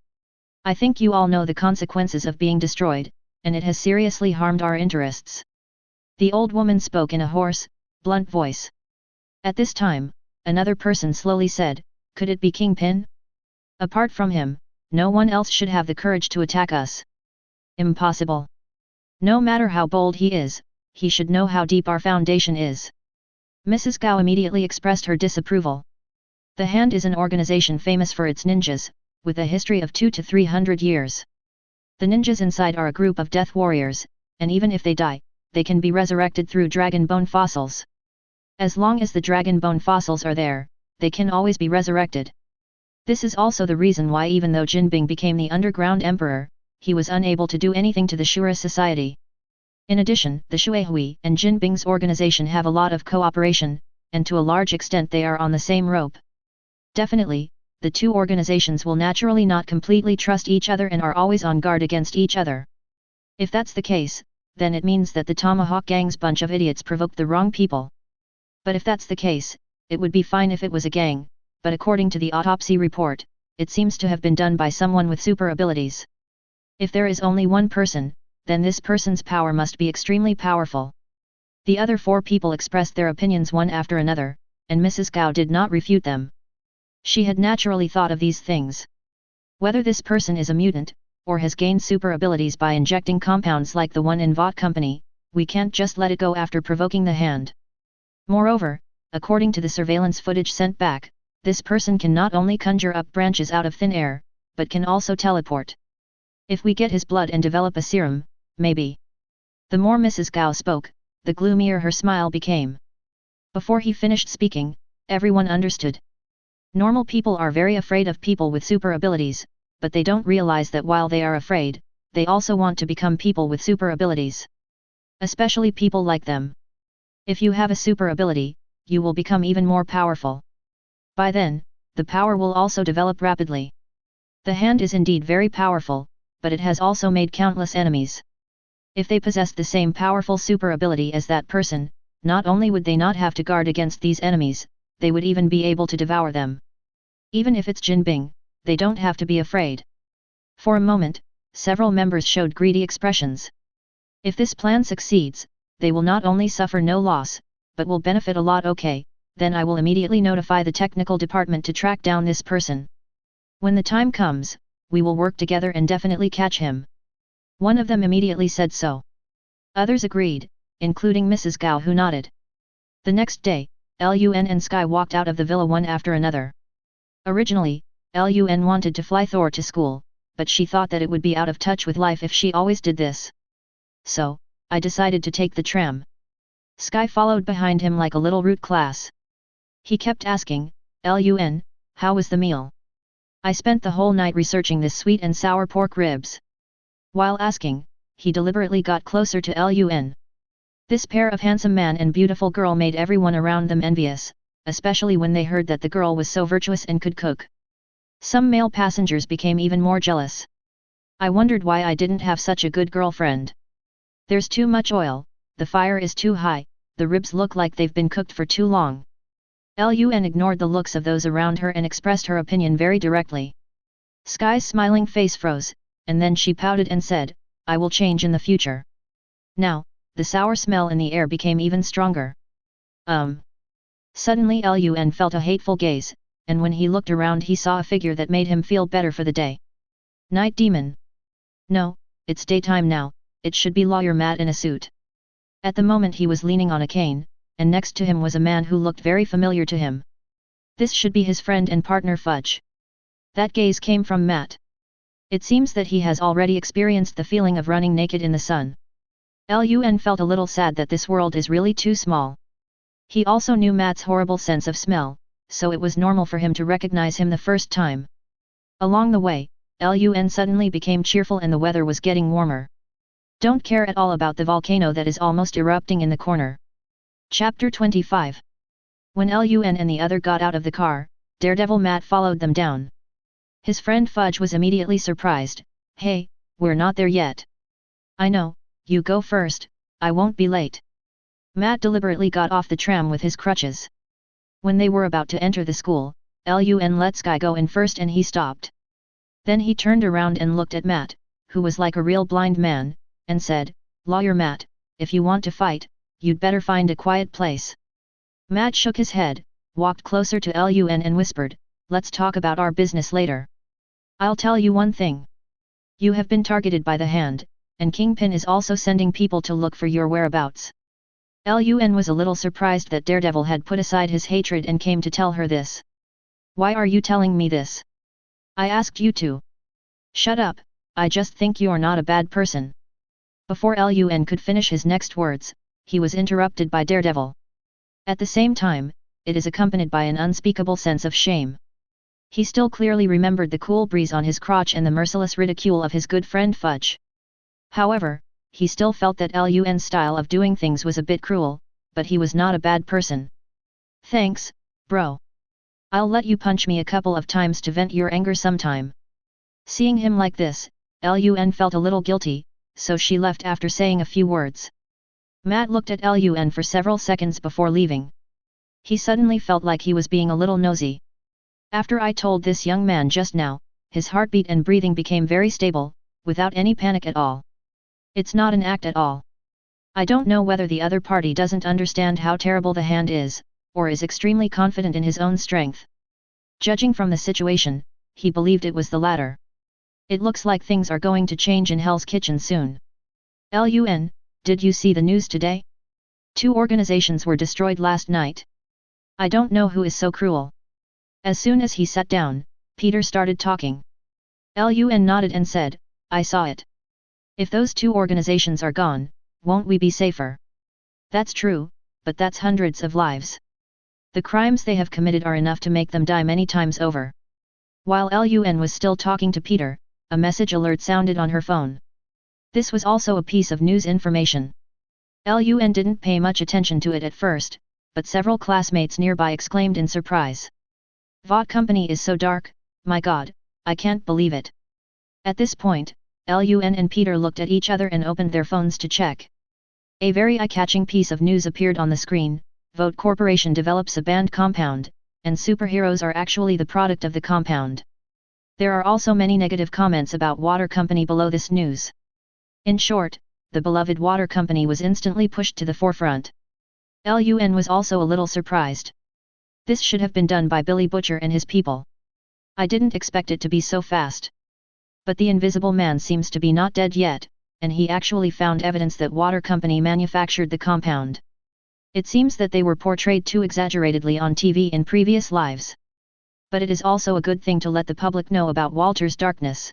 I think you all know the consequences of being destroyed, and it has seriously harmed our interests. The old woman spoke in a hoarse, blunt voice. At this time, another person slowly said, could it be Kingpin? Apart from him, no one else should have the courage to attack us. Impossible. No matter how bold he is, he should know how deep our foundation is. Mrs. Gao immediately expressed her disapproval. The Hand is an organization famous for its ninjas, with a history of 200 to 300 years. The ninjas inside are a group of death warriors, and even if they die, they can be resurrected through dragon bone fossils. As long as the dragon bone fossils are there, they can always be resurrected. This is also the reason why even though Jinbing became the underground emperor, he was unable to do anything to the Shura Society. In addition, the Shuehui and Jinbing's organization have a lot of cooperation, and to a large extent they are on the same rope. Definitely, the two organizations will naturally not completely trust each other and are always on guard against each other. If that's the case, then it means that the Tomahawk Gang's bunch of idiots provoked the wrong people. But if that's the case, it would be fine if it was a gang, but according to the autopsy report, it seems to have been done by someone with super abilities. If there is only one person, then this person's power must be extremely powerful. The other four people expressed their opinions one after another, and Mrs. Gao did not refute them. She had naturally thought of these things. Whether this person is a mutant, or has gained super abilities by injecting compounds like the one in Vought Company, we can't just let it go after provoking the Hand. Moreover, according to the surveillance footage sent back, this person can not only conjure up branches out of thin air, but can also teleport. If we get his blood and develop a serum, maybe. The more Mrs. Gao spoke, the gloomier her smile became. Before he finished speaking, everyone understood. Normal people are very afraid of people with super abilities, but they don't realize that while they are afraid, they also want to become people with super abilities. Especially people like them. If you have a super ability, you will become even more powerful. By then, the power will also develop rapidly. The Hand is indeed very powerful, but it has also made countless enemies. If they possessed the same powerful super ability as that person, not only would they not have to guard against these enemies, they would even be able to devour them. Even if it's Jinbing, they don't have to be afraid. For a moment, several members showed greedy expressions. If this plan succeeds, they will not only suffer no loss, but will benefit a lot. Okay, then I will immediately notify the technical department to track down this person. When the time comes, we will work together and definitely catch him. One of them immediately said so. Others agreed, including Mrs. Gao, who nodded. The next day, Lun and Sky walked out of the villa one after another. Originally, Lun wanted to fly Thor to school, but she thought that it would be out of touch with life if she always did this. So, I decided to take the tram. Sky followed behind him like a little root class. He kept asking, Lun, how was the meal? I spent the whole night researching this sweet and sour pork ribs. While asking, he deliberately got closer to Lun. This pair of handsome man and beautiful girl made everyone around them envious, especially when they heard that the girl was so virtuous and could cook. Some male passengers became even more jealous. I wondered why I didn't have such a good girlfriend. There's too much oil, the fire is too high, the ribs look like they've been cooked for too long. Lun ignored the looks of those around her and expressed her opinion very directly. Sky's smiling face froze, and then she pouted and said, I will change in the future. Now, the sour smell in the air became even stronger. Suddenly Lun felt a hateful gaze, and when he looked around he saw a figure that made him feel better for the day. Night Demon. No, it's daytime now, it should be Lawyer Matt in a suit. At the moment he was leaning on a cane, and next to him was a man who looked very familiar to him. This should be his friend and partner Fudge. That gaze came from Matt. It seems that he has already experienced the feeling of running naked in the sun. Lun felt a little sad that this world is really too small. He also knew Matt's horrible sense of smell, so it was normal for him to recognize him the first time. Along the way, Lun suddenly became cheerful and the weather was getting warmer. Don't care at all about the volcano that is almost erupting in the corner. Chapter 25. When Lun and the other got out of the car, Daredevil Matt followed them down. His friend Fudge was immediately surprised. Hey, we're not there yet. I know, you go first, I won't be late. Matt deliberately got off the tram with his crutches. When they were about to enter the school, Lun let Sky go in first and he stopped. Then he turned around and looked at Matt, who was like a real blind man, and said, Lawyer Matt, if you want to fight, you'd better find a quiet place. Matt shook his head, walked closer to Lun and whispered, let's talk about our business later. I'll tell you one thing. You have been targeted by the Hand, and Kingpin is also sending people to look for your whereabouts. Lun was a little surprised that Daredevil had put aside his hatred and came to tell her this. Why are you telling me this? I asked you to. Shut up, I just think you're not a bad person. Before Lun could finish his next words, he was interrupted by Daredevil. At the same time, it is accompanied by an unspeakable sense of shame. He still clearly remembered the cool breeze on his crotch and the merciless ridicule of his good friend Fudge. However, he still felt that Lun's style of doing things was a bit cruel, but he was not a bad person. Thanks, bro. I'll let you punch me a couple of times to vent your anger sometime. Seeing him like this, Lun felt a little guilty, so she left after saying a few words. Matt looked at Lun for several seconds before leaving. He suddenly felt like he was being a little nosy. After I told this young man just now, his heartbeat and breathing became very stable, without any panic at all. It's not an act at all. I don't know whether the other party doesn't understand how terrible the Hand is, or is extremely confident in his own strength. Judging from the situation, he believed it was the latter. It looks like things are going to change in Hell's Kitchen soon. Lun, did you see the news today? 2 organizations were destroyed last night. I don't know who is so cruel. As soon as he sat down, Peter started talking. Lun nodded and said, I saw it. If those 2 organizations are gone, won't we be safer? That's true, but that's hundreds of lives. The crimes they have committed are enough to make them die many times over. While Lun was still talking to Peter, a message alert sounded on her phone. This was also a piece of news information. Lun didn't pay much attention to it at first, but several classmates nearby exclaimed in surprise. Vought company is so dark, my god, I can't believe it. At this point, Lun and Peter looked at each other and opened their phones to check. A very eye-catching piece of news appeared on the screen. Vote Corporation develops a banned compound, and superheroes are actually the product of the compound. There are also many negative comments about Water Company below this news. In short, the beloved Water Company was instantly pushed to the forefront. Lun was also a little surprised. This should have been done by Billy Butcher and his people. I didn't expect it to be so fast. But the Invisible Man seems to be not dead yet, and he actually found evidence that Water Company manufactured the compound. It seems that they were portrayed too exaggeratedly on TV in previous lives. But it is also a good thing to let the public know about Walter's darkness.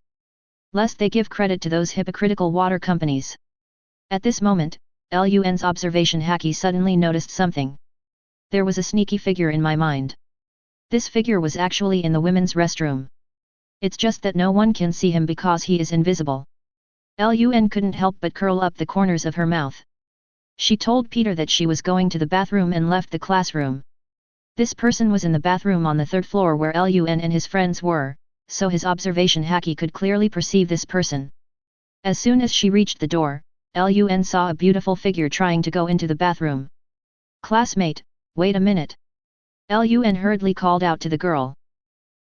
Lest they give credit to those hypocritical water companies. At this moment, Lun's observation hacky suddenly noticed something. There was a sneaky figure in my mind. This figure was actually in the women's restroom. It's just that no one can see him because he is invisible. Lun couldn't help but curl up the corners of her mouth. She told Peter that she was going to the bathroom and left the classroom. This person was in the bathroom on the 3rd floor where Lun and his friends were, so his observation hacky could clearly perceive this person. As soon as she reached the door, Lun saw a beautiful figure trying to go into the bathroom. Classmate, wait a minute. Lun hurriedly called out to the girl.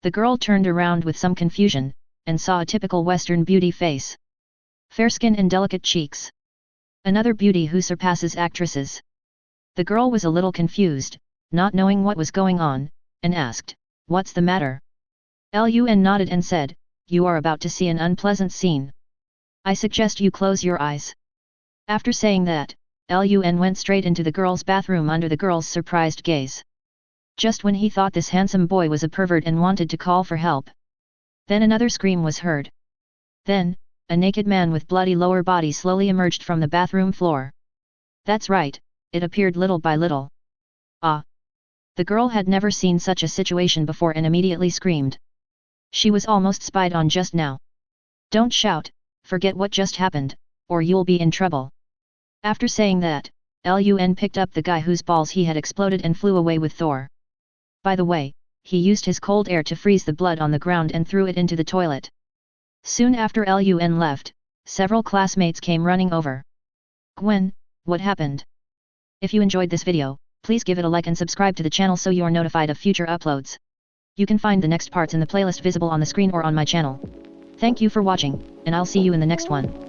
The girl turned around with some confusion, and saw a typical Western beauty face. Fair skin and delicate cheeks. Another beauty who surpasses actresses. The girl was a little confused, not knowing what was going on, and asked, "What's the matter?" Lun nodded and said, "You are about to see an unpleasant scene. I suggest you close your eyes." After saying that, Lun went straight into the girl's bathroom under the girl's surprised gaze. Just when he thought this handsome boy was a pervert and wanted to call for help. Then another scream was heard. Then, a naked man with bloody lower body slowly emerged from the bathroom floor. That's right, it appeared little by little. Ah! The girl had never seen such a situation before and immediately screamed. She was almost spied on just now. Don't shout, forget what just happened, or you'll be in trouble. After saying that, Lun picked up the guy whose balls he had exploded and flew away with Thor. By the way, he used his cold air to freeze the blood on the ground and threw it into the toilet. Soon after Lun left, several classmates came running over. Gwen, what happened? If you enjoyed this video, please give it a like and subscribe to the channel so you are notified of future uploads. You can find the next parts in the playlist visible on the screen or on my channel. Thank you for watching, and I'll see you in the next one.